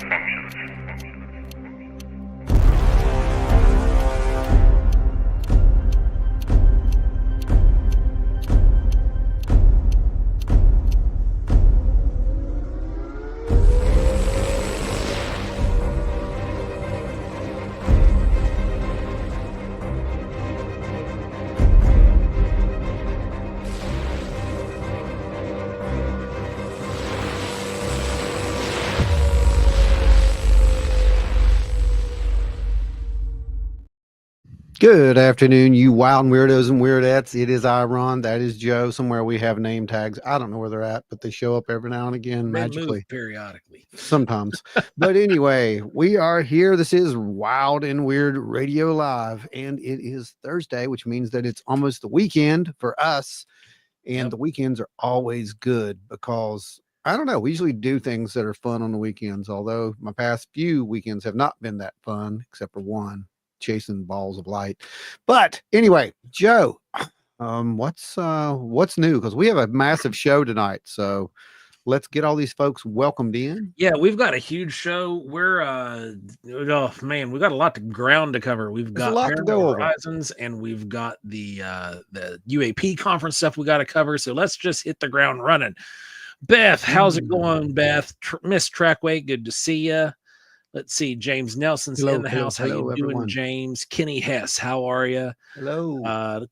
malfunctions. Good afternoon, you wild weirdos and weirdettes. It is Iron. That is Joe. Somewhere we have name tags. I don't know where they're at, but they show up every now and again magically. Periodically. Sometimes. But anyway, we are here. This is Wild and Weird Radio Live, and it is Thursday, which means that it's almost the weekend for us. And the weekends are always good because, I don't know, we usually do things that are fun on the weekends, although my past few weekends have not been that fun, except for one. Chasing balls of light. But anyway, Joe, what's new? Because we have a massive show tonight, so let's get all these folks welcomed in. Yeah, we've got a huge show. We're oh man, we've got a lot of ground to cover. We've got a lot to go over. Horizons, and we've got the UAP conference stuff we got to cover. So let's just hit the ground running. Beth, how's it going, Beth? Miss Trackway, good to see you. Let's see. James Nelson's in the house. How you doing, everyone? James? Kenny Hess, how are you? Hello.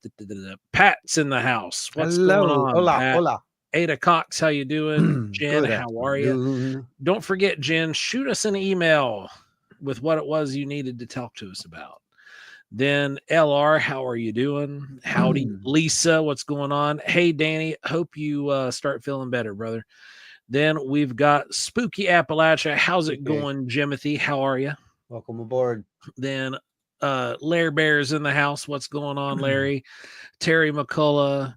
Pat's in the house. What's going on? Hola, Pat? hola. Ada Cox, how you doing? Jen, how are you? Don't forget, Jen, shoot us an email with what it was you needed to talk to us about. Then LR, how are you doing? Howdy. Lisa, what's going on? Hey, Danny, hope you start feeling better, brother. Then we've got Spooky Appalachia. How's it going, Jimothy? How are you? Welcome aboard. Then Larry Bear's in the house. What's going on, Larry? Terry McCullough,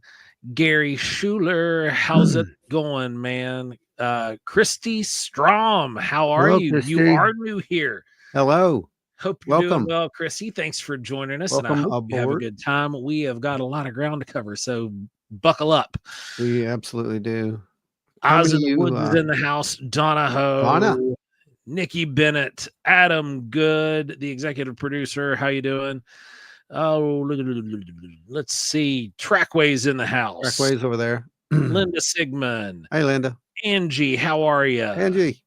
Gary Schuler. How's it going, man? Christy Strom. How are you? Christy. You are new here. Hello. Hope you're doing well, Chrissy. Thanks for joining us. Welcome and I hope aboard. You have a good time. We have got a lot of ground to cover, so buckle up. We absolutely do. Oz of the Woods is in the house. Donna, Nikki Bennett, Adam Good, the executive producer. How you doing? Oh, let's see. Trackway's in the house. Trackway's over there. Linda Sigmund. Hey, Linda. Angie, how are you? Angie.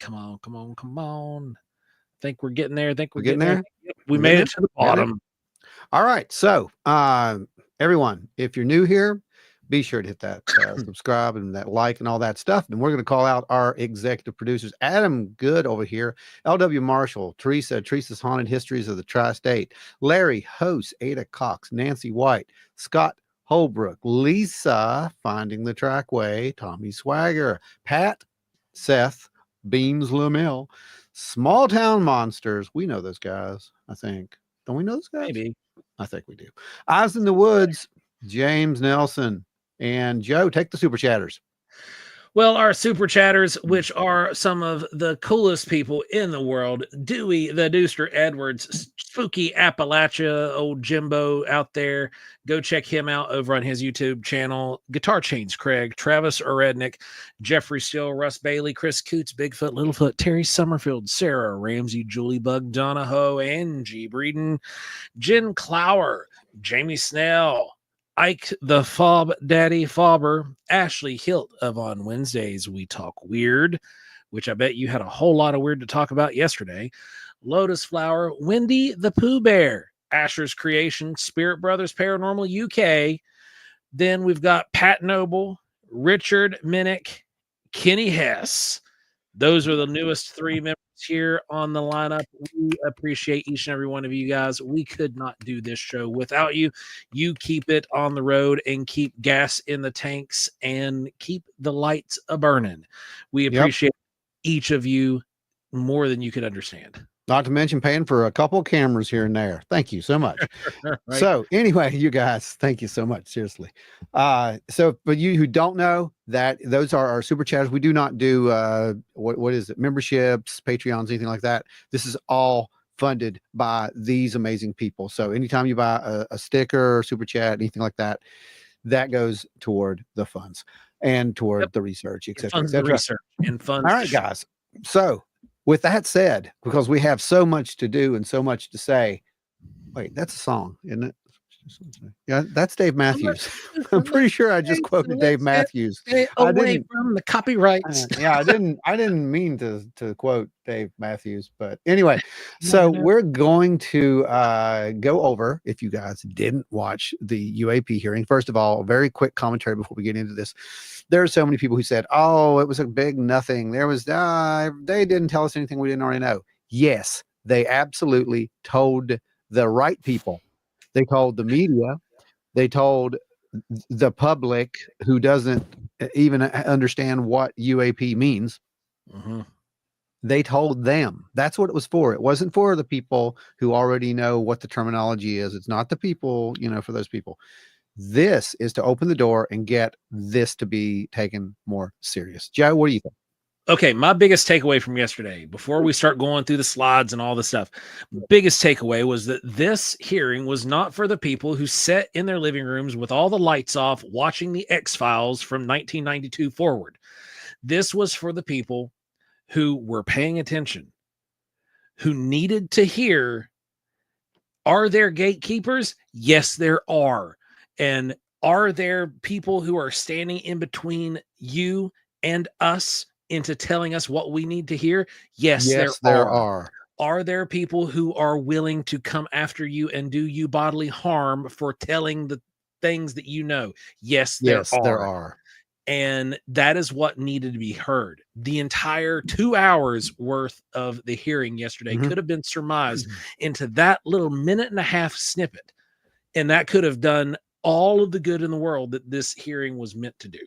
Come on. I think we're getting there. We're getting there. Yep, we made it to the bottom. All right. So, everyone, if you're new here, be sure to hit that subscribe and that like and all that stuff. And we're going to call out our executive producers, Adam Good over here, LW Marshall, Teresa's Haunted Histories of the Tri-State, Larry Host, Ada Cox, Nancy White, Scott Holbrook, Lisa, Finding the Trackway, Tommy Swagger, Pat, Seth, Beans Lamel, Small Town Monsters. We know those guys, I think. Don't we know those guys? Maybe. I think we do. Eyes in the Woods, James Nelson. And Joe, take the super chatters. Well, our super chatters, which are some of the coolest people in the world, Dewey, the Deuster Edwards, Spooky Appalachia, old Jimbo out there. Go check him out over on his YouTube channel. Guitar Chains, Craig, Travis Orednick, Jeffrey Steele, Russ Bailey, Chris Coots, Bigfoot, Littlefoot, Terry Summerfield, Sarah Ramsey, Julie Bug, Donna Ho, Angie Breeden, Jen Clower, Jamie Snell, Ike the Fob Daddy Fobber, Ashley Hilt of On Wednesdays We Talk Weird, which I bet you had a whole lot of weird to talk about yesterday. Lotus Flower, Wendy the Pooh Bear, Asher's Creation, Spirit Brothers Paranormal UK. Then we've got Pat Noble, Richard Minnick, Kenny Hess. Those are the newest three members here on the lineup. We appreciate each and every one of you guys. We could not do this show without you. You keep it on the road and keep gas in the tanks and keep the lights a-burning. We appreciate each of you more than you could understand. Not to mention paying for a couple of cameras here and there. Thank you so much. Right. So anyway, you guys, thank you so much. Seriously. So for you who don't know, that those are our super chatters. We do not do what is it? Memberships, Patreons, anything like that. This is all funded by these amazing people. So anytime you buy a sticker, super chat, anything like that, that goes toward the funds and toward the research, et cetera, et cetera. Research and funds. All right, guys. So with that said, because we have so much to do and so much to say, wait, that's a song, isn't it? Yeah, that's Dave Matthews. I'm pretty sure I just quoted Dave Matthews. Stay I away didn't. from the copyrights. Yeah, I didn't mean to quote Dave Matthews, but anyway, Never so know. we're going to go over, if you guys didn't watch the UAP hearing. First of all, a very quick commentary before we get into this. There are so many people who said, oh, it was a big nothing. There was they didn't tell us anything we didn't already know. Yes, they absolutely told the right people. They told the media. They told the public who doesn't even understand what UAP means. Mm-hmm. They told them. That's what it was for. It wasn't for the people who already know what the terminology is. It's not the people, for those people. This is to open the door and get this to be taken more serious. Joe, what do you think? Okay, my biggest takeaway from yesterday, before we start going through the slides and all the stuff, biggest takeaway was that this hearing was not for the people who sat in their living rooms with all the lights off watching the X-Files from 1992 forward. This was for the people who were paying attention, who needed to hear, are there gatekeepers? Yes, there are. And are there people who are standing in between you and us into telling us what we need to hear? Yes, there are. Are there people who are willing to come after you and do you bodily harm for telling the things that you know? Yes, there are. And that is what needed to be heard. The entire 2 hours worth of the hearing yesterday could have been surmised into that little minute and a half snippet. And that could have done all of the good in the world that this hearing was meant to do.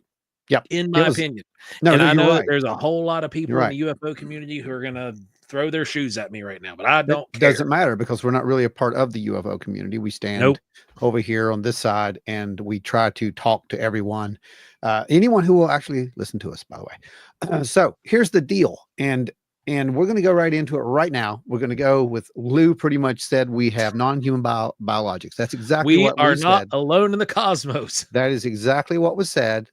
Yep. In my opinion. No, and I know right. there's a whole lot of people in the UFO community who are going to throw their shoes at me right now, but I don't care. Doesn't matter because we're not really a part of the UFO community. We stand over here on this side and we try to talk to everyone, anyone who will actually listen to us, by the way. So here's the deal. And we're going to go right into it right now. We're going to go with Lou pretty much said we have non-human biologics. That's exactly what Lou said. We are not alone in the cosmos. That is exactly what was said.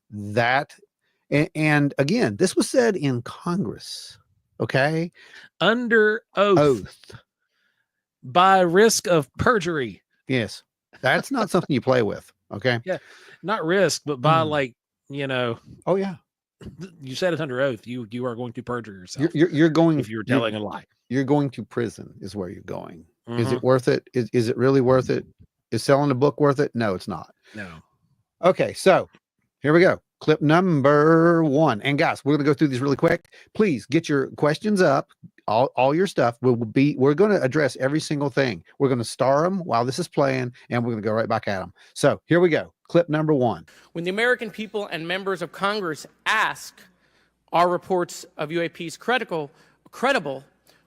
And again, this was said in Congress. Okay. Under oath. By risk of perjury. Yes. That's not something you play with. Okay. Yeah. Not risk, but by Oh yeah. You said it under oath. You are going to perjure yourself. You're going if you're telling a lie. You're going to prison is where you're going. Is it worth it? Is it really worth it? Is selling a book worth it? No, it's not. No. Okay, so here we go. Clip number 1. And guys, we're going to go through these really quick. Please get your questions up. All your stuff. We're going to address every single thing. We're going to star them while this is playing, and we're going to go right back at them. So here we go. Clip number 1. When the American people and members of Congress ask, are reports of UAPs credible,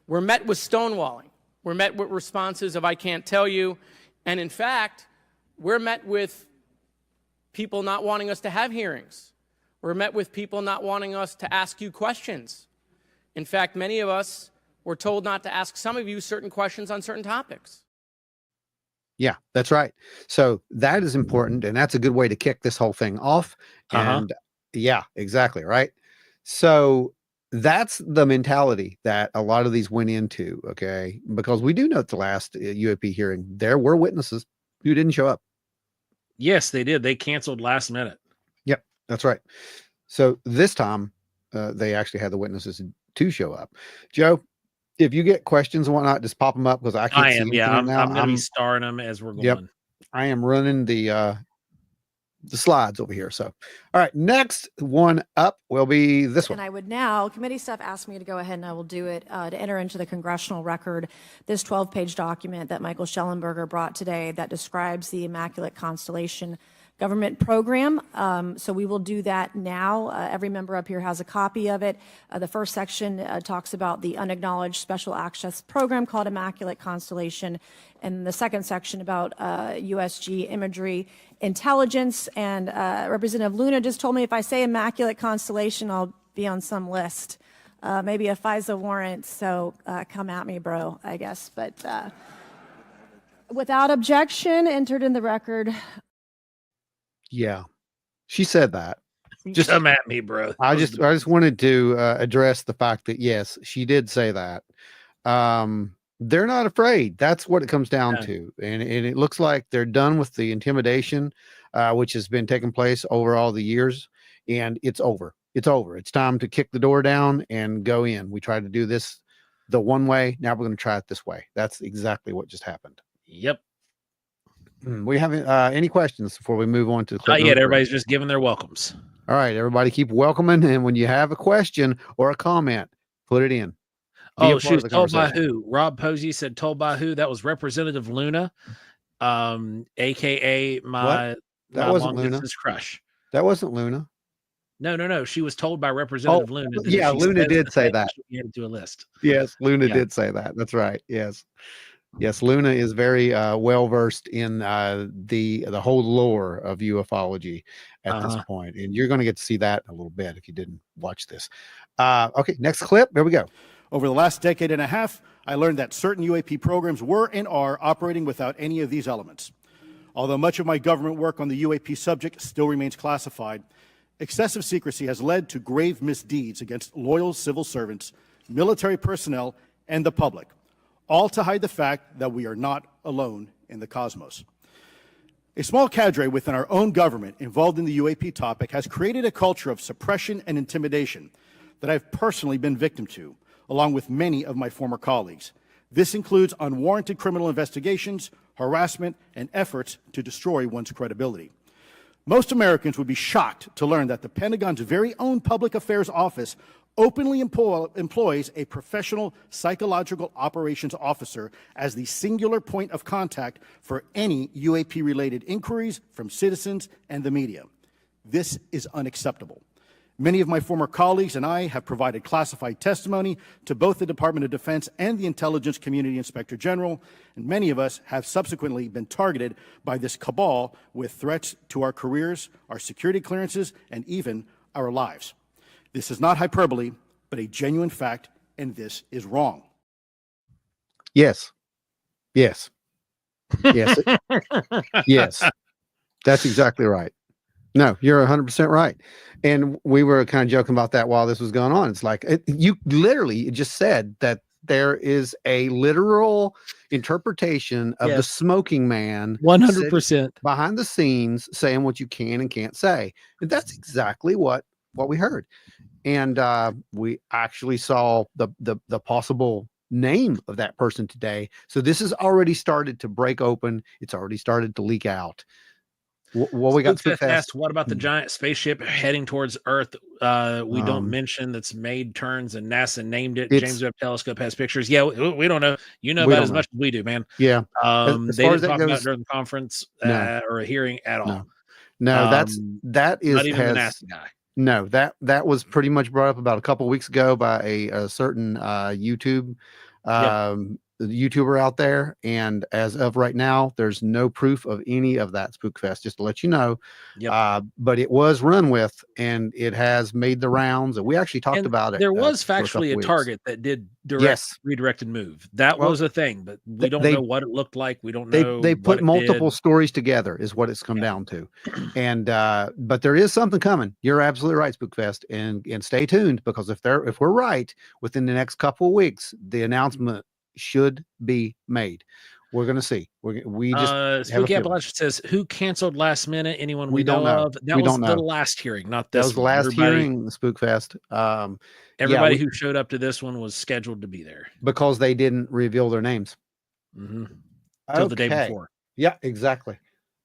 we're met with stonewalling. We're met with responses of, I can't tell you. And in fact, we're met with people not wanting us to have hearings. We're met with people not wanting us to ask you questions. In fact, many of us were told not to ask some of you certain questions on certain topics. Yeah, that's right. So that is important. And that's a good way to kick this whole thing off. And yeah, exactly. Right. So that's the mentality that a lot of these went into. Okay. Because we do know at the last UAP hearing, there were witnesses who didn't show up. Yes, they did. They canceled last minute. Yep. That's right. So this time they actually had the witnesses to show up. Joe, if you get questions and whatnot, just pop them up because I can't see anything now. I'm going to be starring them as we're going. Yep. I am running the slides over here. So, all right, next one up will be this one. And I would now, committee staff asked me to go ahead and I will do it, to enter into the congressional record this 12-page document that Michael Schellenberger brought today that describes the Immaculate Constellation government program. So we will do that now. Every member up here has a copy of it. The first section talks about the unacknowledged special access program called Immaculate Constellation. And the second section about USG imagery intelligence. And Representative Luna just told me if I say Immaculate Constellation, I'll be on some list. Maybe a FISA warrant. So come at me, bro, I guess. But without objection, entered in the record. Yeah, she said that. Just Come at me, bro. I just wanted to address the fact that yes, she did say that. They're not afraid. That's what it comes down No. to, and it looks like they're done with the intimidation, which has been taking place over all the years, and it's over. It's over. It's time to kick the door down and go in. We tried to do this the one way. Now we're going to try it this way. That's exactly what just happened. Yep. We haven't any questions before we move on to the clip. Not yet. Everybody's just giving their welcomes. All right, everybody, keep welcoming, and when you have a question or a comment, put it in. Oh, she was told by who? Rob Posey said told by who? That was Representative Luna, aka my wasn't Luna. distance crush. That wasn't Luna. No. She was told by Representative Luna. That yeah, Luna did say that. She added to a list. Yes, Luna did say that. That's right. Yes. Yes, Luna is very well versed in the whole lore of ufology at this point, and you're going to get to see that in a little bit if you didn't watch this. Okay, next clip. There we go. Over the last decade and a half, I learned that certain UAP programs were and are operating without any of these elements. Although much of my government work on the UAP subject still remains classified, excessive secrecy has led to grave misdeeds against loyal civil servants, military personnel, and the public, all to hide the fact that we are not alone in the cosmos. A small cadre within our own government involved in the UAP topic has created a culture of suppression and intimidation that I've personally been victim to, along with many of my former colleagues. This includes unwarranted criminal investigations, harassment, and efforts to destroy one's credibility. Most Americans would be shocked to learn that the Pentagon's very own Public Affairs Office openly employs a professional psychological operations officer as the singular point of contact for any UAP-related inquiries from citizens and the media. This is unacceptable. Many of my former colleagues and I have provided classified testimony to both the Department of Defense and the Intelligence Community Inspector General, and many of us have subsequently been targeted by this cabal with threats to our careers, our security clearances, and even our lives. This is not hyperbole, but a genuine fact, and this is wrong. Yes. Yes. Yes. Yes. That's exactly right. No, you're 100% right. And we were kind of joking about that while this was going on. It's like you literally just said that there is a literal interpretation of the smoking man 100% behind the scenes saying what you can and can't say. And that's exactly what we heard. And we actually saw the possible name of that person today. So this has already started to break open. It's already started to leak out. Well, we got asked, what about the giant spaceship heading towards Earth? We don't mention that's made turns, and NASA named it. James Webb Telescope has pictures. Yeah, we don't know. You know about as much as we do, man. Yeah. They didn't talk about it during the conference or a hearing at all. No, that is not even the NASA guy. No, that was pretty much brought up about a couple of weeks ago by a certain YouTuber out there, and as of right now, there's no proof of any of that Spookfest. Just to let you know, but it was run with, and it has made the rounds, and we actually talked about it. There was factually a target that did redirect and move. That was a thing, but we don't know what it looked like. We don't know. They put multiple stories together, is what it's come down to, and but there is something coming. You're absolutely right, Spookfest, and stay tuned, because if we're right, within the next couple of weeks, the announcement should be made. We're gonna see. We just Spooky Appalachia says, who canceled last minute? Anyone we don't know of? That was the last hearing, not this. That was the last hearing, the Spookfest. Everybody who showed up to this one was scheduled to be there because they didn't reveal their names till the day before. Yeah, exactly.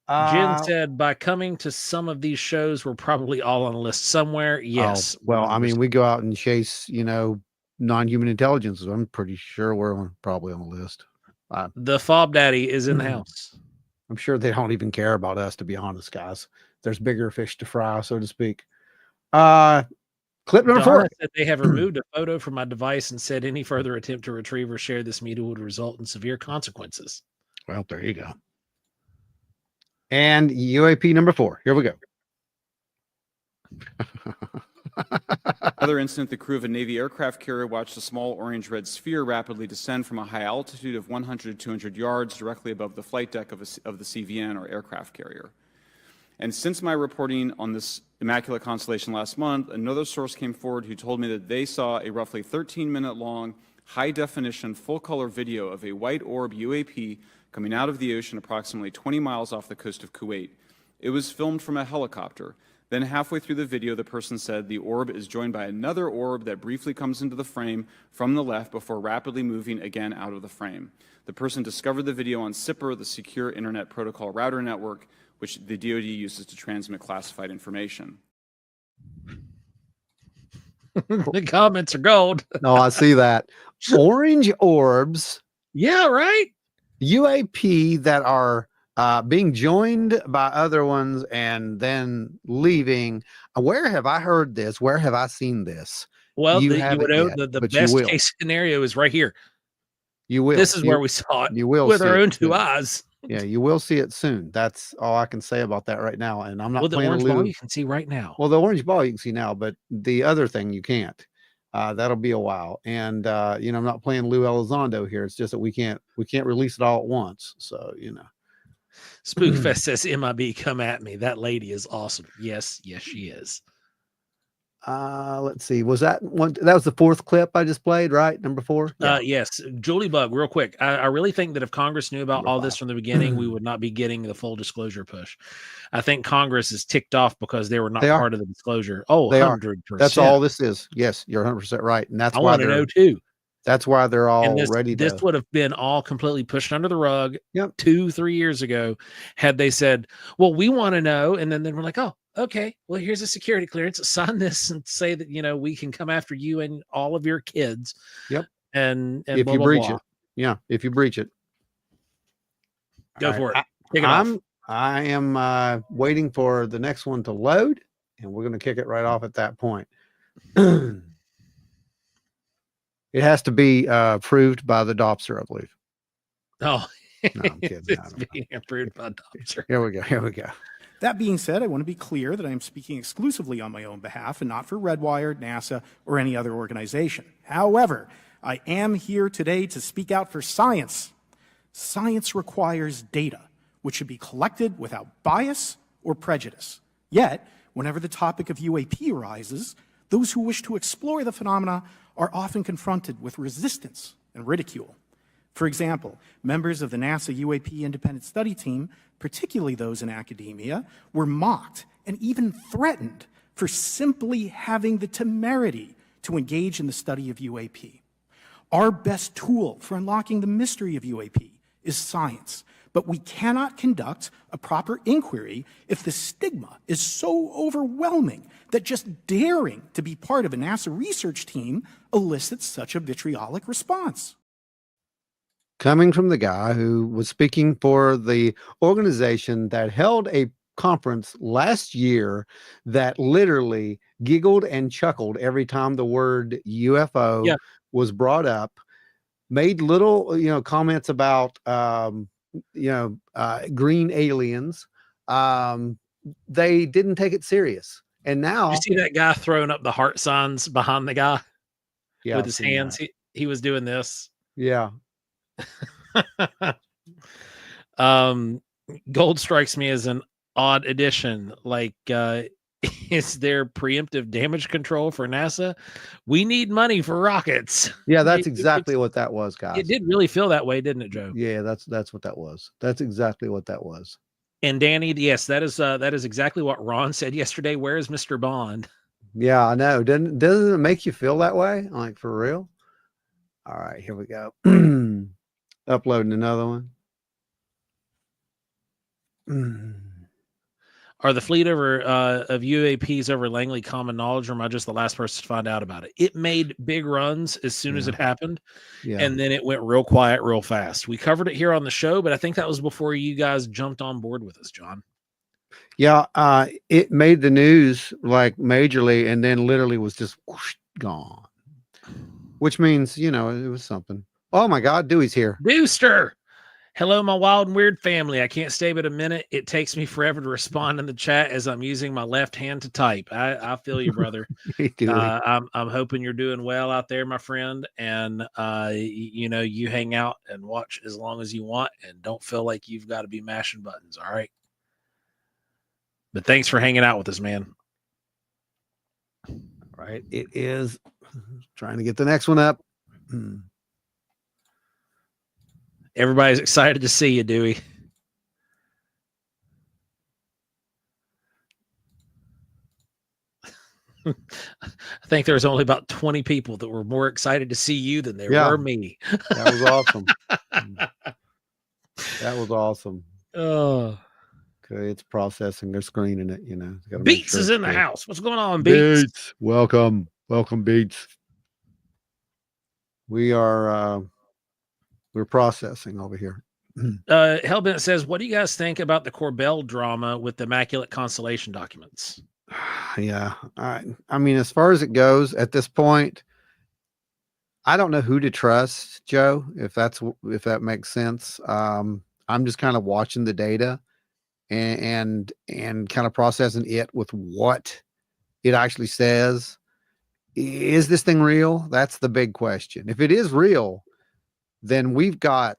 Jen said, by coming to some of these shows, we're probably all on a list somewhere. Yes. Well, 100%. I mean, we go out and chase, non-human intelligence. I'm pretty sure we're probably on the list. The Fob Daddy is in the house. I'm sure they don't even care about us, to be honest, guys. There's bigger fish to fry, so to speak. Clip number 4. Said they have removed a photo from my device and said any further attempt to retrieve or share this media would result in severe consequences. Well, there you go. And UAP number 4. Here we go. Another incident, the crew of a Navy aircraft carrier watched a small orange-red sphere rapidly descend from a high altitude of 100 to 200 yards directly above the flight deck of the CVN, or aircraft carrier. And since my reporting on this immaculate constellation last month, another source came forward who told me that they saw a roughly 13-minute long, high-definition, full-color video of a white orb UAP coming out of the ocean approximately 20 miles off the coast of Kuwait. It was filmed from a helicopter. Then halfway through the video, the person said the orb is joined by another orb that briefly comes into the frame from the left before rapidly moving again out of the frame. The person discovered the video on SIPR, the Secure Internet Protocol Router Network, which the DoD uses to transmit classified information. The comments are gold. No, I see that. Orange orbs, Yeah, right. UAP that are being joined by other ones and then leaving. Where have I heard this? Where have I seen this? Well, You you haven't would know yet, the but you best will. case scenario is right here. You will. This is where we saw it You will with see our it own two soon. eyes. Yeah, you will see it soon. That's all I can say about that right now. And I'm not Well, the playing orange Lou. ball you can see right now. Well, the orange ball you can see now, but the other thing you can't. That'll be a while. And you know, I'm not playing Lou Elizondo here. It's just that we can't release it all at once. So, you know. Spookfest says MIB, come at me. That lady is awesome. Yes, she is. Let's see. Was that one? That was the fourth clip I just played, right? Number 4. Yeah. Yes, Julie Bug, real quick. I really think that if Congress knew about Number all this 5. from the beginning, we would not be getting the full disclosure push. I think Congress is ticked off because they were not They are. part of the disclosure. Oh, They are. 100%. That's all this is. Yes, you're 100% right. And that's I why want to know they're too. that's why they're all And ready this to. would have been all completely pushed under the rug Yep. 2-3 years ago had they said, well, we want to know. And then we're like, oh, okay, well, here's a security clearance. Sign this and say that, you know, we can come after you and all of your kids. Yep. And If blah, you blah, breach blah. it. Yeah, if you breach it. Go All for right, it. Kick it off. I am waiting for the next one to load, and we're going to kick it right off at that point. It has to be approved by the Dopster, I believe. Oh, No, I'm kidding. I it's don't know. being approved by Dopster. Here we go. Here we go. That being said, I want to be clear that I am speaking exclusively on my own behalf and not for Redwire, NASA, or any other organization. However, I am here today to speak out for science. Science requires data, which should be collected without bias or prejudice. Yet, whenever the topic of UAP arises, those who wish to explore the phenomena are often confronted with resistance and ridicule. For example, members of the NASA UAP Independent Study Team, particularly those in academia, were mocked and even threatened for simply having the temerity to engage in the study of UAP. Our best tool for unlocking the mystery of UAP is science, but we cannot conduct a proper inquiry if the stigma is so overwhelming that just daring to be part of a NASA research team elicits such a vitriolic response. Coming from the guy who was speaking for the organization that held a conference last year that literally giggled and chuckled every time the word UFO was brought up, made little, you know, comments about, green aliens. They didn't take it serious. And now Did you see that guy throwing up the heart signs behind the guy with I've his seen hands? that. He was doing this. Yeah. Gold strikes me as an odd addition. Like, is there preemptive damage control for NASA? We need money for rockets. Yeah, that's exactly what that was, guys. It did really feel that way, didn't it, Joe? Yeah, that's what that was. That's exactly what that was. And Danny, yes, that is exactly what Ron said yesterday. Where is Mr. Bond? Yeah, I know. Doesn't it make you feel that way? Like, for real? All right, here we go. Uploading another one. Are the fleet over of UAPs over Langley common knowledge, or am I just the last person to find out about it? It made big runs as soon as it happened, and then it went real quiet real fast. We covered it here on the show, but I think that was before you guys jumped on board with us, John. Yeah, it made the news like majorly, and then literally was just whoosh, gone. Which means, you know, it was something. Oh my God, Dewey's here. Dewster! Hello, my wild and weird family. I can't stay but a minute. It takes me forever to respond in the chat as I'm using my left hand to type. I feel you, brother. Hey, Dewey. I'm hoping you're doing well out there, my friend. And you hang out and watch as long as you want, and don't feel like you've got to be mashing buttons. All right. But thanks for hanging out with us, man. Right. It is trying to get the next one up. Everybody's excited to see you, Dewey. I think there was only about 20 people that were more excited to see you than there were me. That was awesome. That was awesome. Oh, Okay, it's processing. They're screening it. Beats is in the house. What's going on, Beats? Welcome, Beats. We're processing over here. Hellbent says, what do you guys think about the Corbell drama with the Immaculate Constellation documents? Yeah. I mean, as far as it goes at this point, I don't know who to trust, Joe, if that makes sense. I'm just kind of watching the data and kind of processing it with what it actually says. Is this thing real? That's the big question. If it is real, then we've got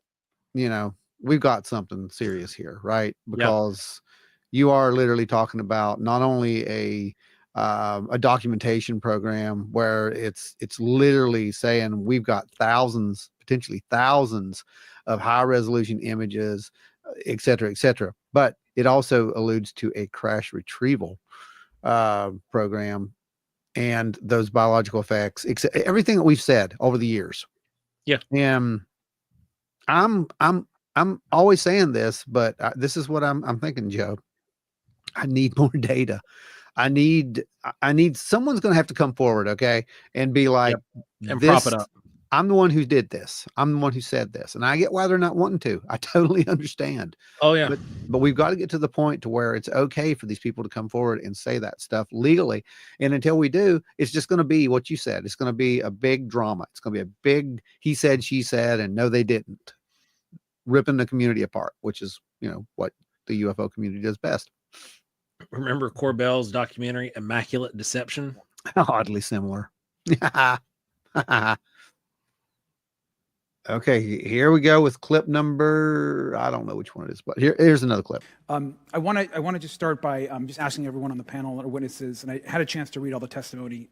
something serious here, right? Because you are literally talking about not only a documentation program where it's literally saying we've got potentially thousands of high resolution images, et cetera, but it also alludes to a crash retrieval program and those biological effects, everything that we've said over the years. Yeah. And I'm always saying this, but this is what I'm thinking, Joe. I need more data. I need someone's going to have to come forward, okay, and be like, and prop it up. I'm the one who did this. I'm the one who said this, and I get why they're not wanting to. I totally understand. Oh yeah, but we've got to get to the point to where it's okay for these people to come forward and say that stuff legally. And until we do, it's just going to be what you said. It's going to be a big drama. It's going to be a big he said, she said, and no, they didn't. Ripping the community apart, which is what the UFO community does best. Remember Corbell's documentary Immaculate Deception? Oddly similar. Okay, here we go with clip number. I don't know which one it is, but here's another clip. I want to just start by just asking everyone on the panel or witnesses, and I had a chance to read all the testimony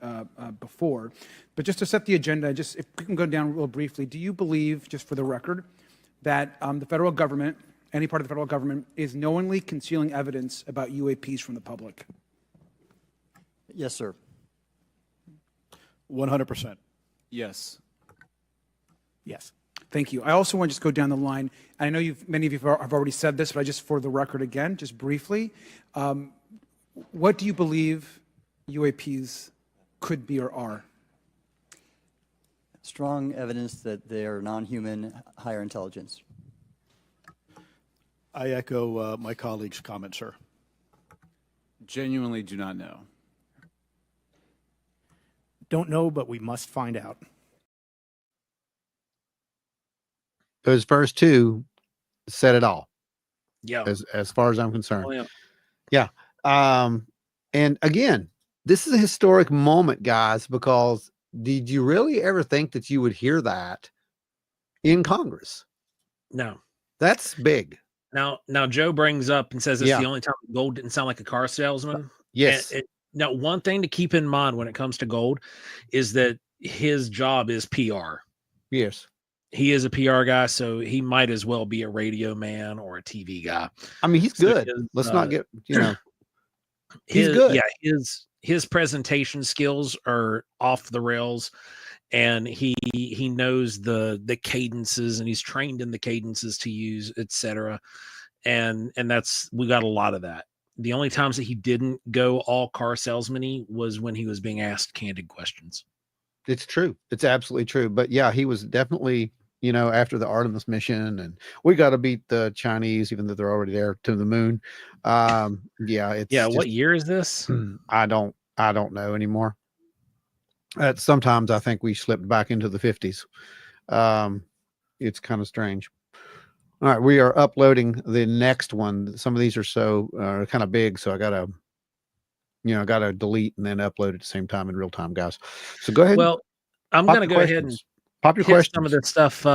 before, but just to set the agenda, just if we can go down real briefly, do you believe, just for the record, that the federal government, any part of the federal government, is knowingly concealing evidence about UAPs from the public? Yes, sir. 100%. Yes. Yes. Thank you. I also want to just go down the line. I know many of you have already said this, but I just, for the record again, just briefly, what do you believe UAPs could be or are? Strong evidence that they are non-human, higher intelligence. I echo my colleague's comment, sir. Genuinely do not know. Don't know, but we must find out. Those first two said it all. Yeah. As far as I'm concerned. Oh, yeah. And again, this is a historic moment, guys, because did you really ever think that you would hear that in Congress? No. That's big. Now Joe brings up and says it's the only time Gold didn't sound like a car salesman. Yes. Now, one thing to keep in mind when it comes to Gold is that his job is PR. Yes. He is a PR guy, so he might as well be a radio man or a TV guy. I mean, he's good. Let's not get, he's good. Yeah, his presentation skills are off the rails, and he knows the cadences, and he's trained in the cadences to use, etc. And that's, we got a lot of that. The only times that he didn't go all car salesman-y was when he was being asked candid questions. It's true. It's absolutely true. But yeah, he was definitely, after the Artemis mission, and we got to beat the Chinese, even though they're already there, to the moon. What year is this? I don't know anymore. Sometimes I think we slipped back into the 50s. It's kind of strange. All right, we are uploading the next one. Some of these are so kind of big, so I gotta delete and then upload at the same time in real time, guys. So go ahead. Well, I'm gonna go ahead and pop your hit questions. some of the stuff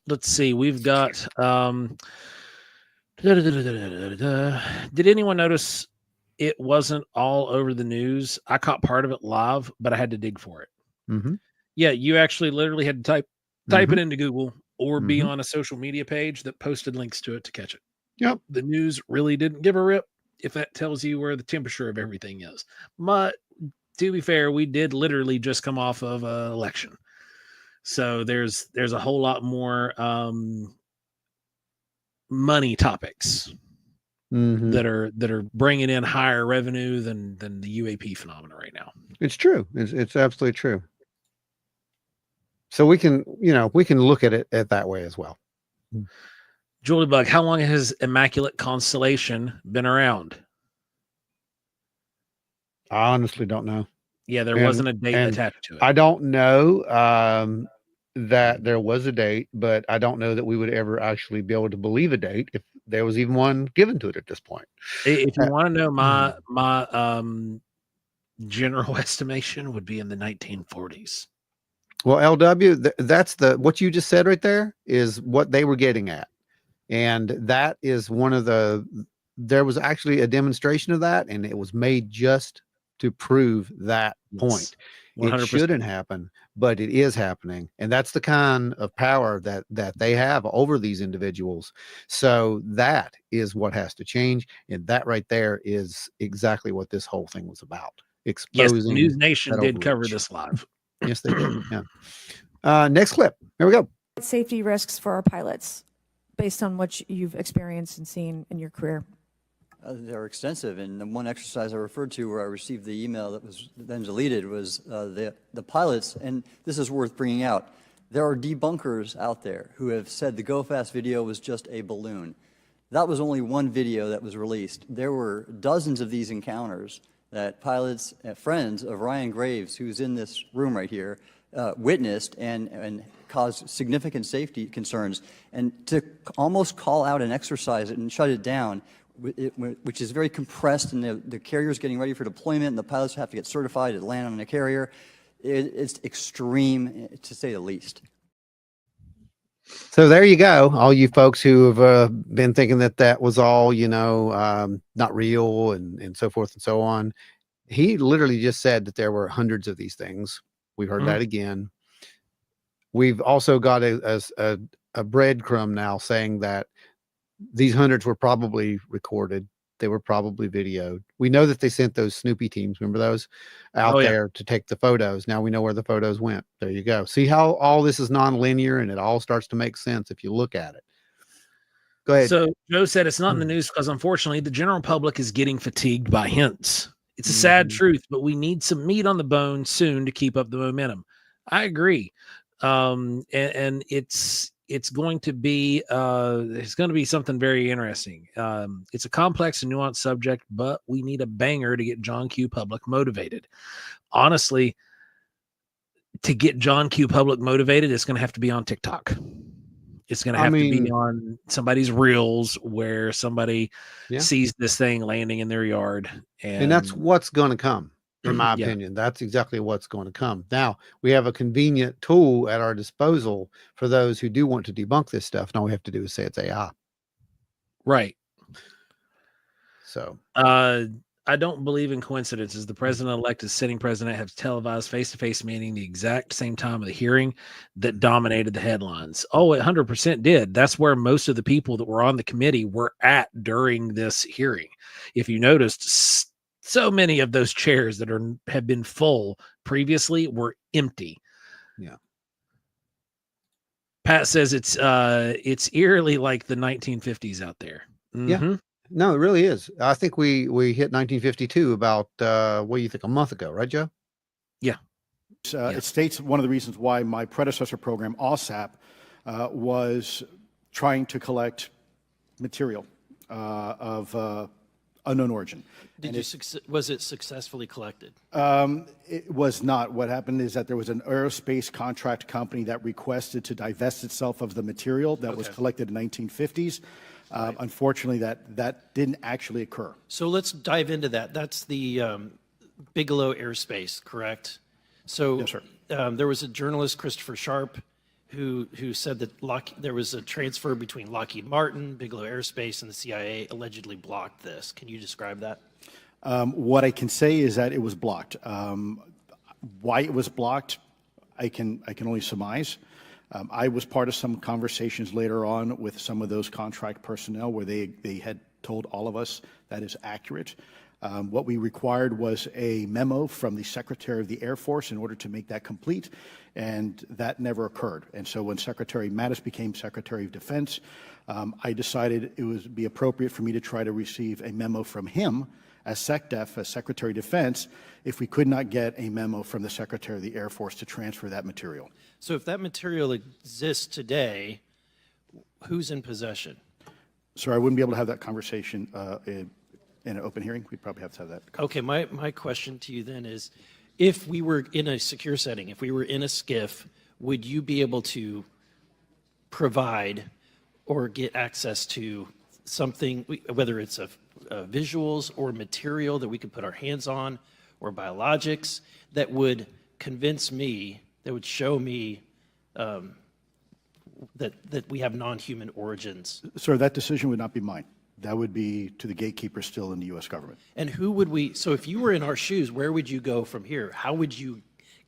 let's see. We've got Did anyone notice it wasn't all over the news? I caught part of it live, but I had to dig for it. Mm-hmm. Yeah, you actually literally had to type it into Google or be Mhm. on a social media page that posted links to it to catch it. Yep. The news really didn't give a rip if that tells you where the temperature of everything is. But to be fair, we did literally just come off of an election. So there's a whole lot more money topics Mhm. that are bringing in higher revenue than the UAP phenomenon right now. It's true. It's absolutely true. So we can look at it at that way as well. Julie Bug, how long has Immaculate Constellation been around? I honestly don't know. Yeah, there And- wasn't a date and attached to it. I don't know that there was a date, but I don't know that we would ever actually be able to believe a date if there was even one given to it at this point. If you want to know my general estimation would be in the 1940s. Well, LW, that's what you just said right there is what they were getting at. And that is there was actually a demonstration of that, and it was made just to prove that point. It 100%. shouldn't happen, but it is happening. And that's the kind of power that they have over these individuals. So that is what has to change. And that right there is exactly what this whole thing was about. Yes, Exposing News Nation that did cover overreach. this live. Yes, they did. Yeah. Next clip. Here we go. Safety risks for our pilots based on what you've experienced and seen in your career. They're extensive, and the one exercise I referred to where I received the email that was then deleted was the pilots, and this is worth bringing out. There are debunkers out there who have said the Go Fast video was just a balloon. That was only one video that was released. There were dozens of these encounters that pilots, friends of Ryan Graves, who's in this room right here, witnessed and caused significant safety concerns. And to almost call out an exercise and shut it down, which is very compressed, and the carrier's getting ready for deployment, and the pilots have to get certified to land on a carrier. It's extreme, to say the least. So there you go, all you folks who have been thinking that was all, not real and so forth and so on. He literally just said that there were hundreds of these things. We heard that again. We've also got a breadcrumb now saying that these hundreds were probably recorded. They were probably videoed. We know that they sent those Snoopy teams, remember those, out there to take the photos. Now we know where the photos went. There you go. See how all this is nonlinear and it all starts to make sense if you look at it. Go ahead. So Joe said it's not in the news because unfortunately the general public is getting fatigued by hints. It's a sad truth, but we need some meat on the bone soon to keep up the momentum. I agree. And it's going to be something very interesting. It's a complex and nuanced subject, but we need a banger to get John Q. Public motivated. Honestly, to get John Q. Public motivated, it's going to have to be on TikTok. It's going to have to be on somebody's reels where somebody sees this thing landing in their yard. And that's what's going to come. In my opinion, that's exactly what's going to come. Now, we have a convenient tool at our disposal for those who do want to debunk this stuff. And all we have to do is say it's AI. Right. So, I don't believe in coincidences. The president-elect is sitting president has televised face-to-face meeting the exact same time of the hearing that dominated the headlines. Oh, it 100% did. That's where most of the people that were on the committee were at during this hearing. If you noticed, so many of those chairs that have been full previously were empty. Yeah. Pat says it's eerily like the 1950s out there. Yeah. No, it really is. I think we hit 1952 about what do you think, a month ago, right, Joe? Yeah. It states one of the reasons why my predecessor program, OSAP, was trying to collect material of unknown origin. Was it successfully collected? It was not. What happened is that there was an aerospace contract company that requested to divest itself of the material that was collected in the 1950s. Unfortunately, that didn't actually occur. So let's dive into that. That's the Bigelow Airspace, correct? So Yes, sir. There was a journalist, Christopher Sharp, who said that there was a transfer between Lockheed Martin, Bigelow Aerospace, and the CIA allegedly blocked this. Can you describe that? What I can say is that it was blocked. Why it was blocked, I can only surmise. I was part of some conversations later on with some of those contract personnel where they had told all of us that is accurate. What we required was a memo from the Secretary of the Air Force in order to make that complete, and that never occurred. And so when Secretary Mattis became Secretary of Defense, I decided it would be appropriate for me to try to receive a memo from him as SecDef, as Secretary of Defense, if we could not get a memo from the Secretary of the Air Force to transfer that material. So if that material exists today, who's in possession? Sir, I wouldn't be able to have that conversation in an open hearing. We'd probably have to have that. Okay, my question to you then is, if we were in a secure setting, if we were in a SCIF, would you be able to provide or get access to something, whether it's visuals or material that we could put our hands on, or biologics, that would convince me, that would show me that we have non-human origins? Sir, that decision would not be mine. That would be to the gatekeeper still in the U.S. government. And who would we, so if you were in our shoes, where would you go from here? How would you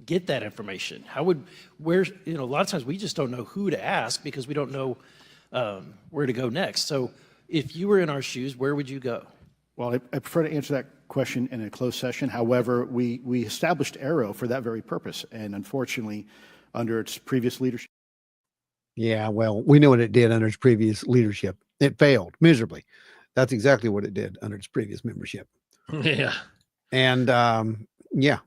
get that information? A lot of times we just don't know who to ask because we don't know where to go next. So if you were in our shoes, where would you go? Well, I prefer to answer that question in a closed session. However, we established AARO for that very purpose. And unfortunately, under its previous leadership. Yeah, well, we know what it did under its previous leadership. It failed miserably. That's exactly what it did under its previous membership. Yeah. And yeah.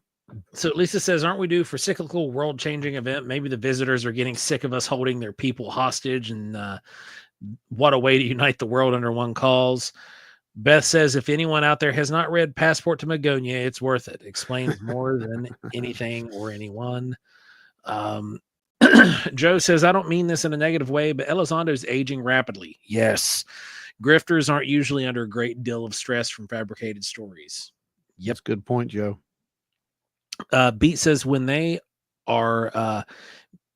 So Lisa says, aren't we due for cyclical world-changing event? Maybe the visitors are getting sick of us holding their people hostage, and what a way to unite the world under one cause. Beth says, if anyone out there has not read Passport to Magonia, it's worth it. Explains more than anything or anyone. Joe says, I don't mean this in a negative way, but Elizondo is aging rapidly. Yes. Grifters aren't usually under a great deal of stress from fabricated stories. Yep. That's a good point, Joe. Beat says, when they are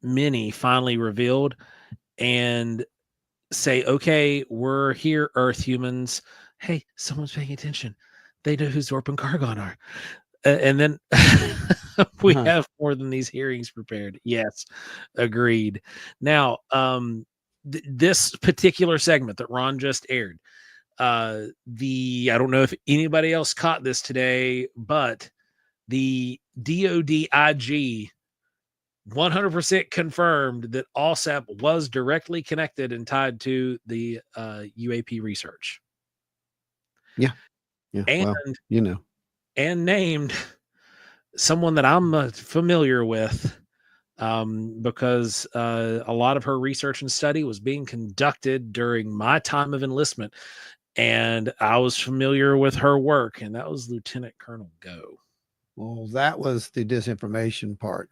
many finally revealed and say, okay, we're here, Earth humans. Hey, someone's paying attention. They know who Zorp and Kargon are. And then we have more than these hearings prepared. Yes, agreed. Now, this particular segment that Ron just aired, I don't know if anybody else caught this today, but the DOD IG 100% confirmed that OSAP was directly connected and tied to the UAP research. Yeah. And, well, and named someone that I'm familiar with because a lot of her research and study was being conducted during my time of enlistment, and I was familiar with her work, and that was Lieutenant Colonel Go. Well, that was the disinformation part.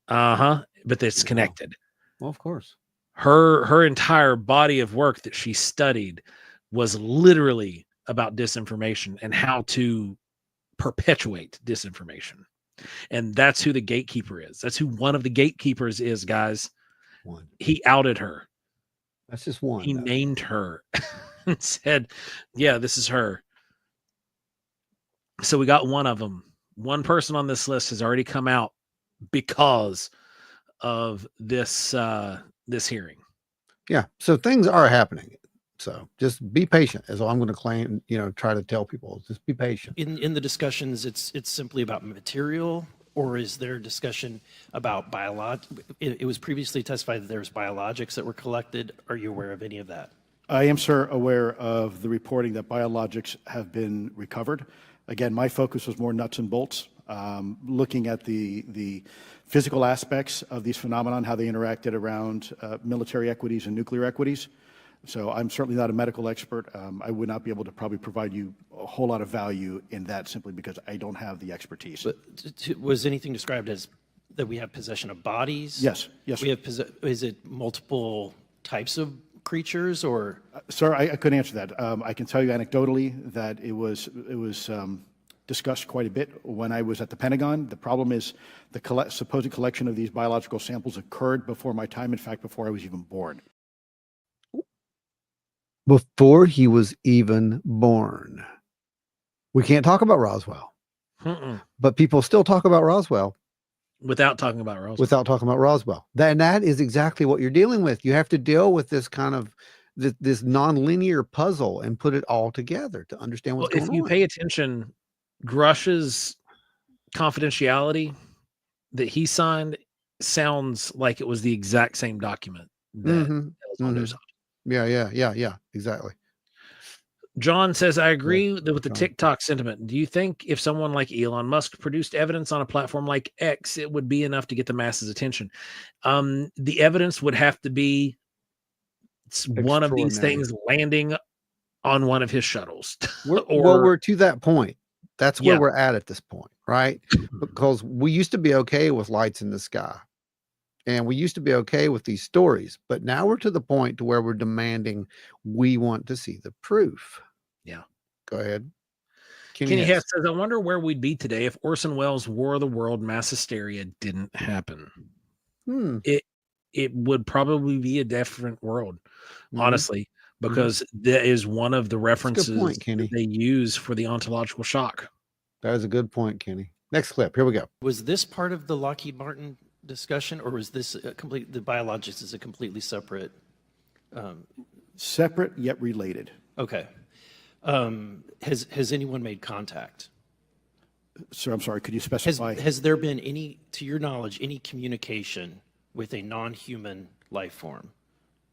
But it's connected. Well, of course. Her entire body of work that she studied was literally about disinformation and how to perpetuate disinformation. And that's who the gatekeeper is. That's who one of the gatekeepers is, guys. One. He outed her. That's just one. He named her and said, yeah, this is her. So we got one of them. One person on this list has already come out because of this this hearing. Yeah. So things are happening. So just be patient is all I'm going to claim, try to tell people. Just be patient. In the discussions, it's simply about material, or is there discussion about it was previously testified that there was biologics that were collected. Are you aware of any of that? I am, sir, aware of the reporting that biologics have been recovered. Again, my focus was more nuts and bolts, looking at the physical aspects of these phenomenon, how they interacted around military equities and nuclear equities. So I'm certainly not a medical expert. I would not be able to probably provide you a whole lot of value in that simply because I don't have the expertise. But was anything described as that we have possession of bodies? Yes. Yes. We have is it multiple types of creatures, or? Sir, I couldn't answer that. I can tell you anecdotally that it was discussed quite a bit when I was at the Pentagon. The problem is the supposed collection of these biological samples occurred before my time, in fact, before I was even born. Before he was even born. We can't talk about Roswell, but people still talk about Roswell Without talking about Roswell. without talking about Roswell. That is exactly what you're dealing with. You have to deal with this kind of this non-linear puzzle and put it all together to understand what's Well, going if you on. pay attention, Grush's confidentiality that he signed sounds like it was the exact same document that Elizondo signed. Yeah, exactly. John says, I agree with the John. TikTok sentiment. Do you think if someone like Elon Musk produced evidence on a platform like X, it would be enough to get the masses' attention? The evidence would have to be one of these Extraordinary. things landing on one of his shuttles. Well, we're to that point. That's where Yeah. we're at this point, right? Because we used to be okay with lights in the sky, and we used to be okay with these stories, but now we're to the point to where we're demanding we want to see the proof. Yeah. Go ahead. Kenny Hess says, I wonder where we'd be today if Orson Welles' War of the World mass hysteria didn't happen. It would probably be a different world, honestly, because that is one of the references point, Kenny. that they use for the ontological shock. That is a good point, Kenny. Next clip. Here we go. Was this part of the Lockheed Martin discussion, or was this the biologics is a completely separate? Separate yet related. Okay. Has anyone made contact? Sir, I'm sorry, could you specify? Has there been any, to your knowledge, any communication with a non-human life form?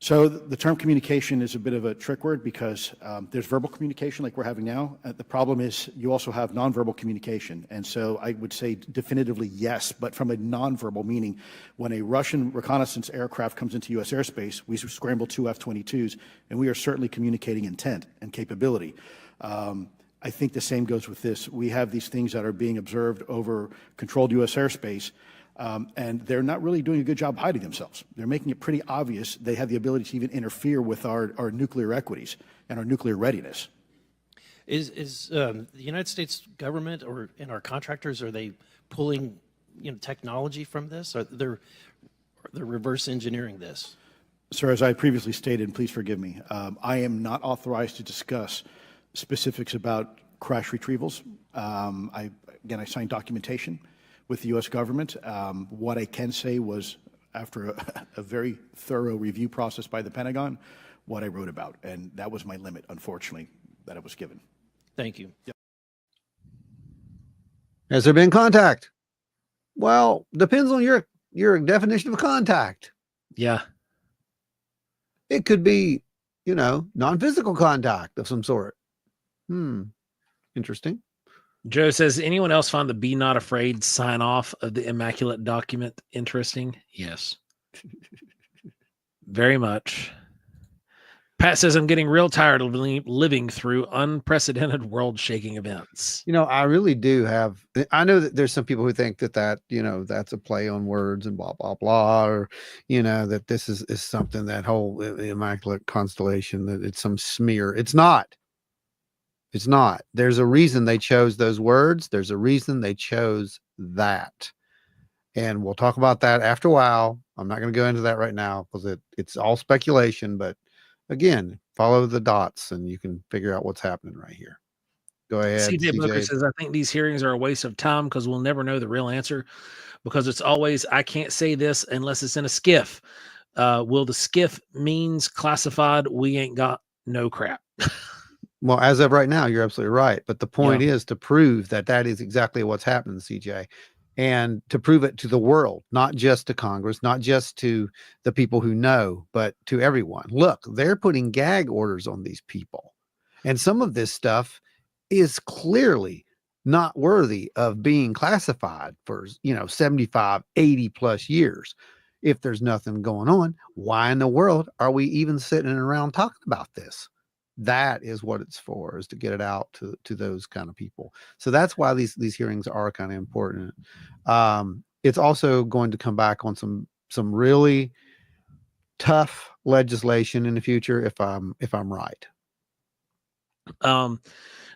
So the term communication is a bit of a trick word because there's verbal communication like we're having now. The problem is you also have nonverbal communication. And so I would say definitively yes, but from a nonverbal meaning, when a Russian reconnaissance aircraft comes into U.S. airspace, we scramble two F-22s, and we are certainly communicating intent and capability. I think the same goes with this. We have these things that are being observed over controlled U.S. airspace. And they're not really doing a good job hiding themselves. They're making it pretty obvious they have the ability to even interfere with our nuclear equities and our nuclear readiness. Is the United States government and our contractors, are they pulling technology from this? Or they're reverse engineering this? Sir, as I previously stated, and please forgive me, I am not authorized to discuss specifics about crash retrievals. I signed documentation with the U.S. government. What I can say was, after a very thorough review process by the Pentagon, what I wrote about. And that was my limit, unfortunately, that I was given. Thank you. Yep. Has there been contact? Well, depends on your definition of contact. Yeah. It could be, non-physical contact of some sort. Interesting. Joe says, anyone else find the Be Not Afraid sign off of the Immaculate document interesting? Yes. Very much. Pat says, I'm getting real tired of living through unprecedented world shaking events. I really do have, I know that there's some people who think that, that's a play on words and blah, blah, blah, or, that this is something, that whole Immaculate Constellation, that it's some smear. It's not. It's not. There's a reason they chose those words. There's a reason they chose that. And we'll talk about that after a while. I'm not going to go into that right now because it's all speculation. But again, follow the dots and you can figure out what's happening right here. Go ahead. CJ Booker says, I think these hearings are a waste of time because we'll never know the real answer because it's always, I can't say this unless it's in a skiff. Will the skiff means classified? We ain't got no crap. Well, as of right now, you're absolutely right. But the point is to prove that is exactly what's happening, CJ, and to prove it to the world, not just to Congress, not just to the people who know, but to everyone. Look, they're putting gag orders on these people. And some of this stuff is clearly not worthy of being classified for, 75, 80 plus years. If there's nothing going on, why in the world are we even sitting around talking about this? That is what it's for, is to get it out to those kind of people. So that's why these hearings are kind of important. It's also going to come back on some really tough legislation in the future if I'm right.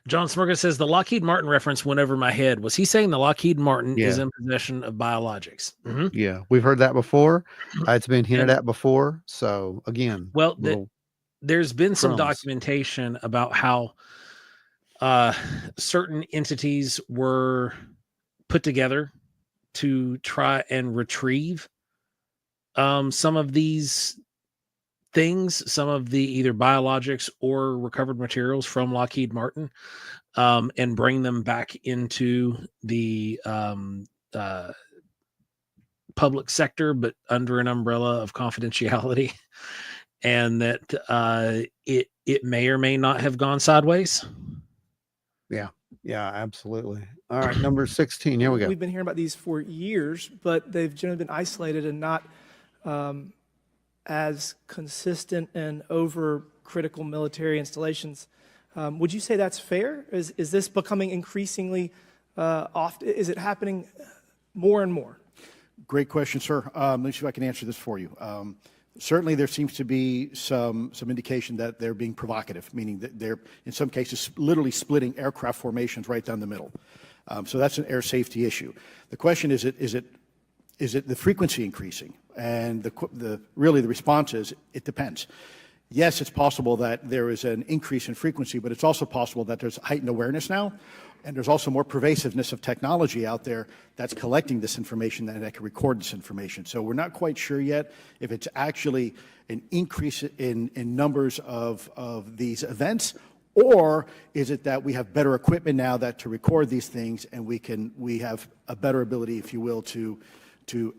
John Smurga says the Lockheed Martin reference went over my head. Was he saying the Lockheed Martin is Yeah. in possession of biologics? Mhm. Yeah, we've heard that before. It's been hinted And- at before. So again, Well, little there's been some crumbs. documentation about how certain entities were put together to try and retrieve some of these things, some of the either biologics or recovered materials from Lockheed Martin, and bring them back into the public sector, but under an umbrella of confidentiality, and that it may or may not have gone sideways. Yeah, absolutely. All right, number 16. Here we go. We've been hearing about these for years, but they've generally been isolated and not as consistent and over critical military installations. Would you say that's fair? Is this becoming increasingly often? Is it happening more and more? Great question, sir. Let me see if I can answer this for you. Certainly, there seems to be some indication that they're being provocative, meaning that they're, in some cases, literally splitting aircraft formations right down the middle. So that's an air safety issue. The question is it the frequency increasing? And really the response is it depends. Yes, it's possible that there is an increase in frequency, but it's also possible that there's heightened awareness now, and there's also more pervasiveness of technology out there that's collecting this information and that can record this information. So we're not quite sure yet if it's actually an increase in numbers of these events, or is it that we have better equipment now that to record these things, and we have a better ability, if you will, to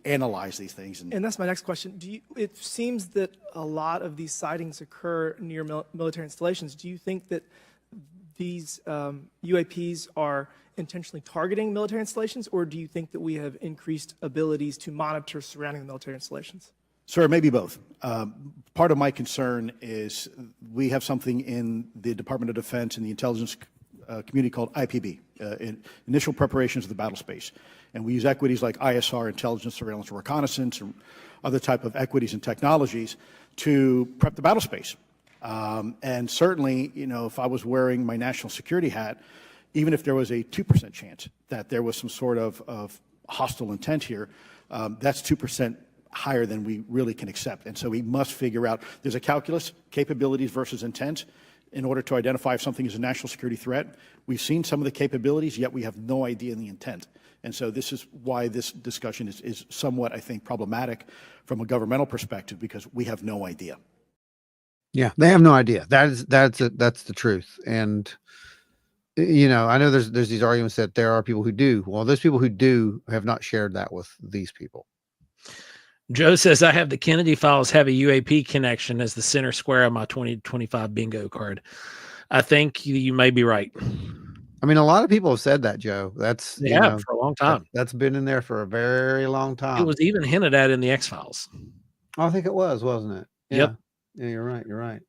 analyze these things. And that's my next question. It seems that a lot of these sightings occur near military installations. Do you think that these UAPs are intentionally targeting military installations, or do you think that we have increased abilities to monitor surrounding the military installations? Sir, maybe both. Part of my concern is we have something in the Department of Defense and the intelligence community called IPB, Initial Preparations of the Battle Space. And we use equities like ISR, intelligence, surveillance, and reconnaissance, or other type of equities and technologies to prep the battle space. And certainly, if I was wearing my national security hat, even if there was a 2% chance that there was some sort of hostile intent here, that's 2% higher than we really can accept. And so we must figure out, there's a calculus, capabilities versus intent, in order to identify if something is a national security threat. We've seen some of the capabilities, yet we have no idea in the intent. And so this is why this discussion is somewhat, I think, problematic from a governmental perspective, because we have no idea. Yeah, they have no idea. That's the truth. And I know there's these arguments that there are people who do. Well, those people who do have not shared that with these people. Joe says, I have the Kennedy files have a UAP connection as the center square on my 2025 bingo card. I think you may be right. I mean, a lot of people have said that, Joe. That's for a long time. That's been in there for a very long time. It was even hinted at in the X-Files. I think it was, wasn't it? Yeah. Yep. Yeah, you're right. You're right.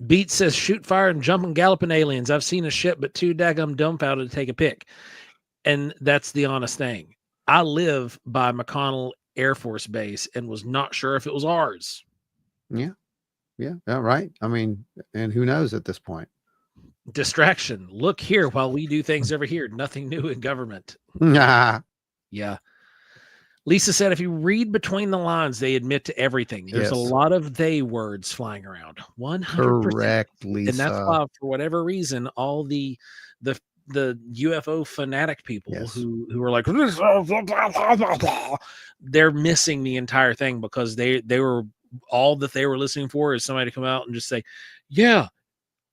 Beat says, shoot, fire, and jump and galloping aliens. I've seen a ship, but too daggum dumbfounded to take a pic. And that's the honest thing. I live by McConnell Air Force Base and was not sure if it was ours. Yeah. Yeah. Yeah. Right. I mean, and who knows at this point? Distraction. Look here while we do things over here. Nothing new in government. Nah. Yeah. Lisa said, if you read between the lines, they admit to everything. There's Yes. a lot of they words flying around. 100%. Correct, Lisa. And that's why, for whatever reason, all the UFO fanatic people Yes. who are like, they're missing the entire thing, because they were, all that they were listening for is somebody to come out and just say, yeah,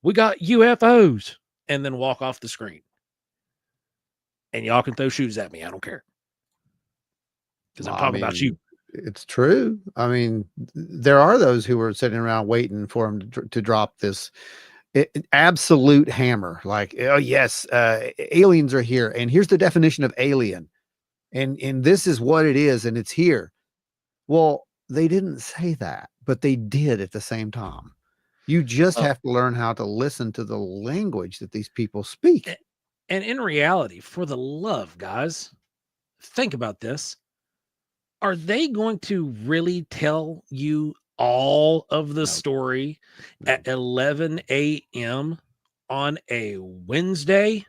we got UFOs, and then walk off the screen. And y'all can throw shoes at me. I don't care. Because I'm talking about you. It's true. I mean, there are those who are sitting around waiting for him to drop this absolute hammer. Like, oh yes, aliens are here, and here's the definition of alien, and this is what it is, and it's here. Well, they didn't say that, but they did at the same time. You just have to learn how to listen to the language that these people speak. And in reality, for the love, guys, think about this. Are they going to really tell you all of the story at 11 a.m. on a Wednesday.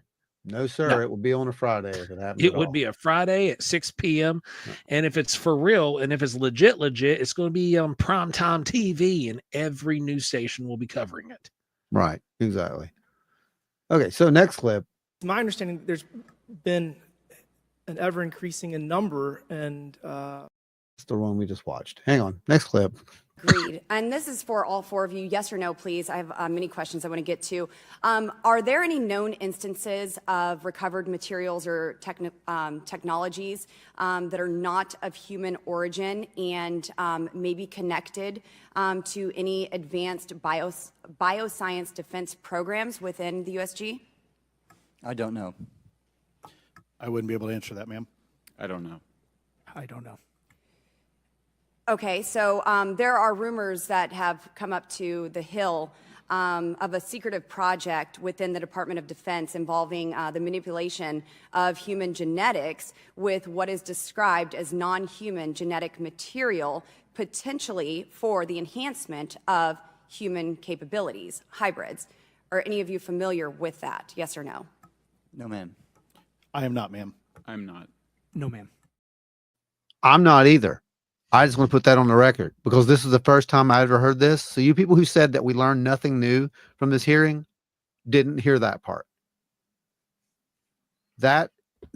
No, sir. No. It will be on a Friday if it happens. It would be a Friday at 6 p.m. And if it's for real and if it's legit, it's going to be on primetime TV and every news station will be covering it. Right. Exactly. Okay. So next clip. My understanding, there's been an ever increasing in number and It's the one we just watched. Hang on. Next clip. Agreed. And this is for all four of you. Yes or no, please. I have many questions I want to get to. Are there any known instances of recovered materials or technologies that are not of human origin and maybe connected to any advanced bioscience defense programs within the USG? I don't know. I wouldn't be able to answer that, ma'am. I don't know. I don't know. Okay, so there are rumors that have come up to the Hill of a secretive project within the Department of Defense involving the manipulation of human genetics with what is described as non-human genetic material, potentially for the enhancement of human capabilities, hybrids. Are any of you familiar with that? Yes or no? No, ma'am. I am not, ma'am. I'm not. No, ma'am. I'm not either. I just want to put that on the record because this is the first time I ever heard this. So you people who said that we learned nothing new from this hearing didn't hear that part. That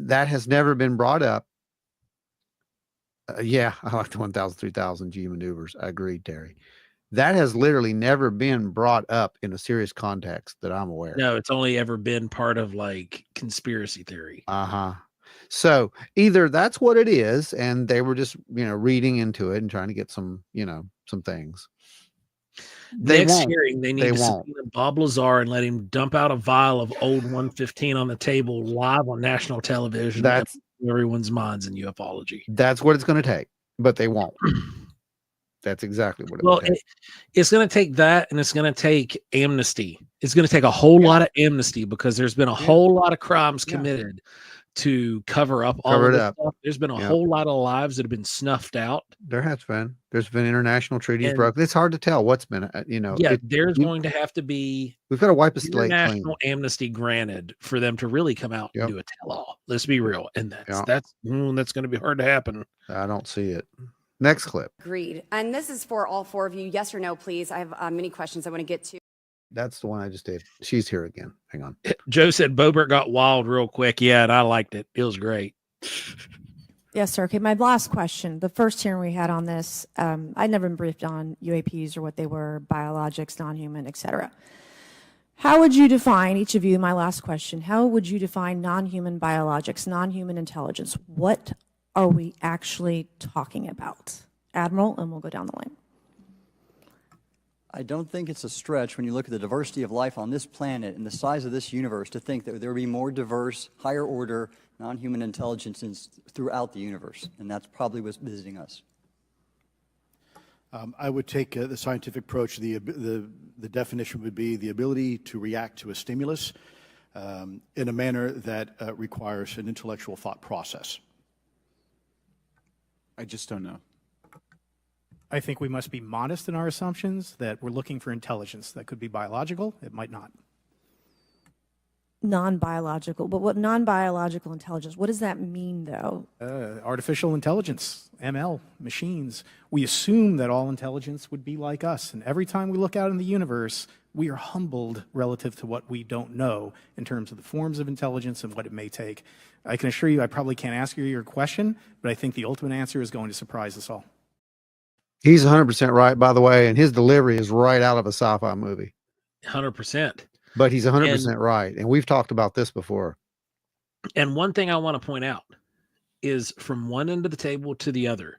has never been brought up. Yeah, I like the 1,000, 3,000 G maneuvers. I agree, Terry. That has literally never been brought up in a serious context that I'm aware. No, it's only ever been part of like conspiracy theory. Uh-huh. So either that's what it is, and they were just, reading into it and trying to get some, some things. Next hearing, they need to won't. subpoena Bob Lazar and let him dump out a vial of old 115 on the table live on national television. That's everyone's minds in ufology. That's what it's going to take, but they won't. That's exactly what it Well, will take. it's going to take that, and it's going to take amnesty. It's going to take a whole lot of amnesty because there's been a whole lot of crimes committed to cover up all of this stuff. There's been a whole lot of lives that have been snuffed out. There has been. There's been international treaties broken. It's hard to tell what's been, there's going to have to be we've got to wipe a slate clean. International amnesty granted for them to really come out and do a tell-all. Let's be real, and that's going to be hard to happen. I don't see it. Next clip. Agreed. And this is for all four of you. Yes or no, please. I have many questions I want to get to. That's the one I just did. She's here again. Hang on. Joe said Boebert got wild real quick. Yeah, and I liked it. It was great. Yes, sir. Okay, my last question. The first hearing we had on this, I'd never been briefed on UAPs or what they were, biologics, non-human, etc. How would you define, each of you, my last question, how would you define non-human biologics, non-human intelligence? What are we actually talking about? Admiral, and we'll go down the line. I don't think it's a stretch when you look at the diversity of life on this planet and the size of this universe to think that there would be more diverse, higher order, non-human intelligences throughout the universe. And that's probably what's visiting us. I would take the scientific approach. The definition would be the ability to react to a stimulus in a manner that requires an intellectual thought process. I just don't know. I think we must be modest in our assumptions that we're looking for intelligence. That could be biological. It might not. Non-biological, but what non-biological intelligence, what does that mean though? Artificial intelligence, ML, machines. We assume that all intelligence would be like us. And every time we look out in the universe, we are humbled relative to what we don't know in terms of the forms of intelligence and what it may take. I can assure you I probably can't ask you your question, but I think the ultimate answer is going to surprise us all. He's 100% right, by the way, and his delivery is right out of a sci-fi movie. 100%. But he's 100% right, and we've talked about this before. And one thing I want to point out is from one end of the table to the other,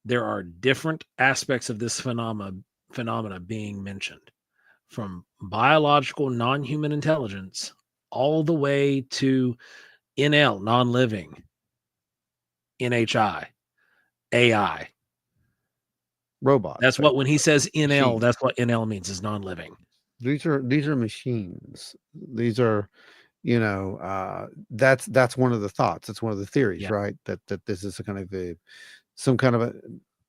there are different aspects of this phenomena being mentioned, from biological non-human intelligence all the way to NL, non-living, NHI, AI. Robots. That's what, when he says NL, that's what NL means, is non-living. These are machines. These are, that's one of the thoughts. It's one of the theories, right? That this is some kind of a,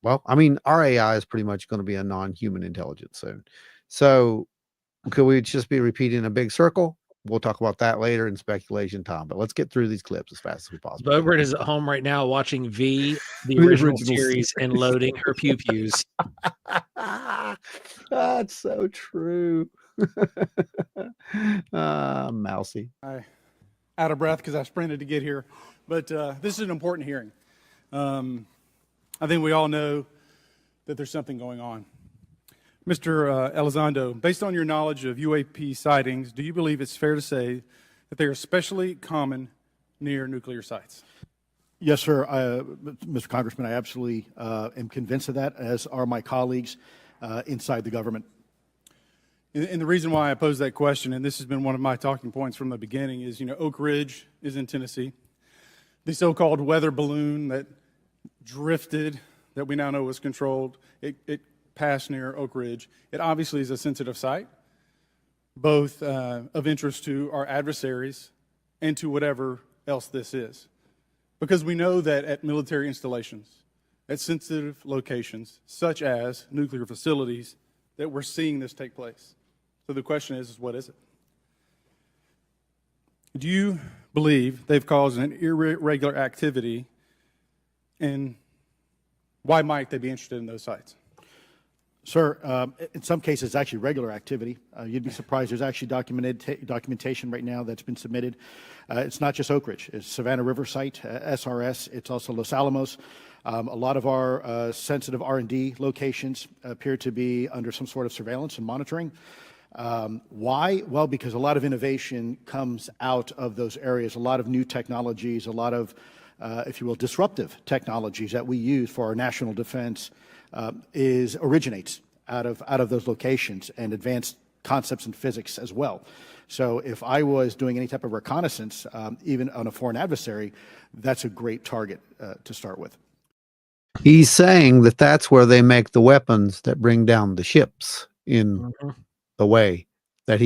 well, I mean, our AI is pretty much going to be a non-human intelligence soon. So could we just be repeating a big circle? We'll talk about that later in speculation time, but let's get through these clips as fast as we possibly can. Bogart is at home right now watching the The original original series and loading her pew-pews. That's so true. Mousy. Out of breath because I sprinted to get here. But this is an important hearing. I think we all know that there's something going on. Mr. Elizondo, based on your knowledge of UAP sightings, do you believe it's fair to say that they are especially common near nuclear sites? Yes, sir. Mr. Congressman, I absolutely am convinced of that, as are my colleagues inside the government. And the reason why I pose that question, and this has been one of my talking points from the beginning, is, Oak Ridge is in Tennessee. The so-called weather balloon that drifted, that we now know was controlled, it passed near Oak Ridge. It obviously is a sensitive site, both of interest to our adversaries and to whatever else this is. Because we know that at military installations, at sensitive locations, such as nuclear facilities, that we're seeing this take place. So the question is what is it? Do you believe they've caused an irregular activity, and why might they be interested in those sites? Sir, in some cases, it's actually regular activity. You'd be surprised. There's actually documentation right now that's been submitted. It's not just Oak Ridge. It's Savannah River site, SRS. It's also Los Alamos. A lot of our sensitive R&D locations appear to be under some sort of surveillance and monitoring. Why? Well, because a lot of innovation comes out of those areas, a lot of new technologies, a lot of, if you will, disruptive technologies that we use for our national defense originates out of those locations, and advanced concepts in physics as well. So if I was doing any type of reconnaissance, even on a foreign adversary, that's a great target to start with. He's saying that that's where they make the weapons that bring down the ships in the way that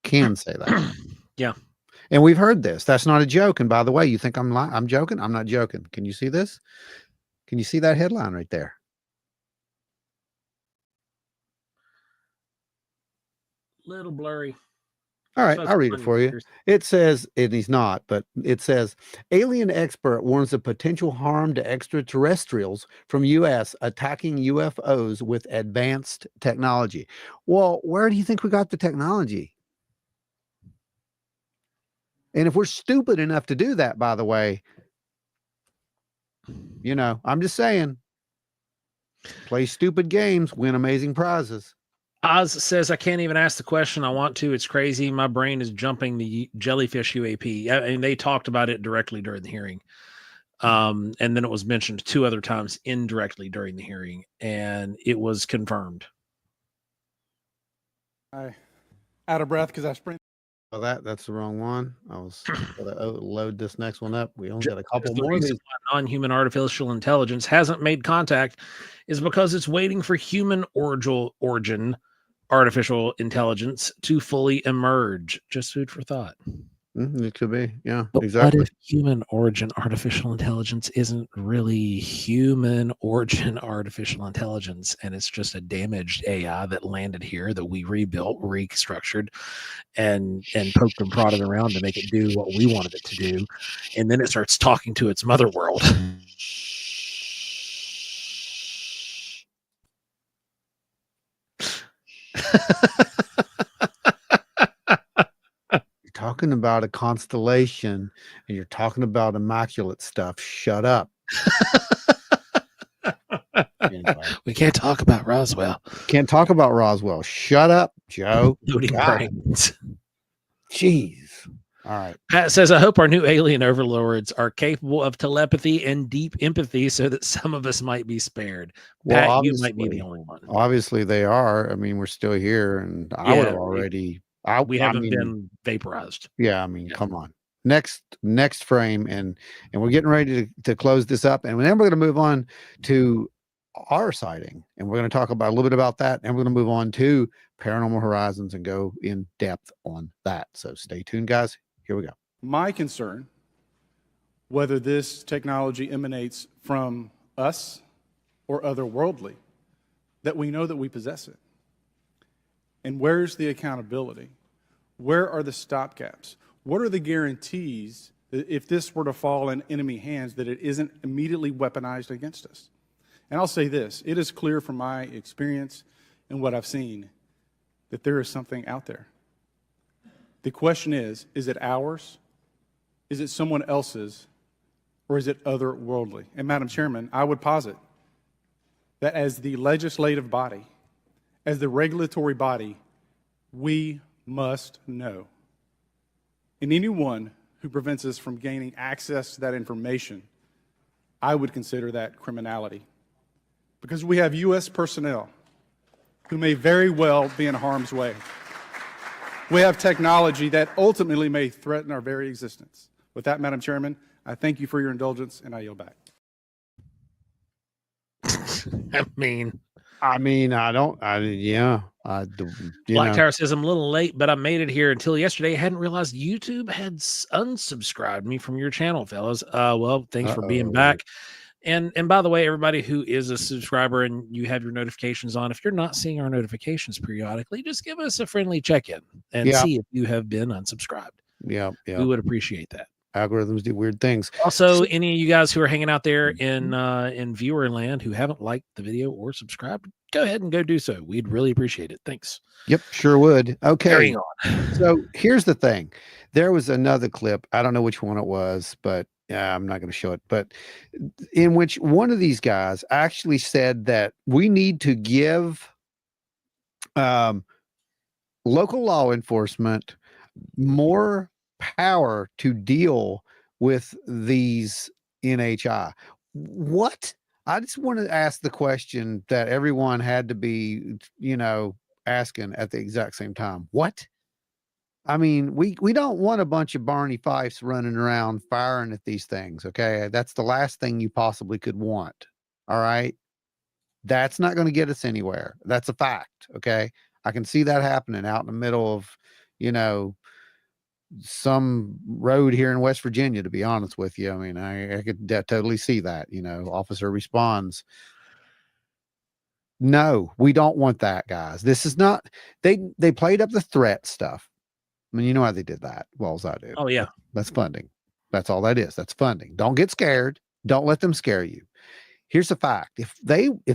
can say that. Yeah. And we've heard this. That's not a joke. And by the way, you think I'm joking? I'm not joking. Can you see this? Can you see that headline right there? Little blurry. All right, I'll read it for you. It says, and he's not, but it says, alien expert warns of potential harm to extraterrestrials from U.S. attacking UFOs with advanced technology. Well, where do you think we got the technology? And if we're stupid enough to do that, by the way, I'm just saying, play stupid games, win amazing prizes. Oz says, I can't even ask the question I want to. It's crazy. My brain is jumping the jellyfish UAP. And they talked about it directly during the hearing. And then it was mentioned 2 other times indirectly during the hearing. And it was confirmed. Out of breath because I sprinted. Well, that's the wrong one. I was going to load this next one up. We only got a couple The more. reason why non-human artificial intelligence hasn't made contact is because it's waiting for human origin artificial intelligence to fully emerge. Just food for thought. It could be. Yeah, But exactly. what if human origin artificial intelligence isn't really human origin artificial intelligence, and it's just a damaged AI that landed here that we rebuilt, restructured, and poked and prodded around to make it do what we wanted it to do, and then it starts talking to its mother world. Talking about a constellation and you're talking about immaculate stuff. Shut up. Anyway. We can't talk about Roswell. Can't talk about Roswell. Shut up, Joe. Loading brains. Jeez. All right. Pat says, I hope our new alien overlords are capable of telepathy and deep empathy so that some of us might be spared. Well, Pat, you might be the only one. Obviously they are. I mean, we're still here, and I would have already. We haven't been vaporized. Yeah, I mean, come on. Next frame, and we're getting ready to close this up, and then we're going to move on to our sighting, and we're going to talk about a little bit about that, and we're going to move on to Paranormal Horizons and go in depth on that. So stay tuned, guys. Here we go. My concern, whether this technology emanates from us or otherworldly, that we know that we possess it. And where's the accountability? Where are the stopgaps? What are the guarantees that if this were to fall in enemy hands, that it isn't immediately weaponized against us? And I'll say this, it is clear from my experience and what I've seen that there is something out there. The question is it ours? Is it someone else's? Or is it otherworldly? And Madam Chairman, I would posit that as the legislative body, as the regulatory body, we must know. And anyone who prevents us from gaining access to that information, I would consider that criminality. Because we have U.S. personnel who may very well be in harm's way. We have technology that ultimately may threaten our very existence. With that, Madam Chairman, I thank you for your indulgence, and I yield back. Black Tower says, I'm a little late, but I made it here until yesterday. I hadn't realized YouTube had unsubscribed me from your channel, fellas. Well, thanks for being back. And by the way, everybody who is a subscriber and you have your notifications on, if you're not seeing our notifications periodically, just give us a friendly check-in and see if you have been unsubscribed. Yeah. We would appreciate that. Algorithms do weird things. Also, any of you guys who are hanging out there in viewer land who haven't liked the video or subscribed, go ahead and go do so. We'd really appreciate it. Thanks. Yep, sure would. Okay. Carrying on. So here's the thing. There was another clip. I don't know which one it was, but I'm not going to show it. But in which one of these guys actually said that we need to give local law enforcement more power to deal with these NHI. What? I just want to ask the question that everyone had to be, asking at the exact same time. What? I mean, we don't want a bunch of Barney Fifes running around firing at these things. Okay. That's the last thing you possibly could want. All right. That's not going to get us anywhere. That's a fact. Okay. I can see that happening out in the middle of, some road here in West Virginia, to be honest with you. I mean, I could totally see that, officer responds. No, we don't want that, guys. This is not, they played up the threat stuff. I mean, you know how they did that. Well, as I do. Oh yeah. That's funding. That's all that is. That's funding. Don't get scared. Don't let them scare you. Here's the fact. If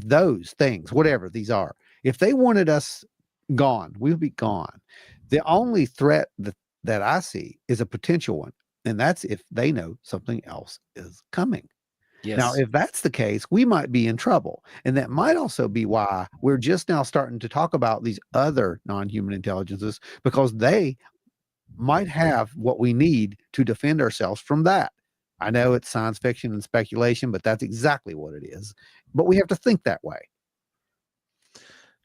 those things, whatever these are, if they wanted us gone, we'll be gone. The only threat that I see is a potential one. And that's if they know something else is coming. Yes. Now, if that's the case, we might be in trouble. And that might also be why we're just now starting to talk about these other non-human intelligences, because they might have what we need to defend ourselves from that. I know it's science fiction and speculation, but that's exactly what it is. But we have to think that way.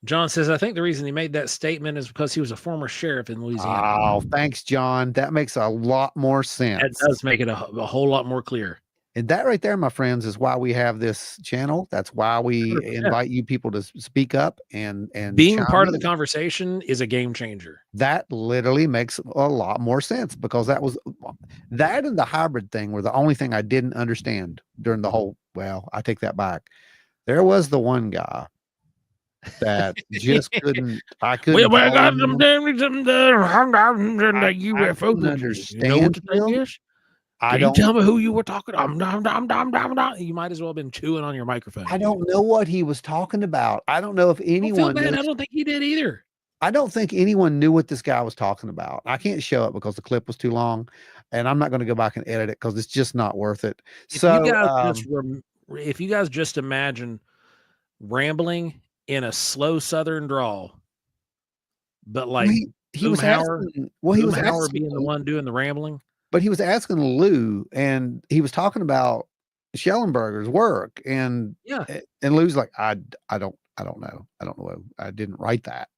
John says, I think the reason he made that statement is because he was a former sheriff in Louisiana. Oh, thanks, John. That makes a lot more sense. That does make it a whole lot more clear. And that right there, my friends, is why we have this channel. That's why we 100%. Invite you people to speak up and being part of the conversation is a game changer. That literally makes a lot more sense, because that and the hybrid thing were the only thing I didn't understand during the whole. Well, I take that back. There was the one guy that just couldn't. I couldn't. We got them the UFO. Understand. You know what the thing is? Can you tell me who you were talking? You might as well have been chewing on your microphone. I don't know what he was talking about. I don't know if anyone. I don't think he did either. I don't think anyone knew what this guy was talking about. I can't show it because the clip was too long, and I'm not going to go back and edit it because it's just not worth it. If you guys just imagine rambling in a slow Southern drawl, but like he was asking, he was being the one doing the rambling. But he was asking Lou, and he was talking about Schellenberger's work, and Lou's like, I don't know. I don't know. I didn't write that.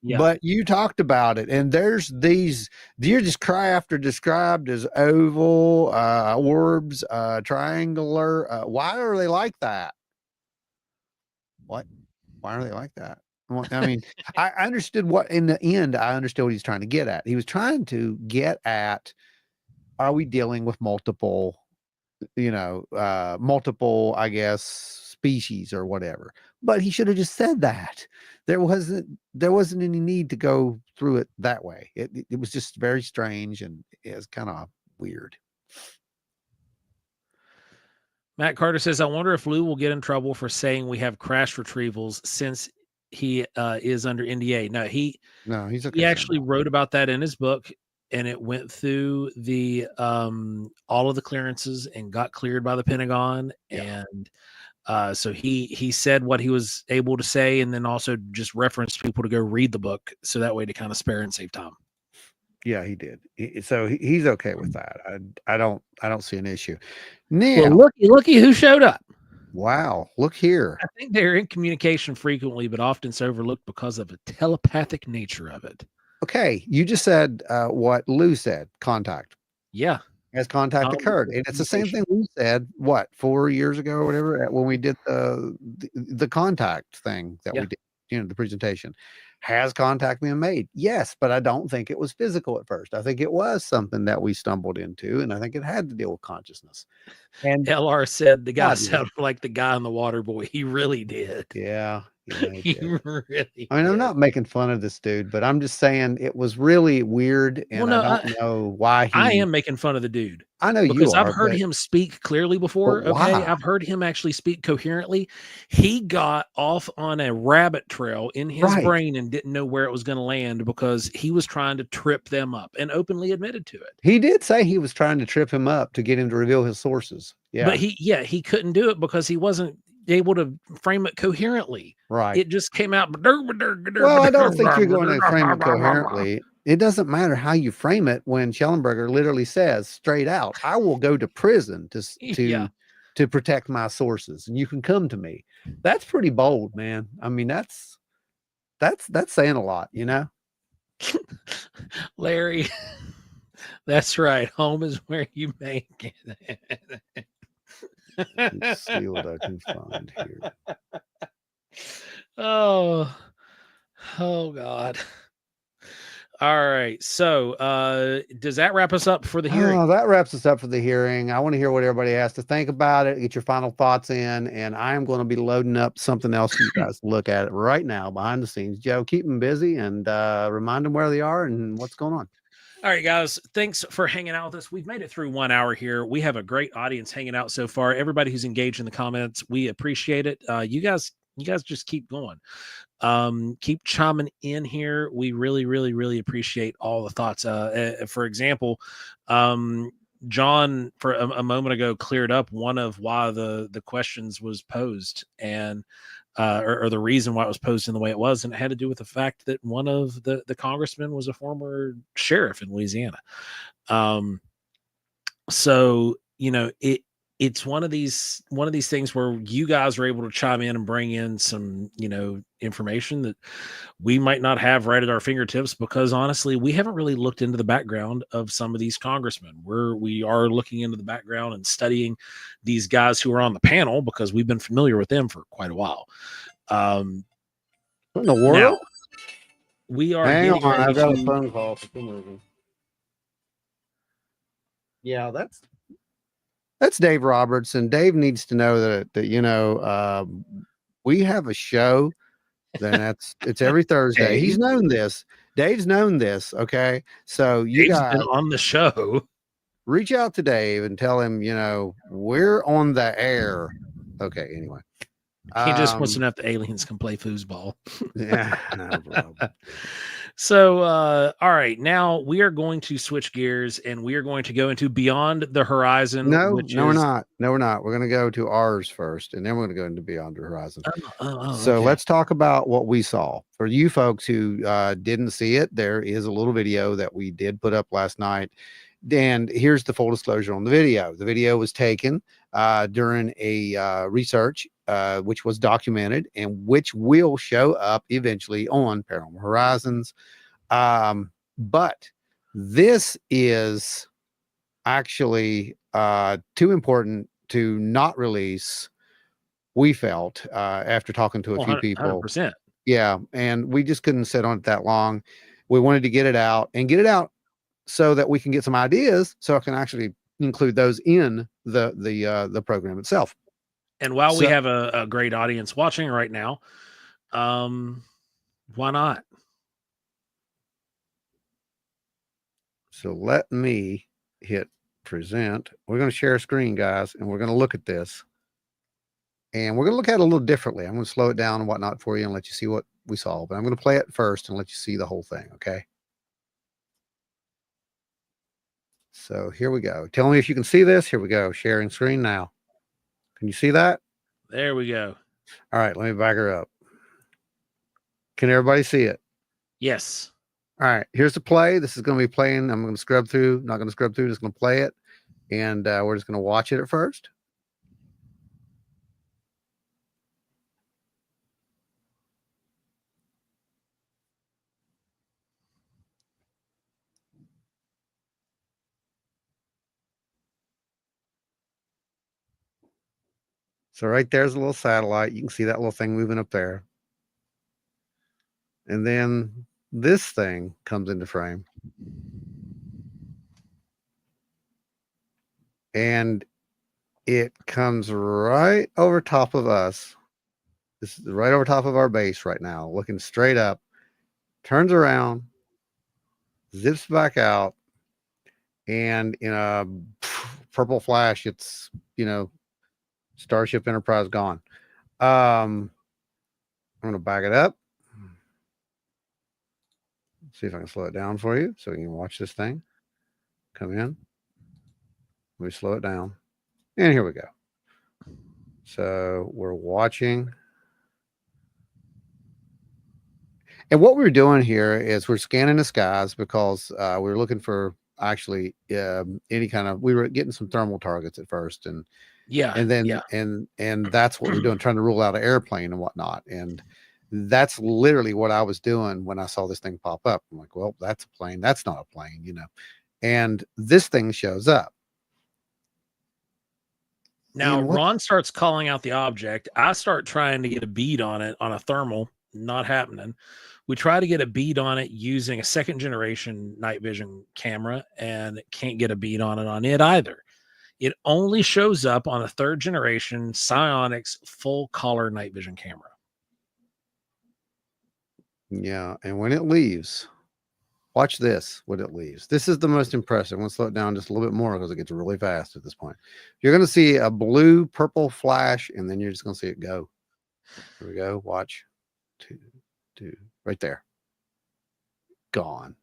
But you talked about it, and there's these just craft are described as oval, orbs, triangular. Why are they like that? What? Why are they like that? I mean, I understood in the end, I understood what he's trying to get at. He was trying to get at, are we dealing with multiple, I guess, species or whatever. But he should have just said that. There wasn't any need to go through it that way. It was just very strange, and it was kind of weird. Matt Carter says, I wonder if Lou will get in trouble for saying we have crash retrievals since he is under NDA. No, he's okay. He actually wrote about that in his book, and it went through the all of the clearances and got cleared by the Pentagon. Yeah. And so he said what he was able to say, and then also just referenced people to go read the book, so that way to kind of spare and save time. Yeah, he did. So he's okay with that. I don't see an issue. Now, Well, looky who showed up. Wow, look here. I think they're in communication frequently, but often it's overlooked because of the telepathic nature of it. Okay, you just said what Lou said. Contact. Yeah. Has contact occurred? And it's the same thing we said, what, 4 years ago or whatever, when we did the contact thing that we did, the presentation. Has contact been made? Yes, but I don't think it was physical at first. I think it was something that we stumbled into, and I think it had to deal with consciousness. And LR said the guy sounded like the guy in the Water Boy. He really did. Yeah. He really I mean, I'm not making fun of this dude, but I'm just saying it was really weird, and I don't know why I am making fun of the dude. I know you because are, I've heard him speak clearly before. Okay, I've heard him actually speak coherently. He got off on a rabbit trail in his brain and didn't know where it was going to land because he was trying to trip them up, and openly admitted to it. He did say he was trying to trip him up to get him to reveal his sources. Yeah, but he couldn't do it because he wasn't able to frame it coherently. Right. It just came out. Well, I don't think you're going to frame it coherently. It doesn't matter how you frame it when Schellenberger literally says straight out, I will go to prison to protect my sources, and you can come to me. That's pretty bold, man. I mean, that's saying a lot, you know? Larry, that's right. Home is where you make it. Let's see what I can find here. Oh God. All right. So does that wrap us up for the hearing? Oh, that wraps us up for the hearing. I want to hear what everybody has to think about it, get your final thoughts in, and I am going to be loading up something else for you guys to look at right now behind the scenes. Joe, keep them busy and remind them where they are and what's going on. All right, guys, thanks for hanging out with us. We've made it through 1 hour here. We have a great audience hanging out so far. Everybody who's engaged in the comments, we appreciate it. You guys just keep going. Keep chiming in here. We really, really, really appreciate all the thoughts. For example, John, for a moment ago, cleared up one of why the questions was posed, and or the reason why it was posed in the way it was, and it had to do with the fact that one of the congressmen was a former sheriff in Louisiana. So it's one of these things where you guys are able to chime in and bring in some information that we might not have right at our fingertips, because honestly we haven't really looked into the background of some of these congressmen. We are looking into the background and studying these guys who are on the panel, because we've been familiar with them for quite a while. What in the world? Now, we are Hang getting on, ready I've got to- a phone call for some reason. Yeah, that's Dave Roberts, and Dave needs to know that we have a show. Then it's every Thursday. Dave? He's known this. Dave's known this. Okay, so you Dave's guys been on the show. Reach out to Dave and tell him we're on the air. Okay, anyway. He just wants to know if the aliens can play foosball. Yeah, no problem. So, all right, now we are going to switch gears and we are going to go into Beyond the Horizon. No, we're not. No, we're not. We're going to go to ours first, and then we're going to go into Beyond the Horizon. So okay. let's talk about what we saw. For you folks who didn't see it, there is a little video that we did put up last night. And here's the full disclosure on the video. The video was taken during a research which was documented and which will show up eventually on Paranormal Horizons. But this is actually too important to not release, we felt, after talking to a few people. 100%. Yeah, and we just couldn't sit on it that long. We wanted to get it out so that we can get some ideas, so I can actually include those in the program itself. And while we So- have a great audience watching right now, why not? So let me hit present. We're going to share a screen, guys, and we're going to look at this. And we're going to look at it a little differently. I'm going to slow it down and whatnot for you and let you see what we saw. But I'm going to play it first and let you see the whole thing, okay? So here we go. Tell me if you can see this. Here we go. Sharing screen now. Can you see that? There we go. All right, let me back her up. Can everybody see it? Yes. All right, here's the play. This is going to be playing. I'm going to scrub through. Not going to scrub through. Just going to play it. And we're just going to watch it at first. So right there's a little satellite. You can see that little thing moving up there. And then this thing comes into frame. And it comes right over top of us. This is right over top of our base right now, looking straight up, turns around, zips back out, and in a purple flash, it's, Starship Enterprise gone. I'm going to back it up. See if I can slow it down for you so you can watch this thing. Come in. Let me slow it down. And here we go. So we're watching. And what we're doing here is we're scanning the skies because we're looking for actually any kind of, we were getting some thermal targets at first. And then and that's what we're doing, trying to rule out an airplane and whatnot. And that's literally what I was doing when I saw this thing pop up. I'm like, well, that's a plane. That's not a plane, And this thing shows up. Now, Ron starts calling out the object. I start trying to get a bead on it on a thermal. Not happening. We try to get a bead on it using a second generation night vision camera and can't get a bead on it either. It only shows up on a third generation Psionics full color night vision camera. Yeah. And when it leaves, watch this when it leaves. This is the most impressive. I'm going to slow it down just a little bit more because it gets really fast at this point. You're going to see a blue purple flash, and then you're just going to see it go. Here we go. Watch. Two, right there. Gone.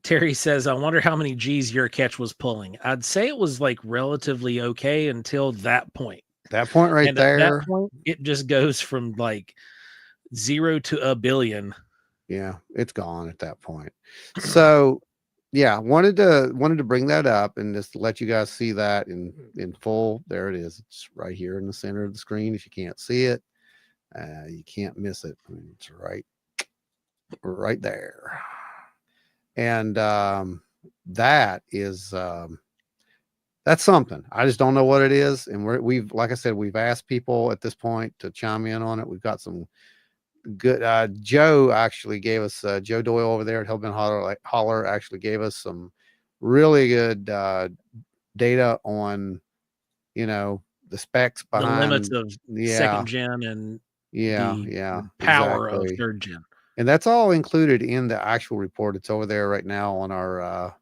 Terry says, I wonder how many G's your catch was pulling. I'd say it was like relatively okay until that point. That point right there. At that point, it just goes from like 0 to a billion. Yeah, it's gone at that point. So yeah, wanted to bring that up and just let you guys see that in full. There it is. It's right here in the center of the screen. If you can't see it, you can't miss it. I mean, it's right there. And that is that's something. I just don't know what it is. And we've like I said, we've asked people at this point to chime in on it. We've got some good Joe actually gave us Joe Doyle over there at Hellbent Holler actually gave us some really good data on the specs behind the limits of second gen and the power of third gen. And that's all included in the actual report. It's over there right now on our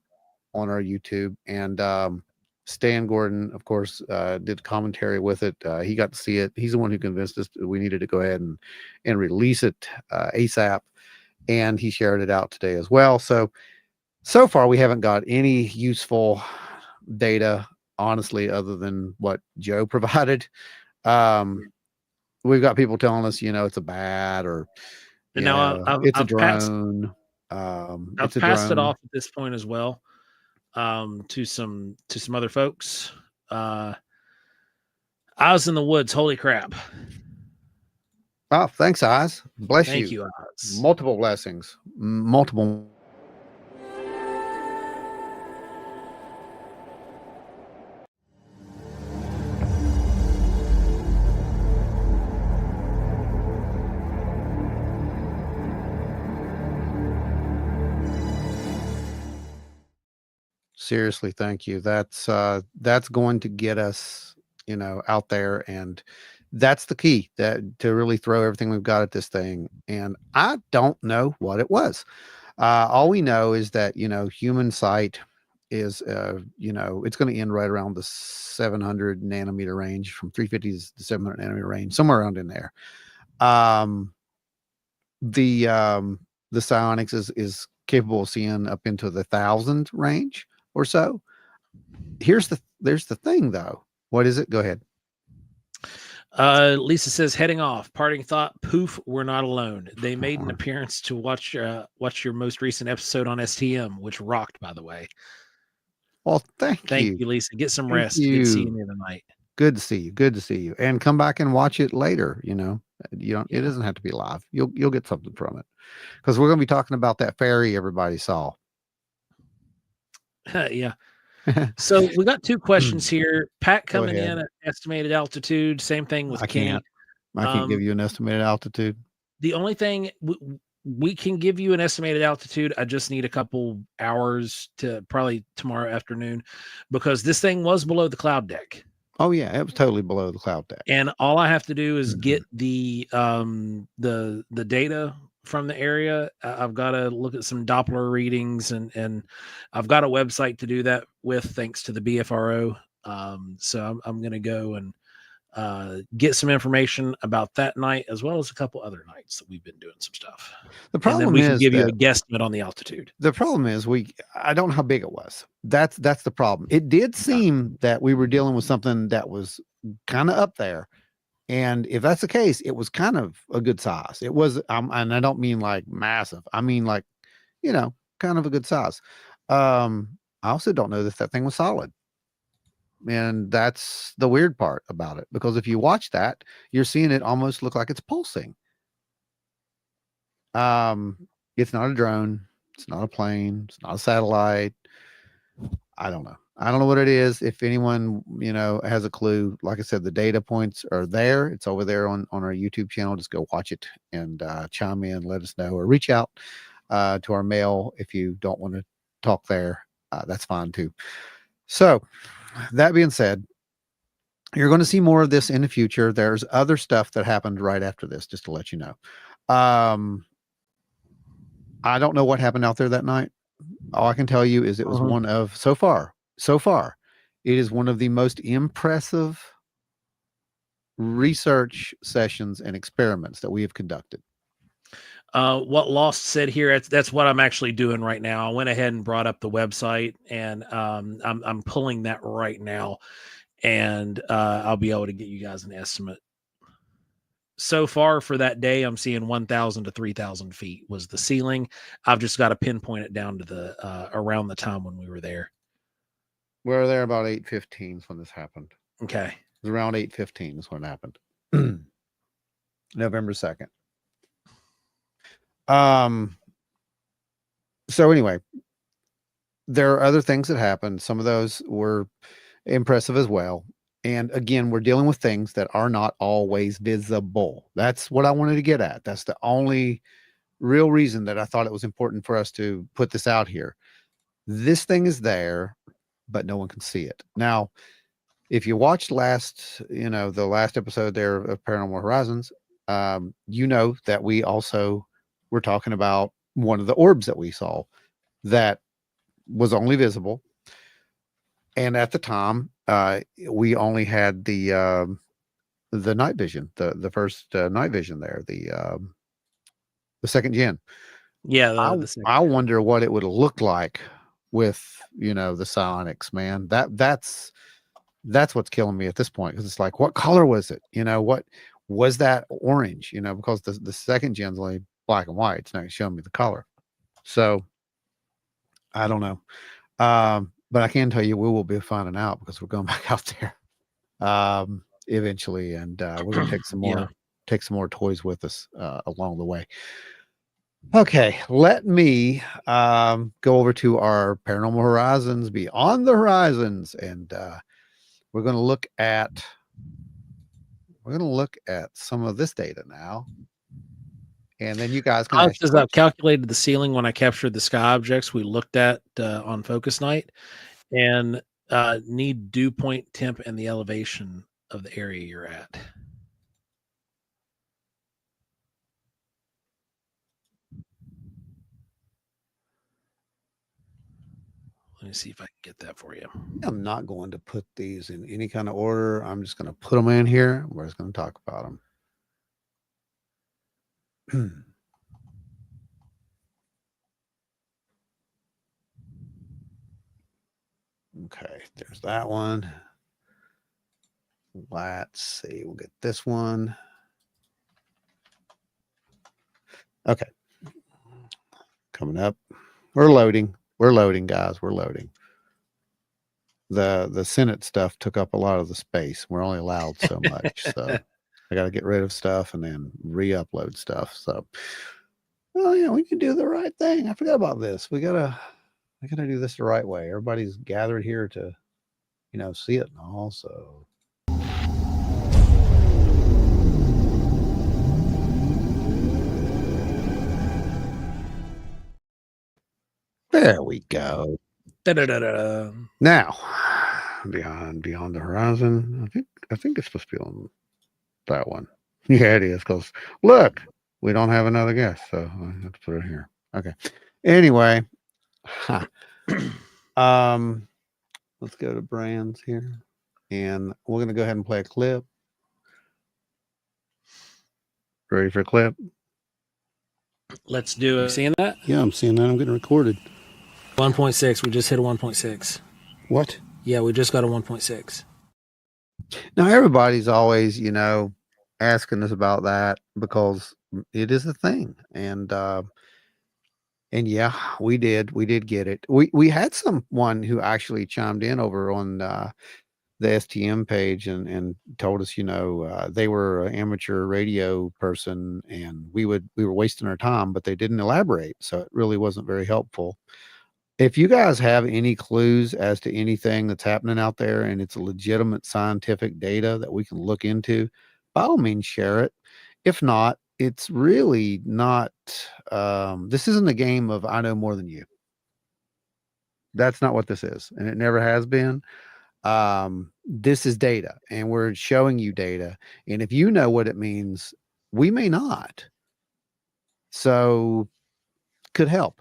YouTube. And Stan Gordon, of course, did commentary with it. He got to see it. He's the one who convinced us we needed to go ahead and release it ASAP. And he shared it out today as well. So far, we haven't got any useful data, honestly, other than what Joe provided. We've got people telling us, it's a bat or it's a drone. I've passed it off at this point as well. To some other folks. I was in the woods. Holy crap. Oh, thanks, Oz. Bless you. Thank you, Oz. Multiple blessings. Multiple. Seriously, thank you. That's going to get us out there. And that's the key, that to really throw everything we've got at this thing. And I don't know what it was. All we know is that, human sight is, it's going to end right around the 700 nanometer range, from 350 to 700 nanometer range, somewhere around in there. The psionics is capable of seeing up into the 1,000 range or so. There's the thing though. What is it? Go ahead. Lisa says, heading off. Parting thought. Poof, we're not alone. They made an appearance to watch your most recent episode on STM, which rocked, by the way. Well, thank you, Lisa. Get some rest. you. Good seeing you tonight. Good to see you. Good to see you. And come back and watch it later. It doesn't have to be live. You'll get something from it, because we're going to be talking about that ferry everybody saw. Yeah. So we got two questions here. Pat coming in at estimated altitude. Same thing with Kate. I can't give you an estimated altitude. The only thing we can give you an estimated altitude. I just need a couple hours, to probably tomorrow afternoon, because this thing was below the cloud deck. Oh yeah, it was totally below the cloud deck. And all I have to do is get the data from the area. I've got to look at some Doppler readings, and I've got a website to do that with, thanks to the BFRO. So I'm going to go and get some information about that night, as well as a couple other nights that we've been doing some stuff. The problem and then we is can give you a guesstimate on the altitude. The problem is I don't know how big it was. That's the problem. It did seem that we were dealing with something that was kind of up there. And if that's the case, it was kind of a good size. It was, and I don't mean like massive. I mean like, kind of a good size. I also don't know that thing was solid. And that's the weird part about it, because if you watch that, you're seeing it almost look like it's pulsing. It's not a drone. It's not a plane. It's not a satellite. I don't know. I don't know what it is. If anyone, has a clue, like I said, the data points are there. It's over there on our YouTube channel. Just go watch it and chime in, let us know, or reach out to our mail if you don't want to talk there. That's fine too. So that being said, you're going to see more of this in the future. There's other stuff that happened right after this, just to let you know. I don't know what happened out there that night. All I can tell you is it was one of, so far, it is one of the most impressive research sessions and experiments that we have conducted. What Lost said here, that's what I'm actually doing right now. I went ahead and brought up the website, and I'm pulling that right now, and I'll be able to get you guys an estimate. So far for that day, I'm seeing 1,000 to 3,000 feet was the ceiling. I've just got to pinpoint it down to the around the time when we were there. We were there about 8:15 when this happened. Okay. It was around 8:15 is when it happened. November 2nd. So anyway, there are other things that happened. Some of those were impressive as well. And again, we're dealing with things that are not always visible. That's what I wanted to get at. That's the only real reason that I thought it was important for us to put this out here. This thing is there, but no one can see it. Now, if you watched the last episode there of Paranormal Horizons, that we also were talking about one of the orbs that we saw that was only visible. And at the time, we only had the night vision, the first night vision there, the second gen. Yeah. I wonder what it would have looked like with, the psionics, man. That's what's killing me at this point. Cause it's like, what color was it? What was that orange, because the second gen's only black and white. It's not showing me the color. So I don't know. But I can tell you, we will be finding out, because we're going back out there eventually, and we're going to take some more toys with us along the way. Okay, let me go over to our Paranormal Horizons, Beyond the Horizons, and we're going to look at some of this data now. And then you guys can I've calculated the ceiling when I captured the sky objects we looked at on focus night, and need dew point, temp, and the elevation of the area you're at. Let me see if I can get that for you. I'm not going to put these in any kind of order. I'm just going to put them in here. We're just going to talk about them. Okay, there's that one. Let's see. We'll get this one. Okay. Coming up. We're loading. We're loading, guys. We're loading. The Senate stuff took up a lot of the space. We're only allowed so much. So I got to get rid of stuff and then re-upload stuff. So, well, you know, we can do the right thing. I forgot about this. We gotta do this the right way. Everybody's gathered here to, you know, see it and all. So. There we go. Da-da-da-da-da. Now, beyond the horizon. I think it's supposed to be on that one. Yeah, it is. Because look, we don't have another guest, so I have to put it here. Okay. Anyway, let's go to brands here, and we're gonna go ahead and play a clip. Ready for a clip? Let's do it. You seeing that? Yeah, I'm seeing that. I'm getting recorded. 1.6. We just hit a 1.6. What? Yeah, we just got a 1.6. Now everybody's always, you know, asking us about that because it is a thing, and yeah, we did get it. We had someone who actually chimed in over on the STM page and told us, you know, they were an amateur radio person and we were wasting our time, but they didn't elaborate, so it really wasn't very helpful. If you guys have any clues as to anything that's happening out there and it's legitimate scientific data that we can look into, by all means share it. If not, it's really not, this isn't a game of I know more than you. That's not what this is, and it never has been. This is data, and we're showing you data, and if you know what it means, we may not. So could help.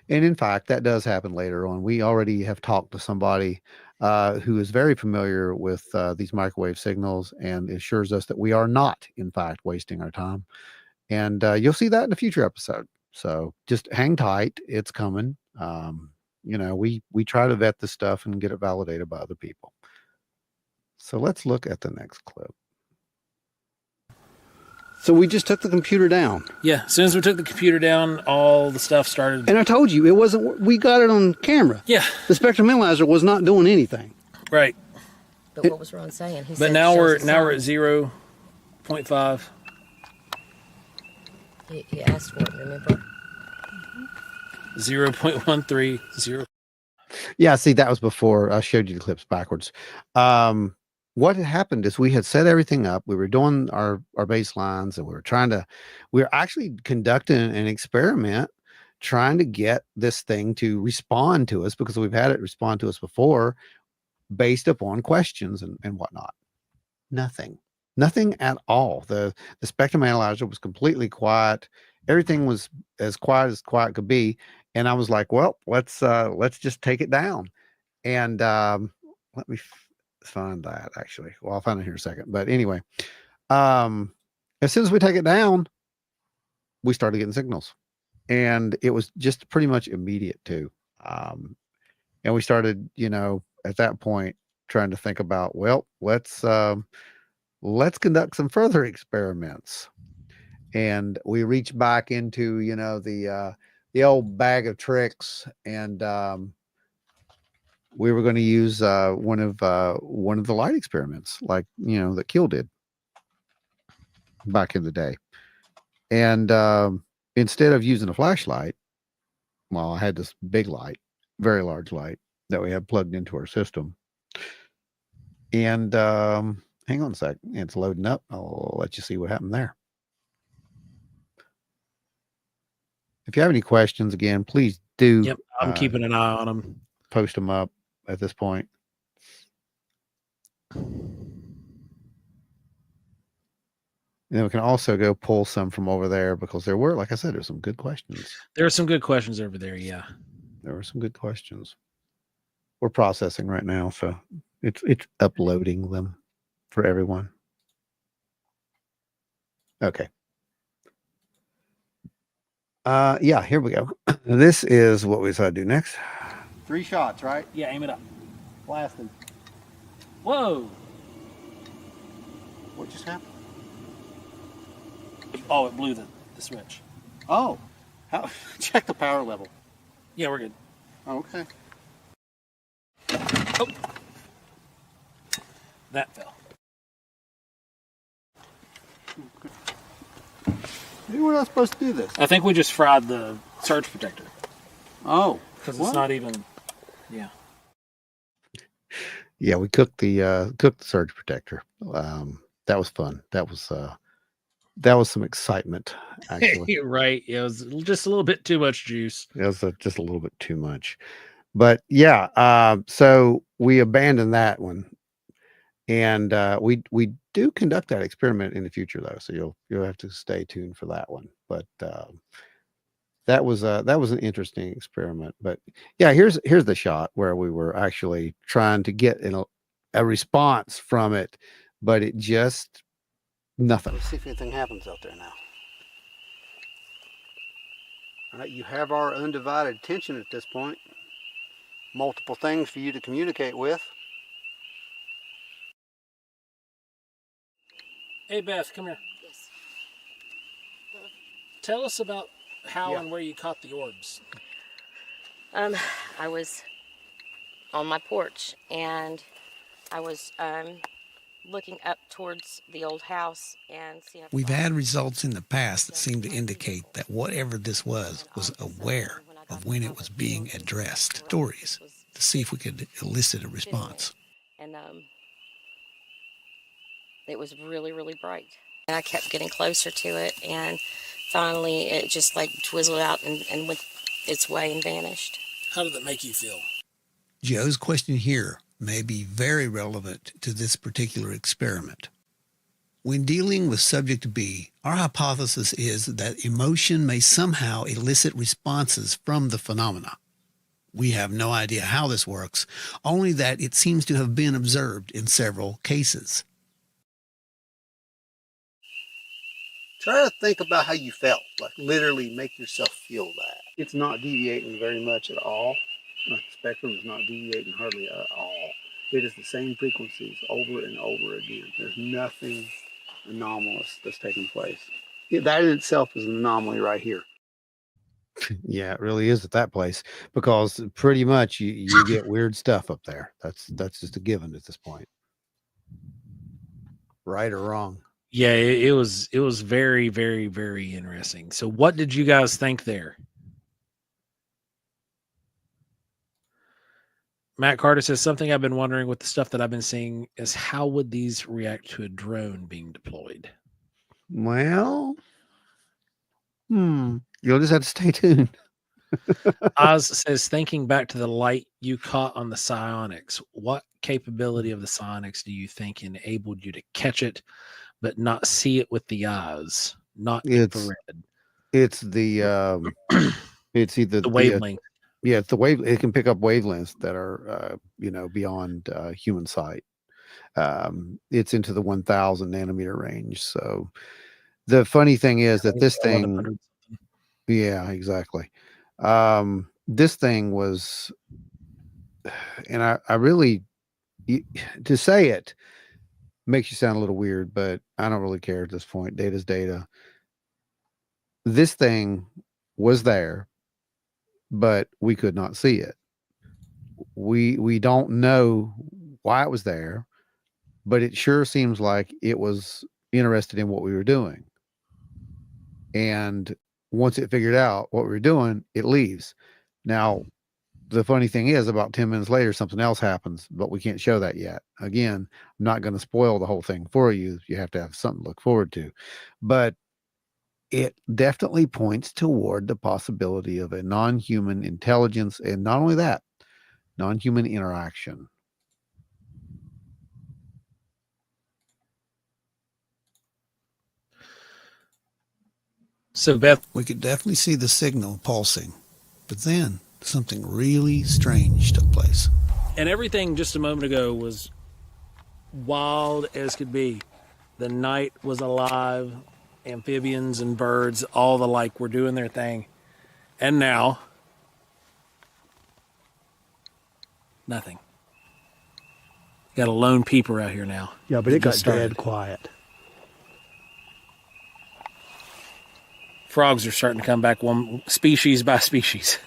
And in fact, that does happen later on. We already have talked to somebody who is very familiar with these microwave signals and assures us that we are not, in fact, wasting our time. And you'll see that in a future episode. So just hang tight. It's coming. You know, we try to vet this stuff and get it validated by other people. So let's look at the next clip. So we just took the computer down. Yeah, as soon as we took the computer down, all the stuff started. And I told you, it wasn't, we got it on camera. Yeah. The spectrum analyzer was not doing anything. Right. But what was Ron saying? He But said now we're shows the at sign. 0.5. He asked for it, remember? 0.13. 0. Yeah, see, that was before I showed you the clips backwards. What had happened is we had set everything up. We were doing our baselines, and we were actually conducting an experiment, trying to get this thing to respond to us because we've had it respond to us before based upon questions and whatnot. Nothing at all. The spectrum analyzer was completely quiet. Everything was as quiet could be. And I was like, well, let's just take it down. And let me find that actually. Well, I'll find it here in a second. But anyway, as soon as we take it down, we started getting signals. And it was just pretty much immediate too. And we started, you know, at that point trying to think about, well, let's conduct some further experiments. And we reached back into, you know, the old bag of tricks, and we were going to use one of the light experiments, like, you know, that Keel did back in the day. And instead of using a flashlight, well, I had this big light, very large light that we had plugged into our system. And hang on a sec, it's loading up. I'll let you see what happened there. If you have any questions, again, please do. Yep, I'm keeping an eye on them. Post them up at this point. And then we can also go pull some from over there because there were, like I said, there's some good questions. There are some good questions over there. Yeah. There were some good questions. We're processing right now, so it's uploading them for everyone. Okay. Yeah, here we go. This is what we decided to do next. 3 shots, right? Yeah, aim it up. Blasting. Whoa. What just happened? Oh, it blew the switch. Oh, check the power level. Yeah, we're good. Okay. Oh. That fell. Maybe we're not supposed to do this. I think we just fried the surge protector. Oh. Because it's not even, yeah. Yeah, we cooked the surge protector. That was fun. That was some excitement, actually. You're right. It was just a little bit too much juice. It was just a little bit too much. But yeah, so we abandoned that one. And we do conduct that experiment in the future, though, so you'll have to stay tuned for that one. But that was an interesting experiment. But yeah, here's the shot where we were actually trying to get a response from it, but it just nothing. Let's see if anything happens out there now. All right, you have our undivided attention at this point. Multiple things for you to communicate with. Hey, Beth, come here. Yes. Tell us about how and where you caught the orbs. I was on my porch and I was looking up towards the old house and seeing. We've had results in the past that seem to indicate that whatever this was aware of when it was being addressed. Stories to see if we could elicit a response. And it was really, really bright. And I kept getting closer to it, and finally it just like twizzled out and went its way and vanished. How did that make you feel? Joe's question here may be very relevant to this particular experiment. When dealing with subject B, our hypothesis is that emotion may somehow elicit responses from the phenomena. We have no idea how this works, only that it seems to have been observed in several cases. Try to think about how you felt, like literally make yourself feel that. It's not deviating very much at all. The spectrum is not deviating hardly at all. It is the same frequencies over and over again. There's nothing anomalous that's taking place. That in itself is an anomaly right here. Yeah, it really is at that place, because pretty much you get weird stuff up there. That's just a given at this point. Right or wrong. Yeah, it was very, very, very interesting. So what did you guys think there? Matt Carter says, something I've been wondering with the stuff that I've been seeing is how would these react to a drone being deployed? Well, you'll just have to stay tuned. Oz says, thinking back to the light you caught on the psionics, what capability of the psionics do you think enabled you to catch it but not see it with the eyes? Not infrared. It's the it's either the wavelength. It's the wave. It can pick up wavelengths that are beyond human sight. It's into the 1,000 nanometer range. So the funny thing is that this thing, yeah, exactly. This thing was, and I really, to say it makes you sound a little weird, but I don't really care at this point. Data's data. This thing was there, but we could not see it. We don't know why it was there, but it sure seems like it was interested in what we were doing. And once it figured out what we were doing, it leaves. Now, the funny thing is, about 10 minutes later, something else happens, but we can't show that yet. Again, I'm not going to spoil the whole thing for you. You have to have something to look forward to. But it definitely points toward the possibility of a non-human intelligence, and not only that, non-human interaction. So, Beth, We could definitely see the signal pulsing, but then something really strange took place. and everything just a moment ago was wild as could be. The night was alive, amphibians and birds, all the like were doing their thing. And now, nothing. Got a lone peeper out here now. Yeah, but it got just started. dead quiet. Frogs are starting to come back one species by species.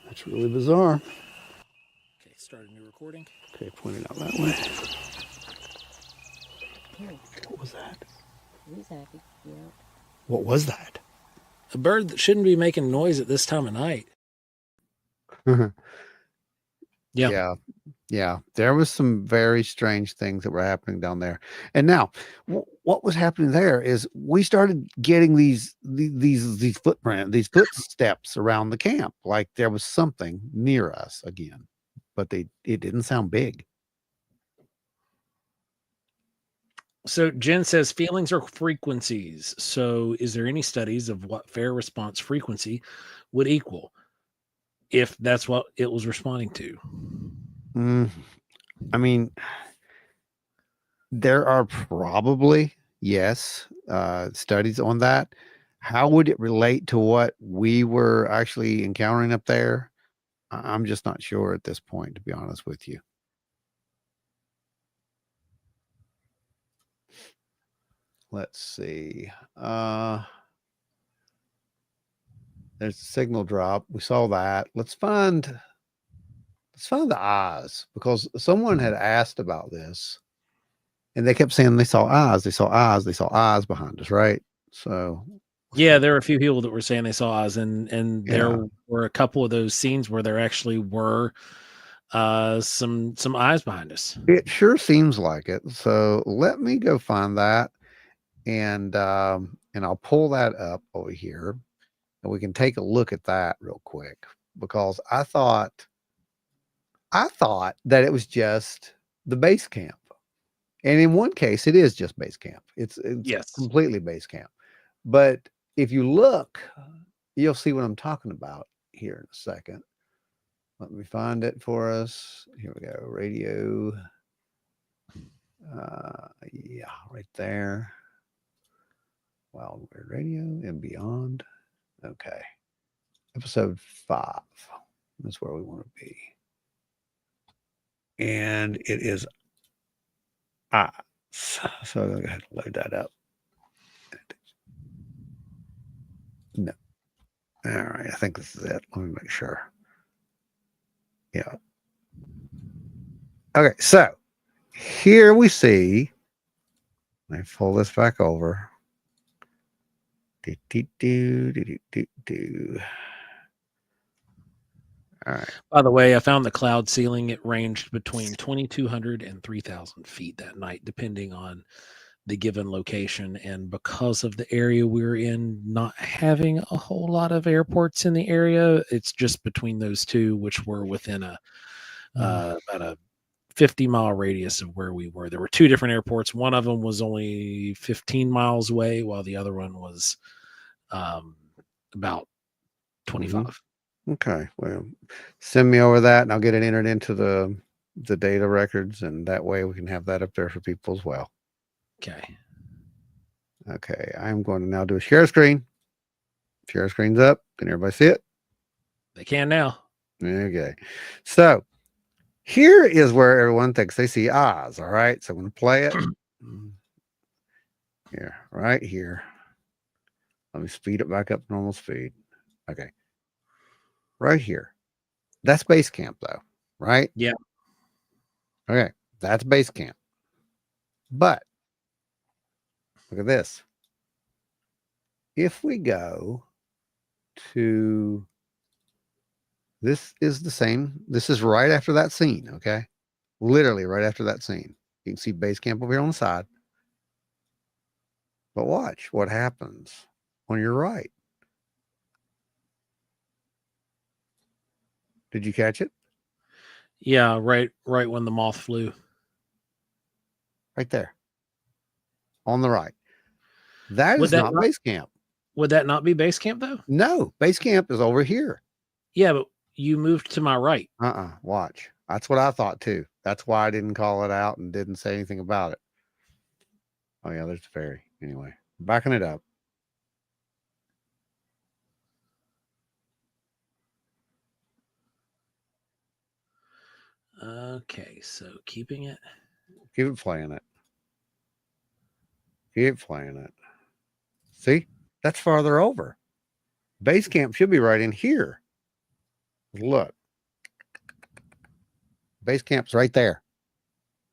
That's really bizarre. Okay, start a new recording. Okay, point it out that way. What was that? He's happy. Yeah. What was that? A bird that shouldn't be making noise at this time of night. Yeah. Yeah. There was some very strange things that were happening down there. And now, what was happening there is we started getting these footsteps around the camp, like there was something near us again, but it didn't sound big. So Jen says feelings are frequencies. So is there any studies of what fair response frequency would equal if that's what it was responding to? I mean, there are probably, yes, studies on that. How would it relate to what we were actually encountering up there? I'm just not sure at this point, to be honest with you. Let's see. There's a signal drop. We saw that. Let's find the eyes, because someone had asked about this and they kept saying they saw eyes, they saw eyes, they saw eyes behind us, right? So Yeah, there were a few people that were saying they saw eyes, and Yeah. there were a couple of those scenes where there actually were some eyes behind us. it sure seems like it. So let me go find that, and I'll pull that up over here and we can take a look at that real quick, because I thought that it was just the base camp. And in one case, it is just base camp. It's Yes. completely base camp. But if you look, you'll see what I'm talking about here in a second. Let me find it for us. Here we go. Radio. Yeah, right there. Wild Weird Radio and Beyond. Okay. Episode 5. That's where we want to be. And it is eyes. So I'm going to have to load that up. No. All right. I think this is it. Let me make sure. Yeah. Okay. So here we see, let me pull this back over. All right. By the way, I found the cloud ceiling. It ranged between 2,200 and 3,000 feet that night, depending on the given location. And because of the area we're in, not having a whole lot of airports in the area, it's just between those two, which were within about a 50-mile radius of where we were. There were two different airports. One of them was only 15 miles away, while the other one was about 25. Okay. Well, send me over that and I'll get it entered into the data records, and that way we can have that up there for people as well. Okay. Okay. I'm going to now do a share screen. Share screen's up. Can everybody see it? They can now. Okay. So here is where everyone thinks they see eyes. All right. So I'm going to play it here, right here. Let me speed it back up to normal speed. Okay. Right here. That's base camp though, right? Yeah. Okay. That's base camp. But look at this. If we go to, this is the same. This is right after that scene. Okay. Literally right after that scene. You can see base camp over here on the side. But watch what happens on your right. Did you catch it? Yeah, right when the moth flew. Right there. On the right. That Would is that not not- base camp. Would that not be base camp though? No, base camp is over here. Yeah, but you moved to my right. Watch. That's what I thought too. That's why I didn't call it out and didn't say anything about it. Oh yeah, there's the ferry. Anyway, backing it up. Okay, so keeping it. Keep playing it. Keep playing it. See, that's farther over. Base camp should be right in here. Look. Base camp's right there.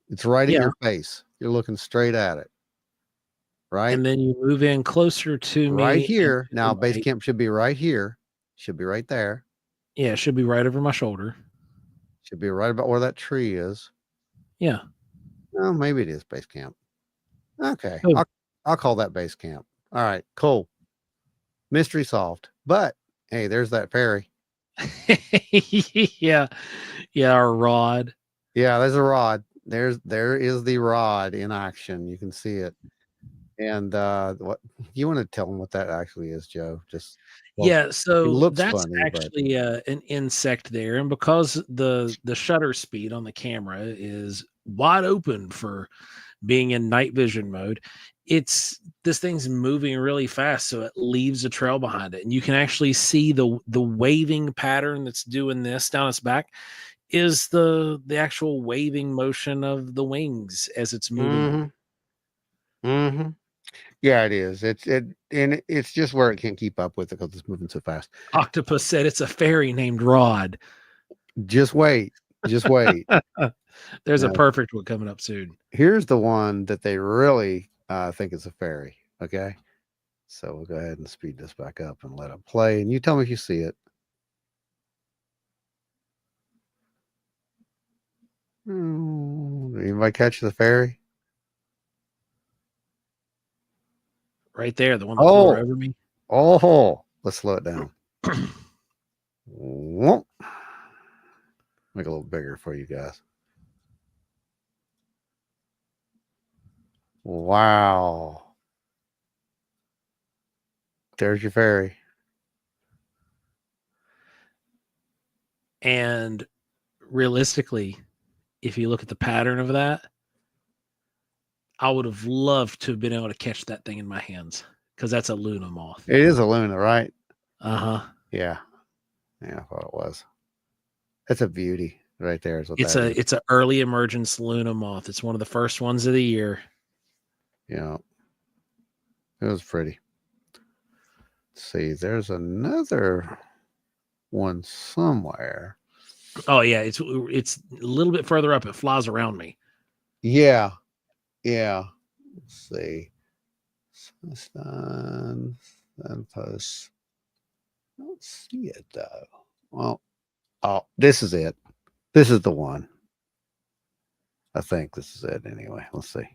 It's right in your face. You're looking straight at it. Right? And then you move in closer to me. Right here. Now, right. base camp should be right here. Should be right there. Yeah, it should be right over my shoulder. Should be right about where that tree is. Yeah. Oh, maybe it is base camp. Okay. Oh. I'll call that base camp. All right, cool. Mystery solved. But hey, there's that ferry. Yeah. Yeah, our rod. Yeah, there's a rod. There is the rod in action. You can see it. And what you want to tell them what that actually is, Joe? Just Yeah, so that's funny, actually an insect there, and because the shutter speed on the camera is wide open for being in night vision mode, this thing's moving really fast, so it leaves a trail behind it, and you can actually see the waving pattern that's doing this down its back is the actual waving motion of the wings as it's moving. Mm-hmm. Yeah, it is. It's just where it can't keep up with it because it's moving so fast. Octopus said it's a fairy named Rod. Just wait. Just wait. There's a perfect one coming up soon. Here's the one that they really think is a fairy. Okay. So we'll go ahead and speed this back up and let it play. And you tell me if you see it. Anybody catch the fairy? Right there, the one that flew over me. Oh, let's slow it down. Make it a little bigger for you guys. Wow. There's your fairy. And realistically, if you look at the pattern of that, I would have loved to have been able to catch that thing in my hands because that's a Luna moth. It is a Luna, right? Uh-huh. Yeah. Yeah, I thought it was. That's a beauty right there. Is what It's an early emergence Luna moth. It's one of the first ones of the year. Yeah. It was pretty. Let's see, there's another one somewhere. Oh yeah, it's a little bit further up. It flies around me. Yeah. Yeah. Let's see. Stand post. I don't see it though. Well, this is it. This is the one. I think this is it anyway. Let's see.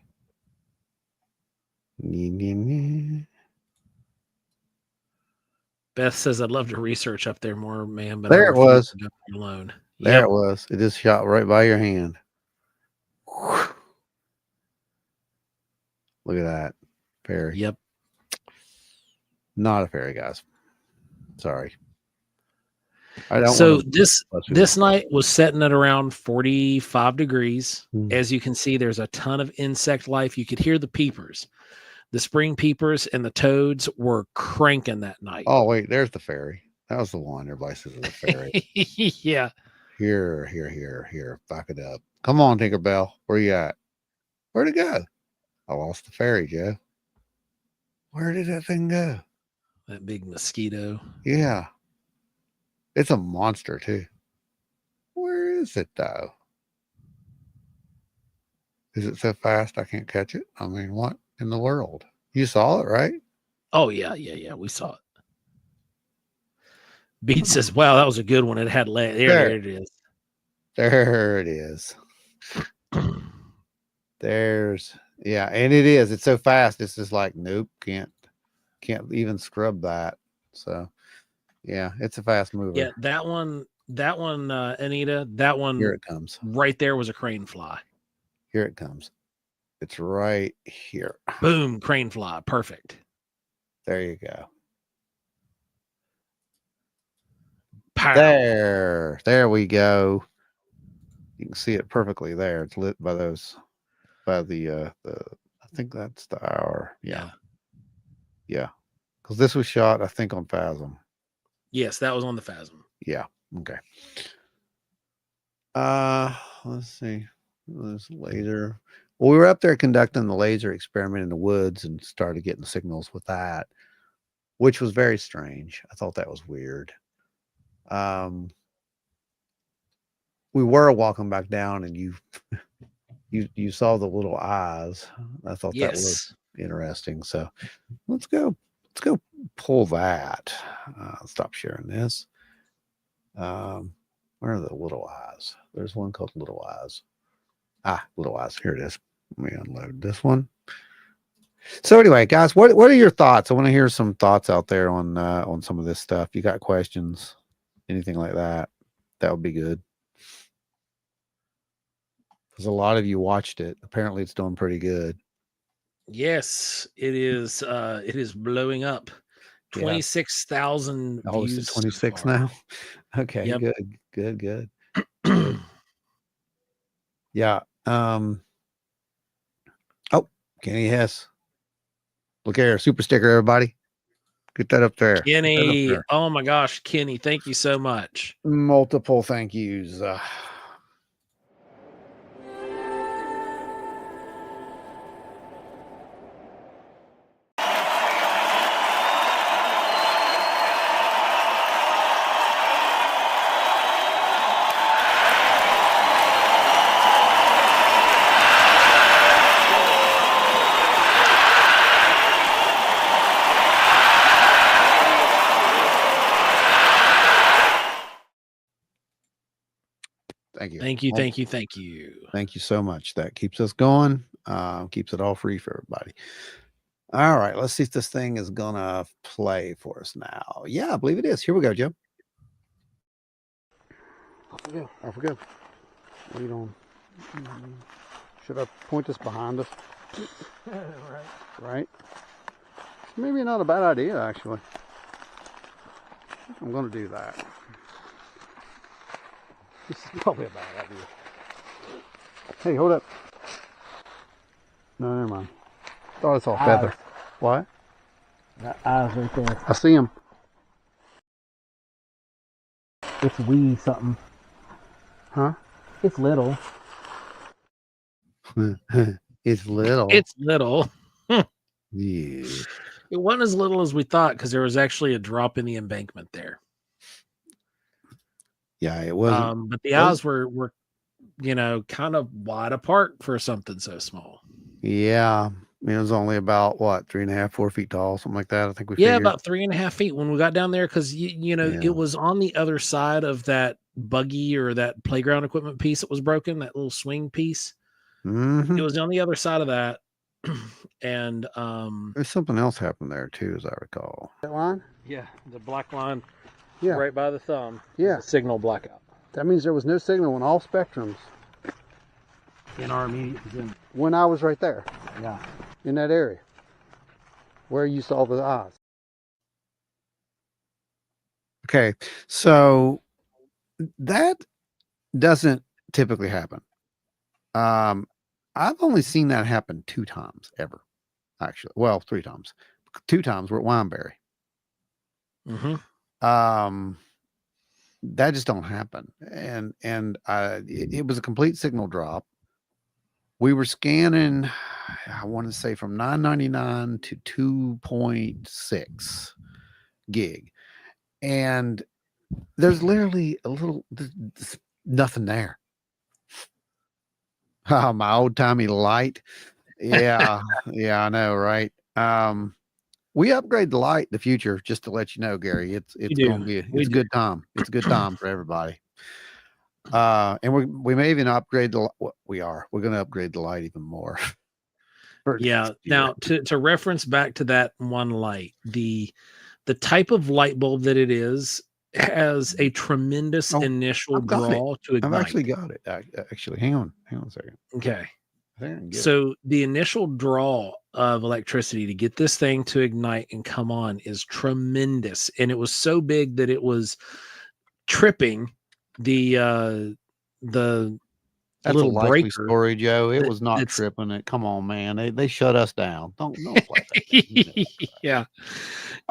Beth says I'd love to research up there more, man, but There it was. Alone. There it was. It just shot right by your hand. Look at that. Fairy. Yep. Not a fairy, guys. Sorry. I don't so this night was setting at around 45 degrees. As you can see, there's a ton of insect life. You could hear the peepers. The spring peepers and the toads were cranking that night. Oh, wait, there's the fairy. That was the one. Everybody says it's a fairy. Yeah. Here. Back it up. Come on, Tinkerbell. Where you at? Where'd it go? I lost the fairy, Joe. Where did that thing go? That big mosquito. Yeah. It's a monster, too. Where is it, though? Is it so fast I can't catch it? I mean, what in the world? You saw it, right? Oh, yeah. We saw it. Beat says, wow, that was a good one. It had legs. There it is. There it is. Yeah, and it is. It's so fast. It's just like, nope, can't even scrub that. So, yeah, it's a fast mover. Yeah, that one, Anita, that one. Here it comes. Right there was a crane fly. Here it comes. It's right here. Boom, crane fly. Perfect. There you go. There we go. You can see it perfectly there. It's lit by those, by the, I think that's the hour. Yeah. Because this was shot, I think, on Phasm. Yes, that was on the Phasm. Yeah. Okay. Let's see. This laser. Well, we were up there conducting the laser experiment in the woods and started getting signals with that, which was very strange. I thought that was weird. We were walking back down, and you saw the little eyes. I thought that was interesting. So let's go pull that. Stop sharing this. Where are the little eyes? There's one called Little Eyes. Little Eyes. Here it is. Let me unload this one. So anyway, guys, what are your thoughts? I want to hear some thoughts out there on some of this stuff. You got questions, anything like that? That would be good. Because a lot of you watched it. Apparently, it's doing pretty good. Yes, it is. It is blowing up. 26,000 Oh, views. is it 26 so far. now? Okay, Yep. good. Good. Yeah. Oh, Kenny Hess. Look here, super sticker, everybody. Get that up there. Kenny, oh my gosh, Kenny, thank you so much. Multiple thank yous. Thank you. Thank you. Thank you so much. That keeps us going. Keeps it all free for everybody. All right, let's see if this thing is gonna play for us now. Yeah, I believe it is. Here we go, Joe. Off we go. Lead on. Should I point this behind us? Right. Maybe not a bad idea, actually. I'm gonna do that. This is probably a bad idea. Hey, hold up. No, never mind. Thought I saw a feather. What? That eyes right there. I see him. It's wee something. Huh? It's little. It's little. It's little. Yeah. It wasn't as little as we thought because there was actually a drop in the embankment there. Yeah, it wasn't. But the eyes were kind of wide apart for something so small. Yeah. I mean, it was only about what, 3.5, 4 feet tall, something like that. I think we figured. About 3.5 feet when we got down there because it was on the other side of that buggy or that playground equipment piece that was broken, that little swing piece. Mm-hmm. It was on the other side of that. And there's something else happened there too, as I recall. That line? Yeah, the black line. Yeah. Right by the thumb. Yeah. Signal blackout. That means there was no signal in all spectrums. In our immediate vicinity. When I was right there. Yeah. In that area. Where you saw the eyes. Okay. So that doesn't typically happen. I've only seen that happen 2 times ever. Actually. Well, 3 times. 2 times were at Wineberry. Mm-hmm. That just don't happen. And it was a complete signal drop. We were scanning, I want to say from 999 to 2.6 gig. And there's literally there's nothing there. My old timey light. Yeah. Yeah, I know. Right. We upgrade the light in the future, just to let you know, Gary. It's going to be a good time. It's a good time for everybody. And we may even upgrade we're going to upgrade the light even more. Now to reference back to that one light, the type of light bulb that it is has a tremendous initial draw to ignite. I've actually got it. Actually, hang on a second. Okay. So the initial draw of electricity to get this thing to ignite and come on is tremendous. And it was so big that it was tripping the That's little a likely breaker. story, Joe. It that- was not that's- tripping it. Come on, man. They shut us down. Don't play that game. You know that.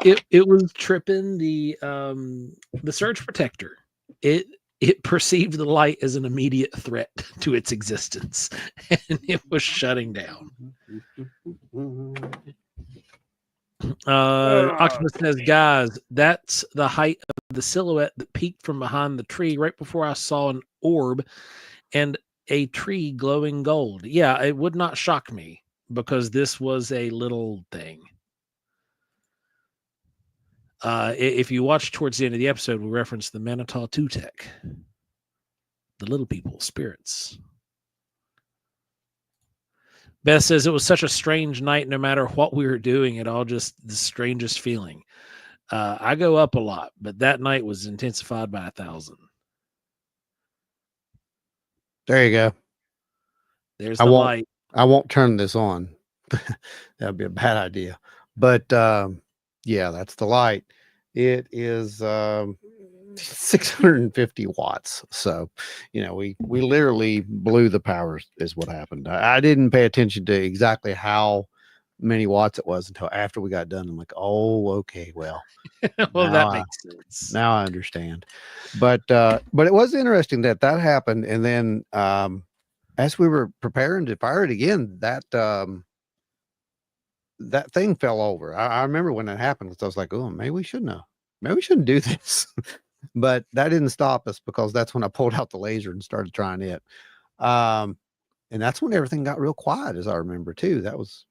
Yeah, it was tripping the surge protector. It perceived the light as an immediate threat to its existence, and it was shutting down. Octopus says, guys, that's the height of the silhouette that peeked from behind the tree right before I saw an orb and a tree glowing gold. Yeah, it would not shock me because this was a little thing. If you watch towards the end of the episode, we reference the Manitou Tutek, the little people, spirits. Beth says it was such a strange night. No matter what we were doing, it all just the strangest feeling. I go up a lot, but that night was intensified by 1,000. There you go. There's the light. I won't turn this on. That'd be a bad idea. But yeah, that's the light. It is 650 watts. So, we literally blew the power is what happened. I didn't pay attention to exactly how many watts it was until after we got done. I'm like, oh, okay, well. Well, that makes sense. Now I understand. But it was interesting that happened. And then as we were preparing to fire it again, that thing fell over. I remember when that happened, because I was like, oh, maybe we shouldn't do this. But that didn't stop us, because that's when I pulled out the laser and started trying it. And that's when everything got real quiet, as I remember too. That was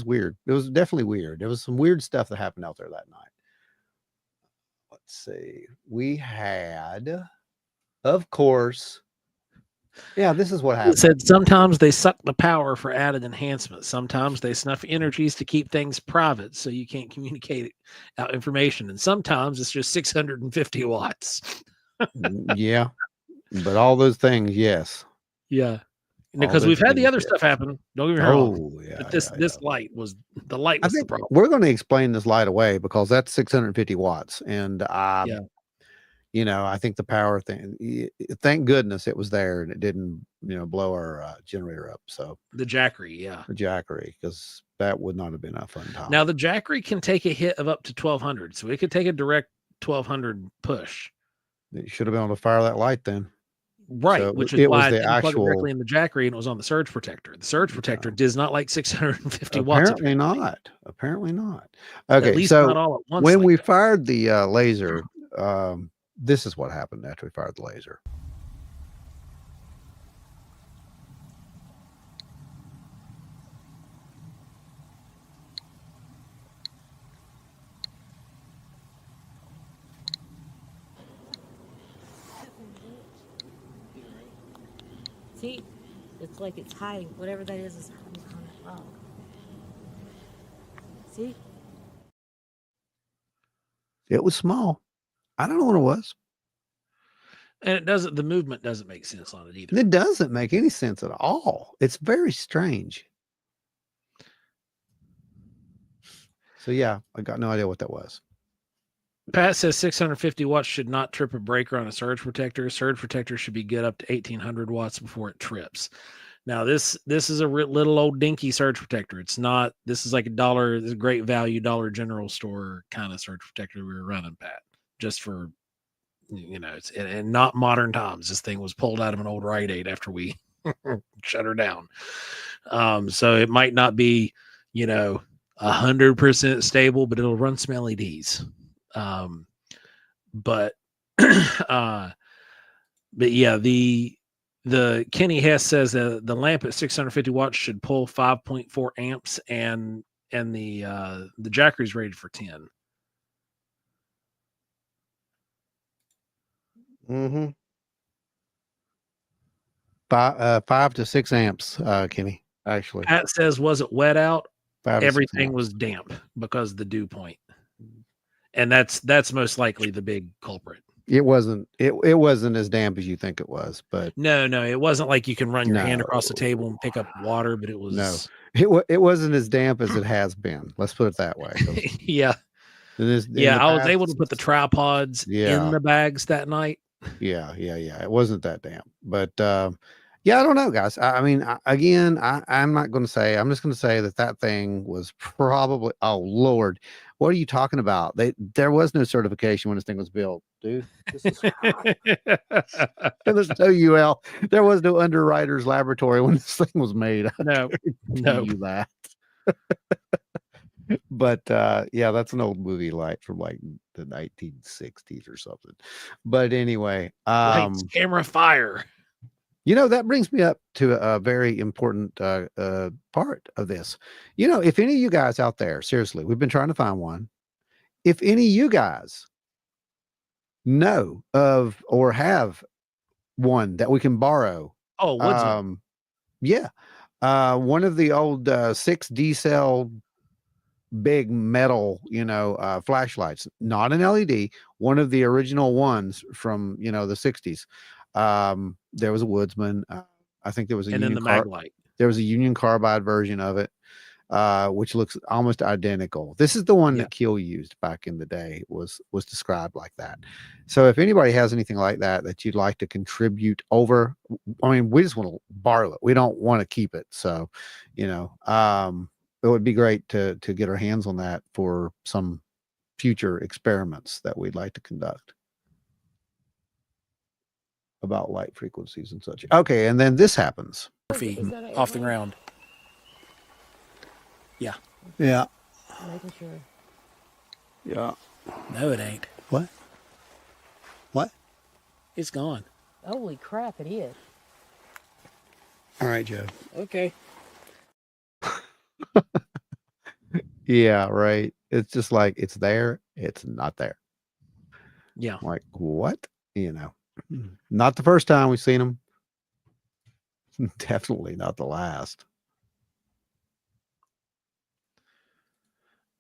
weird. It was definitely weird. There was some weird stuff that happened out there that night. Let's see. We had, of course, yeah, this is what happened. It said sometimes they suck the power for added enhancement. Sometimes they snuff energies to keep things private so you can't communicate out information. And sometimes it's just 650 watts. Yeah. But all those things, yes. Yeah. Because we've had the other stuff happen. Don't get me wrong. Oh, yeah. But this light was the problem. We're going to explain this light away, because that's 650 watts. And I think the power thing, thank goodness it was there and it didn't, blow our generator up. So the Jackery, yeah. The Jackery, because that would not have been a fun time. Now the Jackery can take a hit of up to 1,200. So it could take a direct 1,200 push. You should have been able to fire that light then. Right, So which is why I the didn't plug it actual directly in the Jackery, and it was on the surge protector. The surge protector does not like 650 Apparently watts. not. Apparently not. Okay, At least so not all at once. when like we that. fired the laser, this is what happened after we fired the laser. See, it's like it's hiding. Whatever that is hiding on the rock. See? It was small. I don't know what it was. And the movement doesn't make sense on it either. It doesn't make any sense at all. It's very strange. So yeah, I got no idea what that was. Pat says 650 watts should not trip a breaker on a surge protector. Surge protector should be good up to 1,800 watts before it trips. Now this is a little old dinky surge protector. It's not. This is like $1. This is a great value Dollar General store kind of surge protector we were running, Pat. Just for it's and not modern times. This thing was pulled out of an old Rite Aid after we shut her down. So it might not be 100% stable, but it'll run some LEDs. But yeah, the Kenny Hess says the lamp at 650 watts should pull 5.4 amps, and the Jackery is rated for 10. Mm-hmm. 5 to 6 amps, Kenny. Actually, Pat says, was it wet out? 5 to 6 Everything amps. was damp because of the dew point. And that's most likely the big culprit. It wasn't as damp as you think it was, but No, it wasn't like you can run your hand across the table and pick up water, but it was no, it wasn't as damp as it has been. Let's put it that way. Yeah. Yeah, I was able to put the tripods Yeah. in the bags that night. Yeah. It wasn't that damp, but yeah, I don't know, guys. I mean, I'm not going to say. I'm just going to say that thing was probably. Oh Lord, what are you talking about? There was no certification when this thing was built, dude. This is there's no UL. There was no underwriter's laboratory when this thing was made. No. You that. But yeah, that's an old movie light from like the 1960s or something. But anyway, Lights, camera, fire. that brings me up to a very important part of this. If any of you guys out there, seriously, we've been trying to find one. If any of you guys know of or have one that we can borrow, Oh, woodsman. yeah, one of the old 6D cell big metal, flashlights, not an LED, one of the original ones from, the 60s. There was a Woodsman. I think there was a there was a Union Carbide version of it, which looks almost identical. This is the one that Keel used back in the day, was described like that. So if anybody has anything like that you'd like to contribute over, I mean, we just want to borrow it. We don't want to keep it. So, it would be great to get our hands on that for some future experiments that we'd like to conduct about light frequencies and such. Okay, and then this happens. Off the ground. Yeah. Making sure. Yeah. No, it ain't. What? It's gone. Holy crap, it is. All right, Joe. Okay. Yeah, right. It's just like it's there, it's not there. Yeah. Like what? Not the first time we've seen them. Definitely not the last.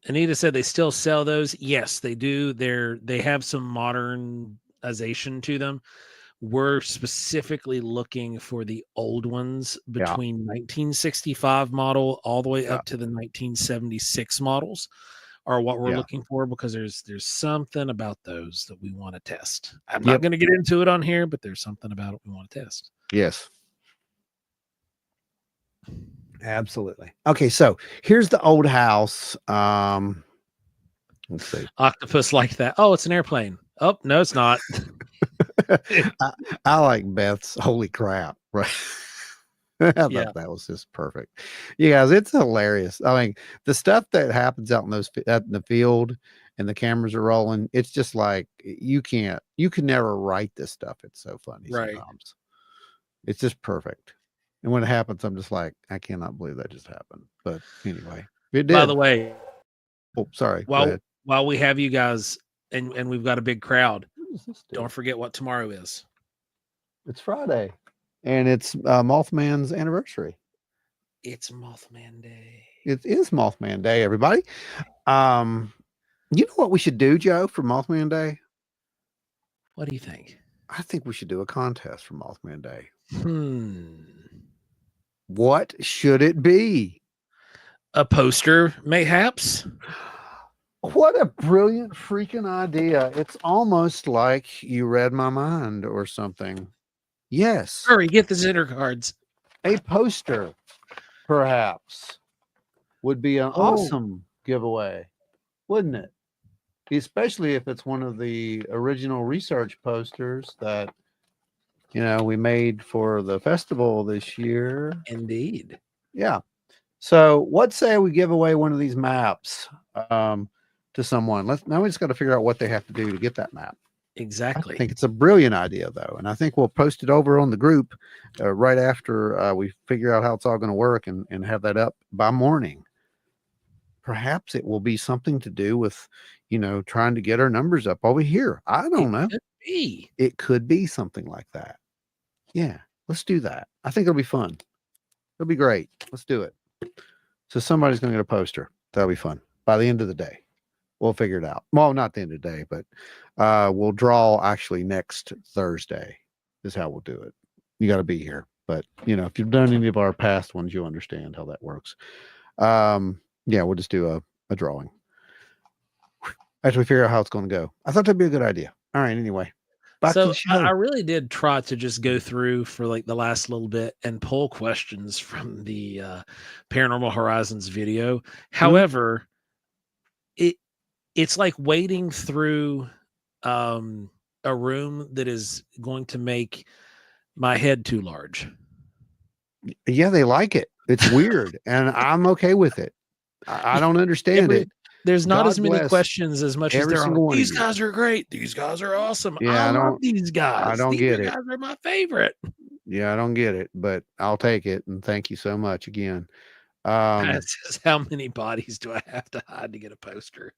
Anita said they still sell those. Yes, they do. They have some modernization to them. We're specifically looking for the old ones between 1965 model all the way up to the 1976 models are what we're looking for, because there's something about those that we want to test. I'm not going to get into it on here, but there's something about it we want to test. Yes. Absolutely. Okay, so here's the old house. Let's see. Octopus like that. Oh, it's an airplane. Oh, no, it's not. I like Beth's holy crap, right? I thought that was just perfect. You guys, it's hilarious. I mean, the stuff that happens out in the field and the cameras are rolling, it's just like you can never write this stuff. It's so funny sometimes. It's just perfect. And when it happens, I'm just like, I cannot believe that just happened. But anyway, it did. By the way, sorry. While we have you guys and we've got a big crowd, don't forget what tomorrow is. It's Friday, and it's Mothman's anniversary. It's Mothman Day. It is Mothman Day, everybody. You know what we should do, Joe, for Mothman Day? What do you think? I think we should do a contest for Mothman Day. What should it be? A poster, mayhaps? What a brilliant freaking idea. It's almost like you read my mind or something. Yes. Hurry, get the Zitter cards. A poster, perhaps, would be an awesome giveaway, wouldn't it? Especially if it's one of the original research posters that, we made for the festival this year. Indeed. Yeah. So what say we give away one of these maps to someone? Now we just got to figure out what they have to do to get that map. Exactly. I think it's a brilliant idea, though. And I think we'll post it over on the group right after we figure out how it's all going to work and have that up by morning. Perhaps it will be something to do with, trying to get our numbers up over here. I don't know. It could be something like that. Yeah, let's do that. I think it'll be fun. It'll be great. Let's do it. So somebody's going to get a poster. That'll be fun. By the end of the day, we'll figure it out. Well, not the end of the day, but we'll draw actually next Thursday is how we'll do it. You got to be here. But, if you've done any of our past ones, you'll understand how that works. Yeah, we'll just do a drawing. as we figure out how it's going to go. I thought that'd be a good idea. All right. Anyway, back to So the show. I really did try to just go through for like the last little bit and pull questions from the Paranormal Horizons video. However, it's like wading through a room that is going to make my head too large. Yeah, they like it. It's weird, and I'm okay with it. I don't understand it. There's not God as many bless questions as much as every there are. single one of These you. guys are great. These guys are awesome. Yeah, I I love don't- these guys. I don't These get it. guys are my favorite. Yeah, I don't get it, but I'll take it, and thank you so much again. That's just how many bodies do I have to hide to get a poster?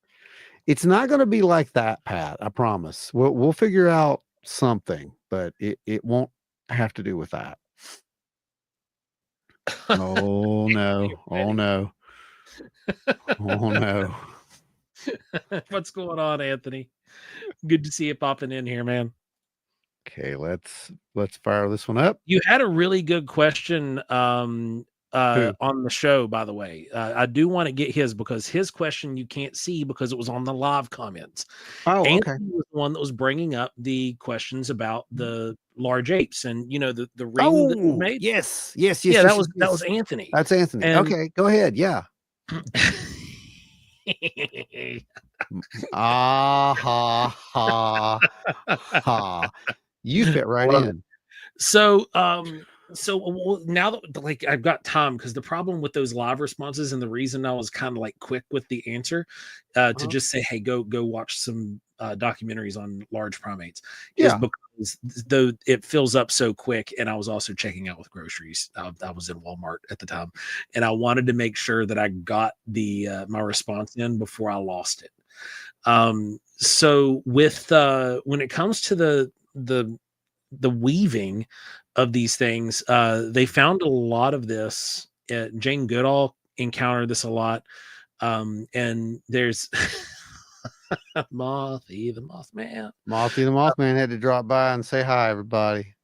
It's not going to be like that, Pat. I promise. We'll figure out something, but it won't have to do with that. Oh no! Oh no! Oh no! What's going on, Anthony? Good to see you popping in here, man. Okay, let's fire this one up. You had a really good question on the show, by the way. I do want to get his because his question you can't see because it was on the live comments. Oh, okay. Anthony was the one that was bringing up the questions about the large apes and the ring that we made. Yes. Yeah, that was Anthony. That's Anthony. And- Okay, go ahead. Yeah. Ha ha. You fit right in. So, now that like I've got time, because the problem with those live responses and the reason I was kind of like quick with the answer to just say, hey, go watch some documentaries on large primates is because though it fills up so quick, and I was also checking out with groceries. I was in Walmart at the time, and I wanted to make sure that I got the my response in before I lost it. So with when it comes to the weaving of these things, they found a lot of this. Jane Goodall encountered this a lot, and there's Mothy the Mothman. Mothy the Mothman had to drop by and say hi, everybody.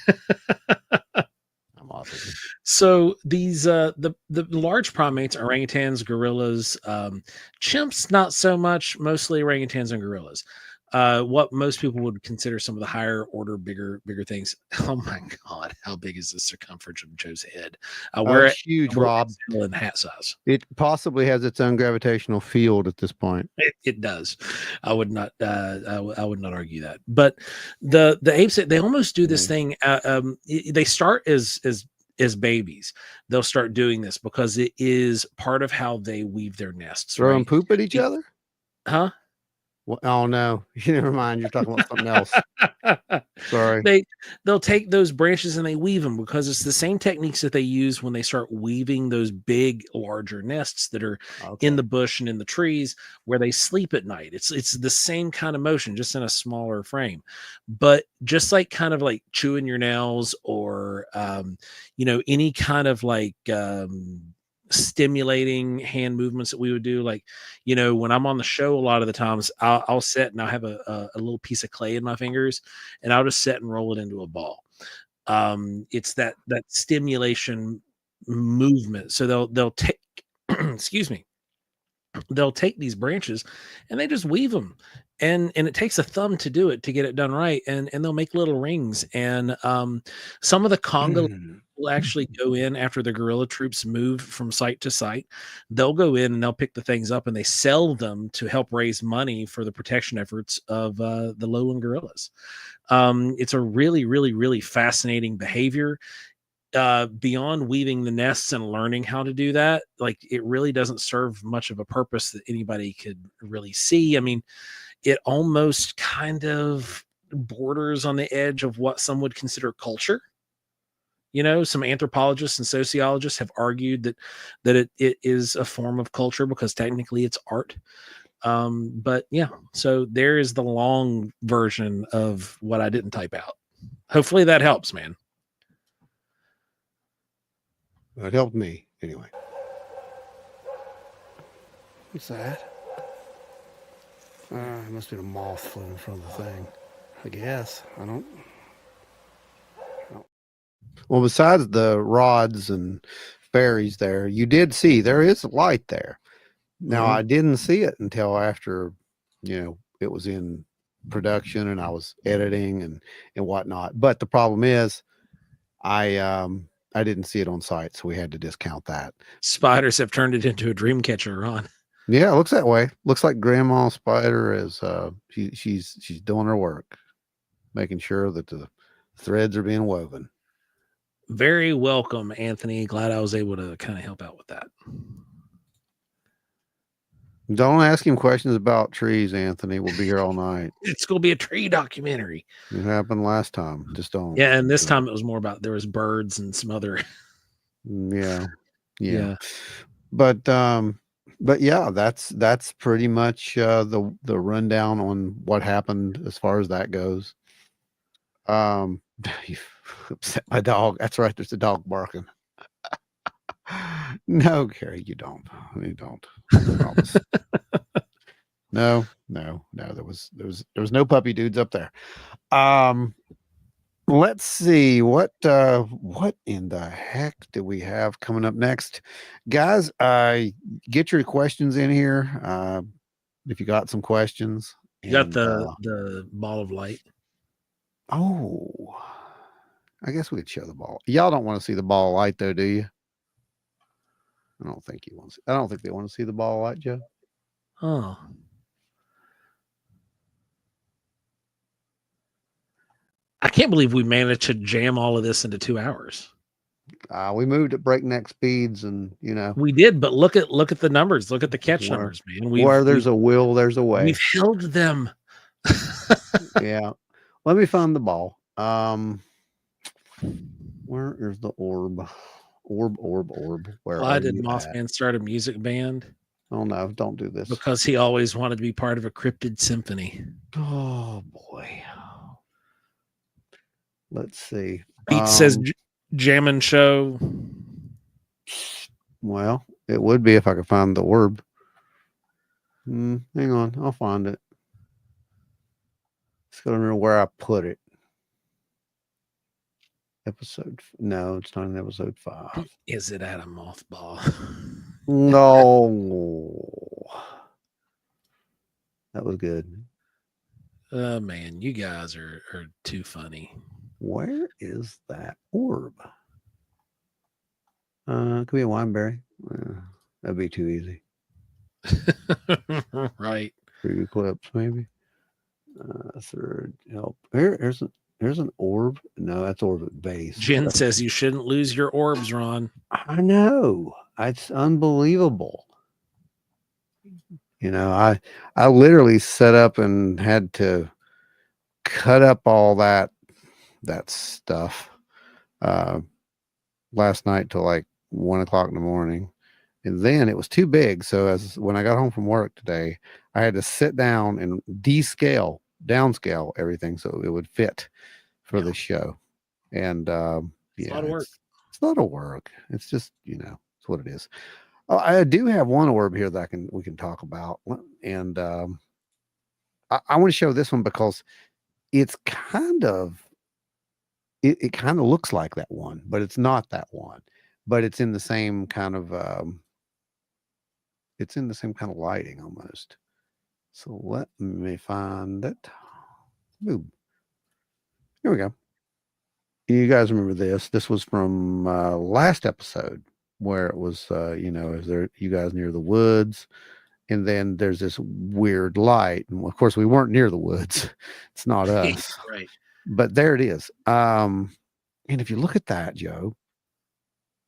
I'm awesome. So these the large primates, orangutans, gorillas, chimps, not so much, mostly orangutans and gorillas. What most people would consider some of the higher order, bigger things. Oh my God, how big is the circumference of Joe's head? I wear it huge, Rob. in hat size. It possibly has its own gravitational field at this point. It does. I would not. I would not argue that. But the apes, they almost do this thing. They start as babies. They'll start doing this because it is part of how they weave their nests. Throwing poop at each other? Huh? Well, oh no, never mind. You're talking about something else. Sorry. They'll take those branches and they weave them because it's the same techniques that they use when they start weaving those big, larger nests that are in the bush and in the trees where they sleep at night. It's the same kind of motion, just in a smaller frame. But just like kind of like chewing your nails or any kind of like stimulating hand movements that we would do, like when I'm on the show, a lot of the times I'll sit and I'll have a little piece of clay in my fingers and I'll just sit and roll it into a ball. It's that stimulation movement. So they'll take excuse me, they'll take these branches and they just weave them, and it takes a thumb to do it, to get it done right, and they'll make little rings. And some of the Congo will actually go in after the guerrilla troops move from site to site. They'll go in and they'll pick the things up and they sell them to help raise money for the protection efforts of the lowland gorillas. It's a really, really, really fascinating behavior. Beyond weaving the nests and learning how to do that, like it really doesn't serve much of a purpose that anybody could really see. I mean, it almost kind of borders on the edge of what some would consider culture. Some anthropologists and sociologists have argued that it is a form of culture because technically it's art. But yeah, so there is the long version of what I didn't type out. Hopefully that helps, man. It helped me anyway. What's that? It must be a moth flew in front of the thing. I guess. I don't. Well, besides the rods and ferries there, you did see there is light there. Now, I didn't see it until after it was in production and I was editing and whatnot. But the problem is I didn't see it on site, so we had to discount that. Spiders have turned it into a dream catcher, Ron. Yeah, it looks that way. Looks like Grandma Spider is she's doing her work, making sure that the threads are being woven. Very welcome, Anthony. Glad I was able to kind of help out with that. Don't ask him questions about trees, Anthony. We'll be here all night. It's going to be a tree documentary. It happened last time. Just don't. Yeah, and this time it was more about there was birds and some other. Yeah. Yeah. But yeah, that's pretty much the rundown on what happened as far as that goes. You upset my dog. That's right. There's a dog barking. No, Gary, you don't. You don't. I promise. No. There was no puppy dudes up there. Let's see what in the heck do we have coming up next, guys? Get your questions in here. If you got some questions, You got the ball of light. Oh, I guess we could show the ball. Y'all don't want to see the ball of light, though, do you? I don't think you want to. I don't think they want to see the ball of light, Joe. Oh. I can't believe we managed to jam all of this into 2 hours. We moved at breakneck speeds, and we did. But look at the numbers. Look at the catch numbers, man. Where there's a will, there's a way. We've held them. Yeah. Let me find the ball. Where is the orb? Orb. Why did Mothman start a music band? Oh no! Don't do this. Because he always wanted to be part of a cryptid symphony. Oh boy. Let's see. Pete says Jammin' Show. Well, it would be if I could find the orb. Hang on, I'll find it. Just gotta remember where I put it. No, it's not in episode 5. Is it at a mothball? No. That was good. Man, you guys are too funny. Where is that orb? Could be a Wineberry. That'd be too easy. Right. 3 clips, maybe. Third help. Here's an orb. No, that's orb at base. Jen says you shouldn't lose your orbs, Ron. I know. It's unbelievable. I literally set up and had to cut up all that stuff last night till like 1 o'clock in the morning. And then it was too big. So when I got home from work today, I had to sit down and downscale everything so it would fit for the show. And it's a lot of work. It's a lot of work. It's just, it's what it is. I do have one orb here that we can talk about. And I want to show this one because it's kind of it kind of looks like that one, but it's not that one. But it's in the same kind of lighting almost. So let me find it. Ooh. Here we go. You guys remember this? This was from last episode where it was, is there you guys near the woods, and then there's this weird light, and of course we weren't near the woods. It's not us, right? But there it is. And if you look at that, Joe,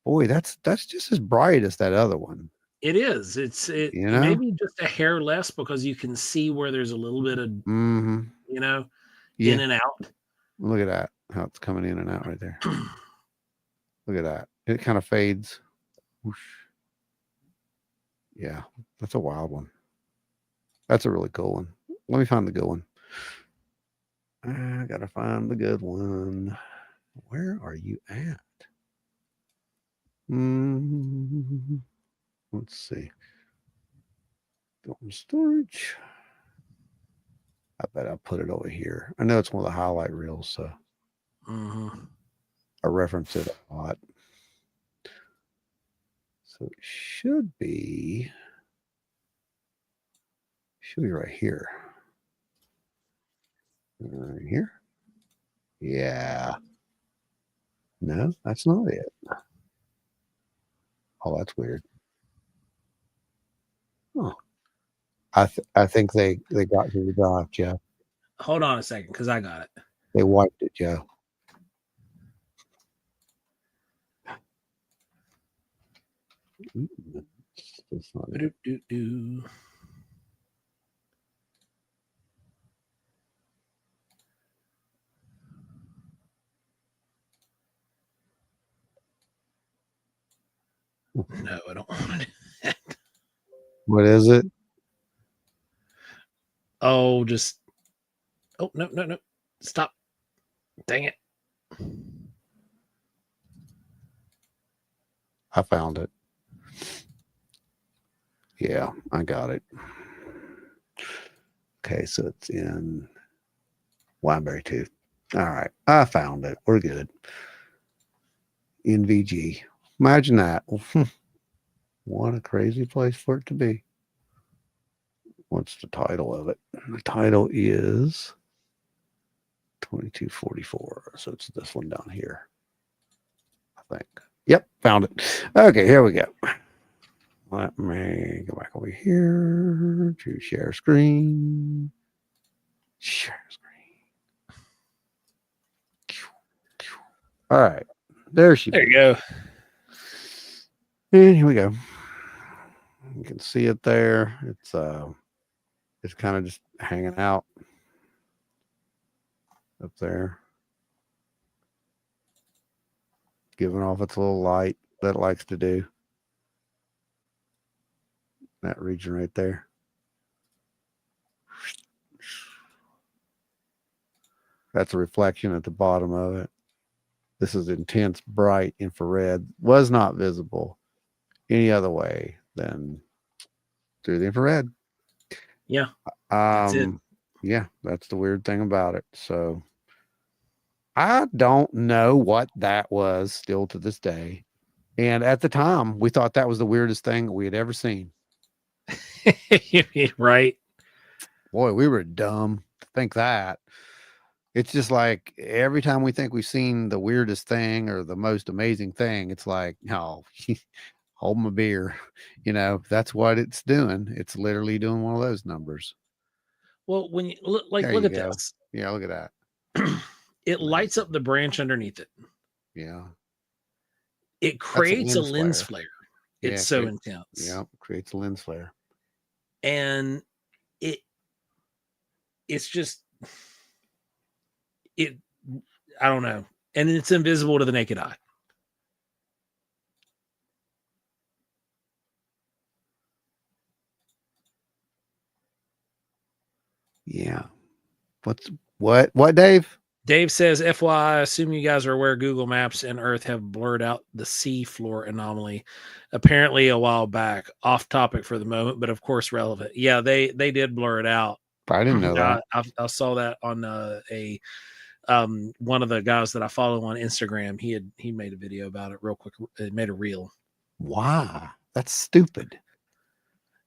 boy, that's just as bright as that other one. It is. Maybe just a hair less because you can see where there's a little bit of, in and out. Look at that, how it's coming in and out right there. Look at that. It kind of fades. Whoosh. Yeah, that's a wild one. That's a really cool one. Let me find the good one. I gotta find the good one. Where are you at? Let's see. Film storage. I bet I'll put it over here. I know it's one of the highlight reels, so I reference it a lot. So it should be Should be right here. Right here. Yeah. No, that's not it. Oh, that's weird. Oh. I think they got to the drive, Joe. Hold on a second, because I got it. They wiped it, Joe. That's not it. Do-do-do. No, I don't want it. What is it? Oh, just. Oh, no, no, no. Stop. Dang it. I found it. Yeah, I got it. Okay, so it's in Wineberry 2. All right, I found it. We're good. NVG. Imagine that. What a crazy place for it to be. What's the title of it? The title is 2244. So it's this one down here, I think. Yep, found it. Okay, here we go. Let me go back over here to share screen. Share screen. All right. There she There you go. And here we go. You can see it there. It's kind of just hanging out up there. Giving off its little light that it likes to do. That region right there. That's a reflection at the bottom of it. This is intense, bright infrared. Was not visible any other way than through the infrared. Yeah. That's it. Yeah, that's the weird thing about it. So I don't know what that was still to this day. And at the time, we thought that was the weirdest thing we had ever seen. Right. Boy, we were dumb to think that. It's just like every time we think we've seen the weirdest thing or the most amazing thing, it's like, oh, hold my beer. You know, that's what it's doing. It's literally doing one of those numbers. Well, when you look, look There you at go. this. Yeah, look at that. It lights up the branch underneath it. Yeah. It creates a lens lens flare. Yeah, It's so creates- intense. Yeah, creates a lens flare. And it's just I don't know. And it's invisible to the naked eye. Yeah. What, Dave? Dave says, FYI, I assume you guys are aware Google Maps and Earth have blurred out the sea floor anomaly apparently a while back. Off topic for the moment, but of course relevant. Yeah, they did blur it out. I didn't know that. I saw that on one of the guys that I follow on Instagram. He made a video about it real quick. It made a reel. Wow. That's stupid.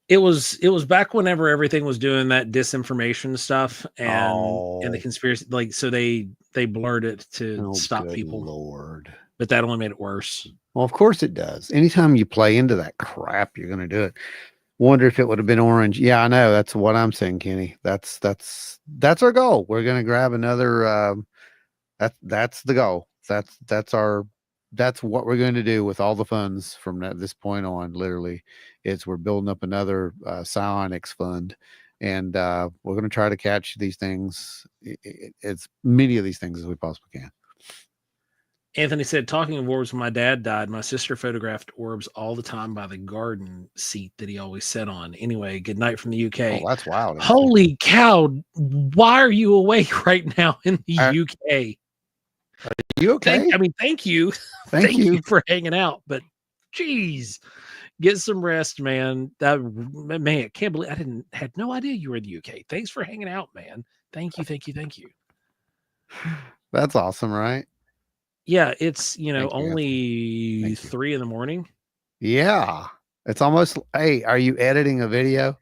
It was back whenever everything was doing that disinformation stuff and the conspiracy, like, so they blurred it to stop people. Lord. But that only made it worse. Well, of course it does. Anytime you play into that crap, you're going to do it. Wonder if it would have been orange. Yeah, I know. That's what I'm saying, Kenny. That's our goal. We're going to grab another. That's the goal. That's what we're going to do with all the funds from this point on. Literally, we're building up another psionics fund, and we're going to try to catch these things, as many of these things as we possibly can. Anthony said, talking of orbs, when my dad died, my sister photographed orbs all the time by the garden seat that he always sat on. Anyway, good night from the UK. Oh, that's wild. Holy cow. Why are you awake right now in the UK? Are you okay? Thank you. Thank you for hanging out. But geez, get some rest, man. Man, can't believe had no idea you were in the UK. Thanks for hanging out, man. Thank you. That's awesome, right? Yeah, it's Thank you, only 3 a.m. Yeah. It's almost, hey, are you editing a video?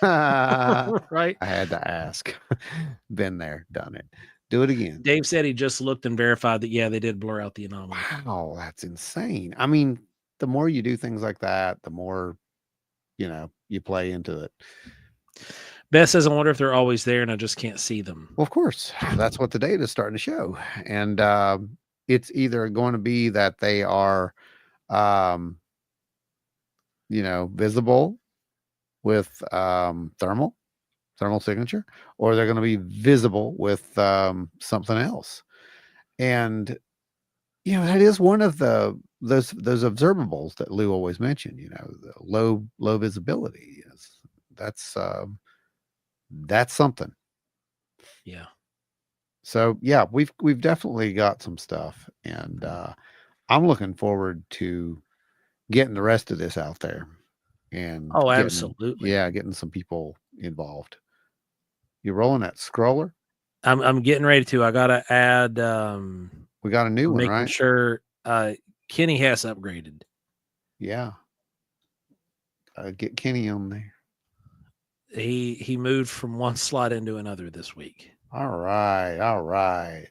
Right? I had to ask. Been there, done it. Do it again. Dave said he just looked and verified that, yeah, they did blur out the anomaly. Wow, that's insane. I mean, the more you do things like that, the more, you play into it. Beth says, I wonder if they're always there and I just can't see them. Well, of course, that's what the data is starting to show. And it's either going to be that they are, visible with thermal signature, or they're going to be visible with something else. And that is one of those observables that Lou always mentioned. The low visibility is that's something. Yeah. So yeah, we've definitely got some stuff, and I'm looking forward to getting the rest of this out there, and Oh, getting, absolutely. getting some people involved. You rolling that scroller? I'm getting ready to. I gotta add. We got a new one, making right? sure Kenny has upgraded. Yeah. Get Kenny on there. He moved from one slot into another this week. All right.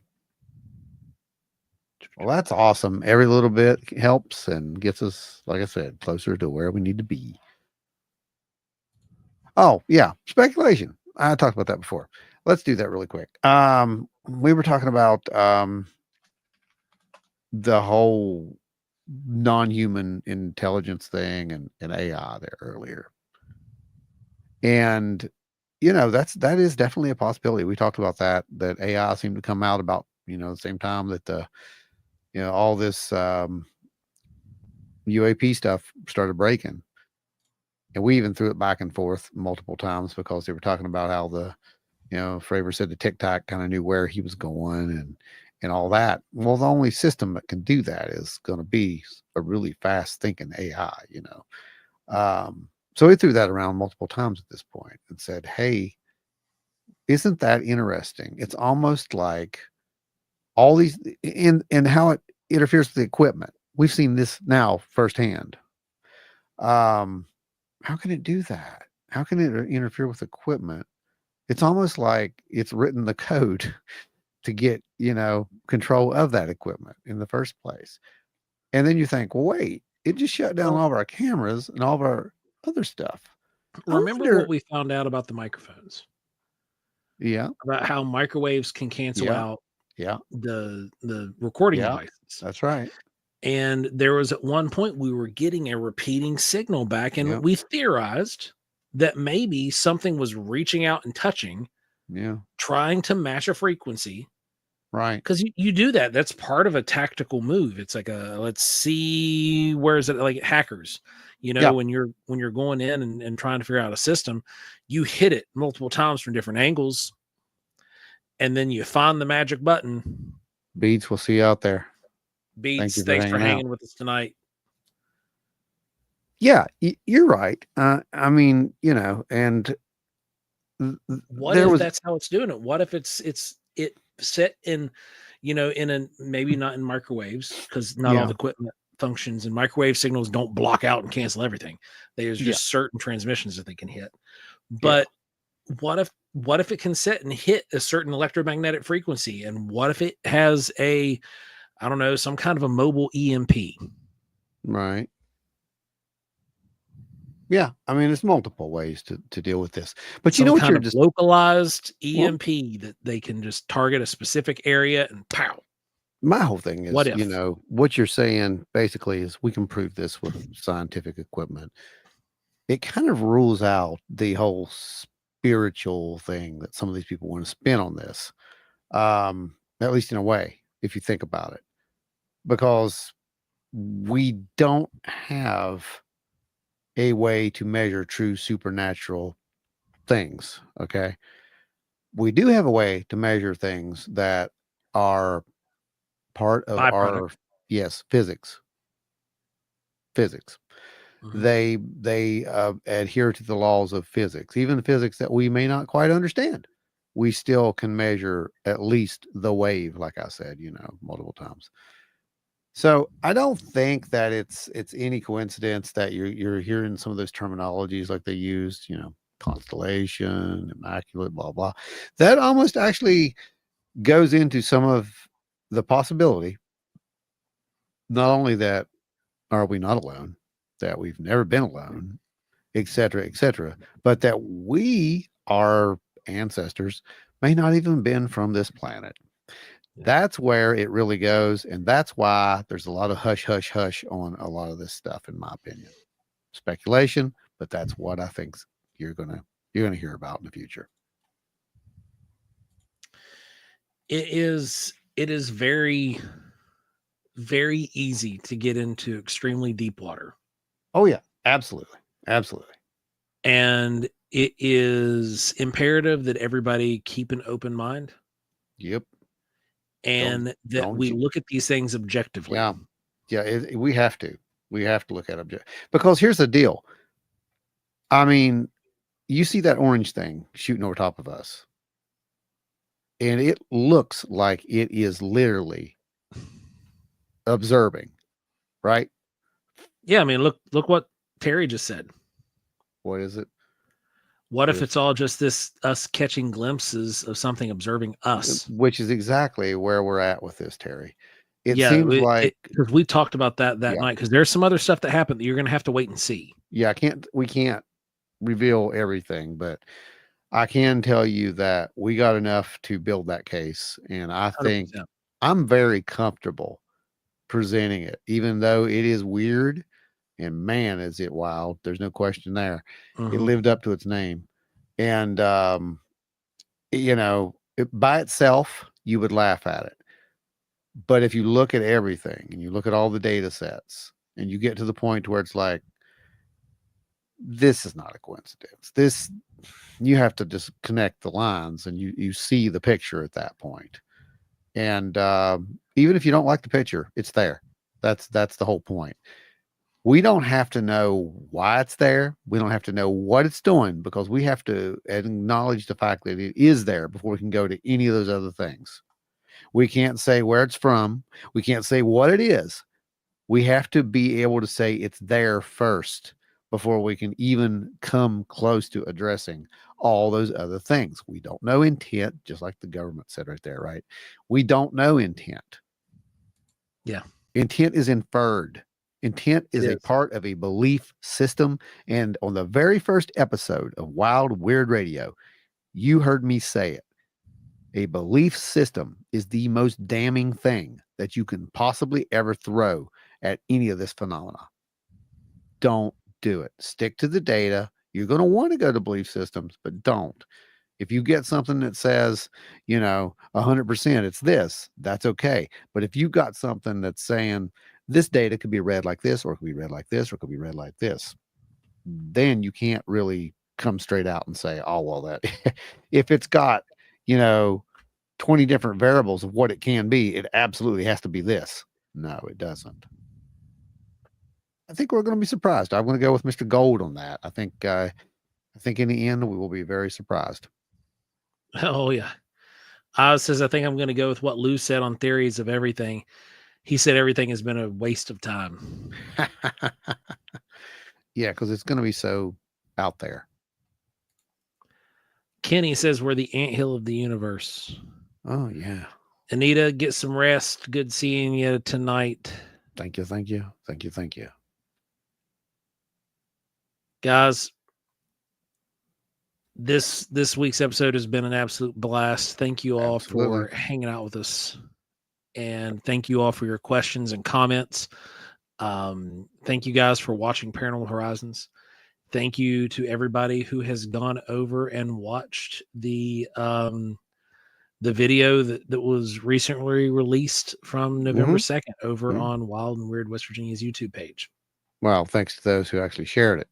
Well, that's awesome. Every little bit helps and gets us, like I said, closer to where we need to be. Oh, yeah. Speculation. I talked about that before. Let's do that really quick. We were talking about the whole non-human intelligence thing and AI there earlier. And that is definitely a possibility. We talked about that AI seemed to come out about, the same time that all this UAP stuff started breaking. And we even threw it back and forth multiple times because they were talking about how Fravor said the Tic Tac kind of knew where he was going and all that. Well, the only system that can do that is going to be a really fast thinking AI, So we threw that around multiple times at this point and said, hey, isn't that interesting? It's almost like all these and how it interferes with the equipment. We've seen this now firsthand. How can it do that? How can it interfere with equipment? It's almost like it's written the code to get, control of that equipment in the first place. And then you think, well, wait, it just shut down all of our cameras and all of our other stuff. Remember what we found out about the microphones? Yeah. About how microwaves can cancel out the recording devices. That's right. And there was at one point we were getting a repeating signal back, and we theorized that maybe something was reaching out and touching, trying to match a frequency. Right. Because you do that. That's part of a tactical move. It's like let's see, where is it, like hackers, when you're going in and trying to figure out a system, you hit it multiple times from different angles, and then you find the magic button. Beats, we'll see you out there. Beats, thanks for hanging with us tonight. Yeah, you're right. I mean, and what if that's how it's doing it? What if it set in, in a, maybe not in microwaves, because not all the equipment functions, and microwave signals don't block out and cancel everything. There's just certain transmissions that they can hit. But what if it can set and hit a certain electromagnetic frequency? And what if it has some kind of a mobile EMP? Right. Yeah, I mean, there's multiple ways to deal with this, but Some what kind you're of just localized EMP that they can just target a specific area and pow. My whole thing is, What if? What you're saying basically is we can prove this with scientific equipment. It kind of rules out the whole spiritual thing that some of these people want to spin on this, at least in a way, if you think about it, because we don't have a way to measure true supernatural things. Okay. We do have a way to measure things that are part of our physics. Mm-hmm. They adhere to the laws of physics, even the physics that we may not quite understand. We still can measure at least the wave, like I said, multiple times. So I don't think that it's any coincidence that you're hearing some of those terminologies like they used, constellation, immaculate, blah, blah. That almost actually goes into some of the possibility, not only that are we not alone, that we've never been alone, et cetera, but that we, our ancestors, may not even been from this planet. That's where it really goes, and that's why there's a lot of hush, hush, hush on a lot of this stuff, in my opinion. Speculation, but that's what I think you're gonna hear about in the future. It is very, very easy to get into extremely deep water. Oh yeah, absolutely, absolutely. And it is imperative that everybody keep an open mind. Yep. And that we look at these things objectively. Yeah, we have to look at object, because here's the deal. I mean, you see that orange thing shooting over top of us, and it looks like it is literally observing, right? Yeah, I mean, look what Terry just said. What is it? What if it's all just us catching glimpses of something observing us? Which is exactly where we're at with this, Terry. It seems like, because we talked about that night, because there's some other stuff that happened that you're going to have to wait and see. Yeah, we can't reveal everything, but I can tell you that we got enough to build that case, and I think 100%. I'm very comfortable presenting it, even though it is weird, and man, is it wild. There's no question there. It lived up to its name. And, by itself, you would laugh at it. But if you look at everything and you look at all the data sets and you get to the point where it's like, this is not a coincidence. You have to just connect the lines, and you see the picture at that point. And even if you don't like the picture, it's there. That's the whole point. We don't have to know why it's there. We don't have to know what it's doing, because we have to acknowledge the fact that it is there before we can go to any of those other things. We can't say where it's from. We can't say what it is. We have to be able to say it's there first before we can even come close to addressing all those other things. We don't know intent, just like the government said right there, right? We don't know intent. Yeah. Intent is inferred. Intent is a part of a belief system. And on the very first episode of Wild Weird Radio, you heard me say it. A belief system is the most damning thing that you can possibly ever throw at any of this phenomena. Don't do it. Stick to the data. You're going to want to go to belief systems, but don't. If you get something that says, 100% it's this, that's okay. But if you got something that's saying this data could be read like this, or it could be read like this, or it could be read like this, then you can't really come straight out and say, oh, well, that if it's got, 20 different variables of what it can be, it absolutely has to be this. No, it doesn't. I think we're going to be surprised. I'm going to go with Mr. Gold on that. I think in the end, we will be very surprised. Oh, yeah. Says, I think I'm going to go with what Lou said on theories of everything. He said everything has been a waste of time. Yeah, because it's going to be so out there. Kenny says we're the anthill of the universe. Oh, yeah. Anita, get some rest. Good seeing you tonight. Thank you. Guys, this week's episode has been an absolute blast. Thank you all for hanging out with us. And thank you all for your questions and comments. Thank you guys for watching Paranormal Horizons. Thank you to everybody who has gone over and watched the video that was recently released from November 2nd over on Wild and Weird West Virginia's YouTube page. Well, thanks to those who actually shared it,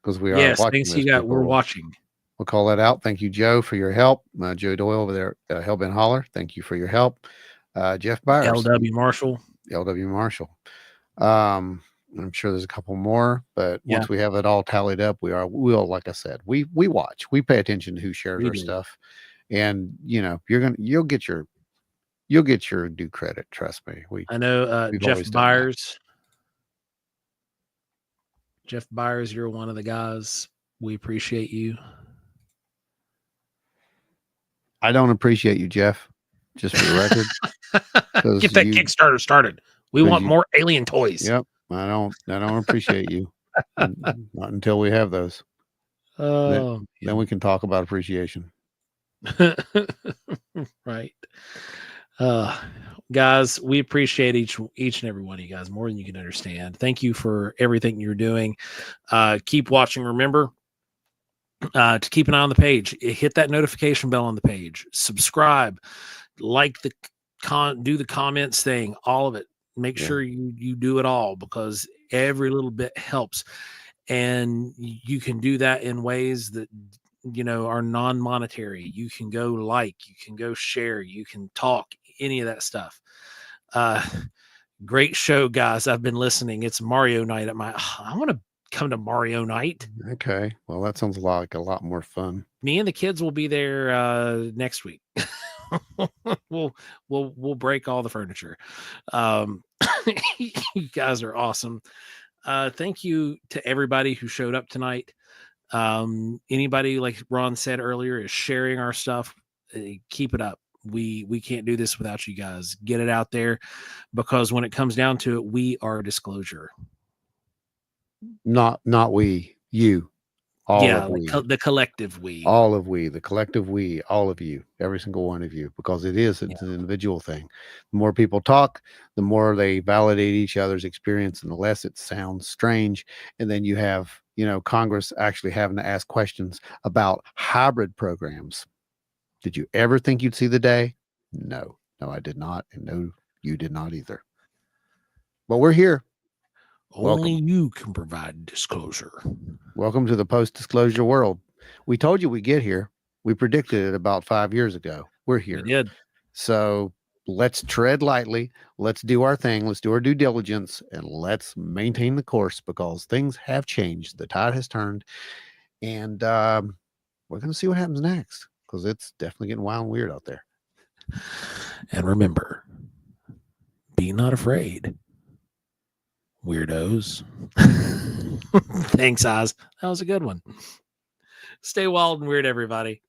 because we are watching. Thanks you got. We're watching. We'll call that out. Thank you, Joe, for your help. Joe Doyle over there, Hellbent Holler. Thank you for your help. Jeff Byers, LW Marshall. I'm sure there's a couple more, but once we have it all tallied up, we'll, like I said, we watch, we pay attention to who shares our stuff, and you'll get your due credit. Trust me. I know Jeff Byers. Jeff Byers, you're one of the guys. We appreciate you. I don't appreciate you, Jeff. Just for the record. Get that Kickstarter started. We want more alien toys. Yep. I don't appreciate you. Not until we have those. Oh, then we can talk about appreciation. Right. Guys, we appreciate each and every one of you guys more than you can understand. Thank you for everything you're doing. Keep watching. Remember to keep an eye on the page. Hit that notification bell on the page. Subscribe. Like do the comments thing. All of it. Make sure you do it all, because every little bit helps. And you can do that in ways that are non-monetary. You can go you can go share, you can talk, any of that stuff. Great show, guys. I've been listening. It's Mario night at I want to come to Mario night. Okay. Well, that sounds like a lot more fun. Me and the kids will be there next week. we'll break all the furniture. You guys are awesome. Thank you to everybody who showed up tonight. Anybody, like Ron said earlier, is sharing our stuff. Keep it up. We can't do this without you guys. Get it out there, because when it comes down to it, we are disclosure. Not we, you. All of we. The collective we. All of we, the collective we, all of you, every single one of you, because it's an individual thing. The more people talk, the more they validate each other's experience, and the less it sounds strange. And then you have, Congress actually having to ask questions about hybrid programs. Did you ever think you'd see the day? No, I did not. And no, you did not either. But we're here. Only you can provide disclosure. Welcome to the post-disclosure world. We told you we'd get here. We predicted it about 5 years ago. We're here. We did. So let's tread lightly. Let's do our thing. Let's do our due diligence, and let's maintain the course, because things have changed. The tide has turned, and we're going to see what happens next, because it's definitely getting wild and weird out there. And remember, be not afraid. Weirdos. Thanks, Oz. That was a good one. Stay wild and weird, everybody.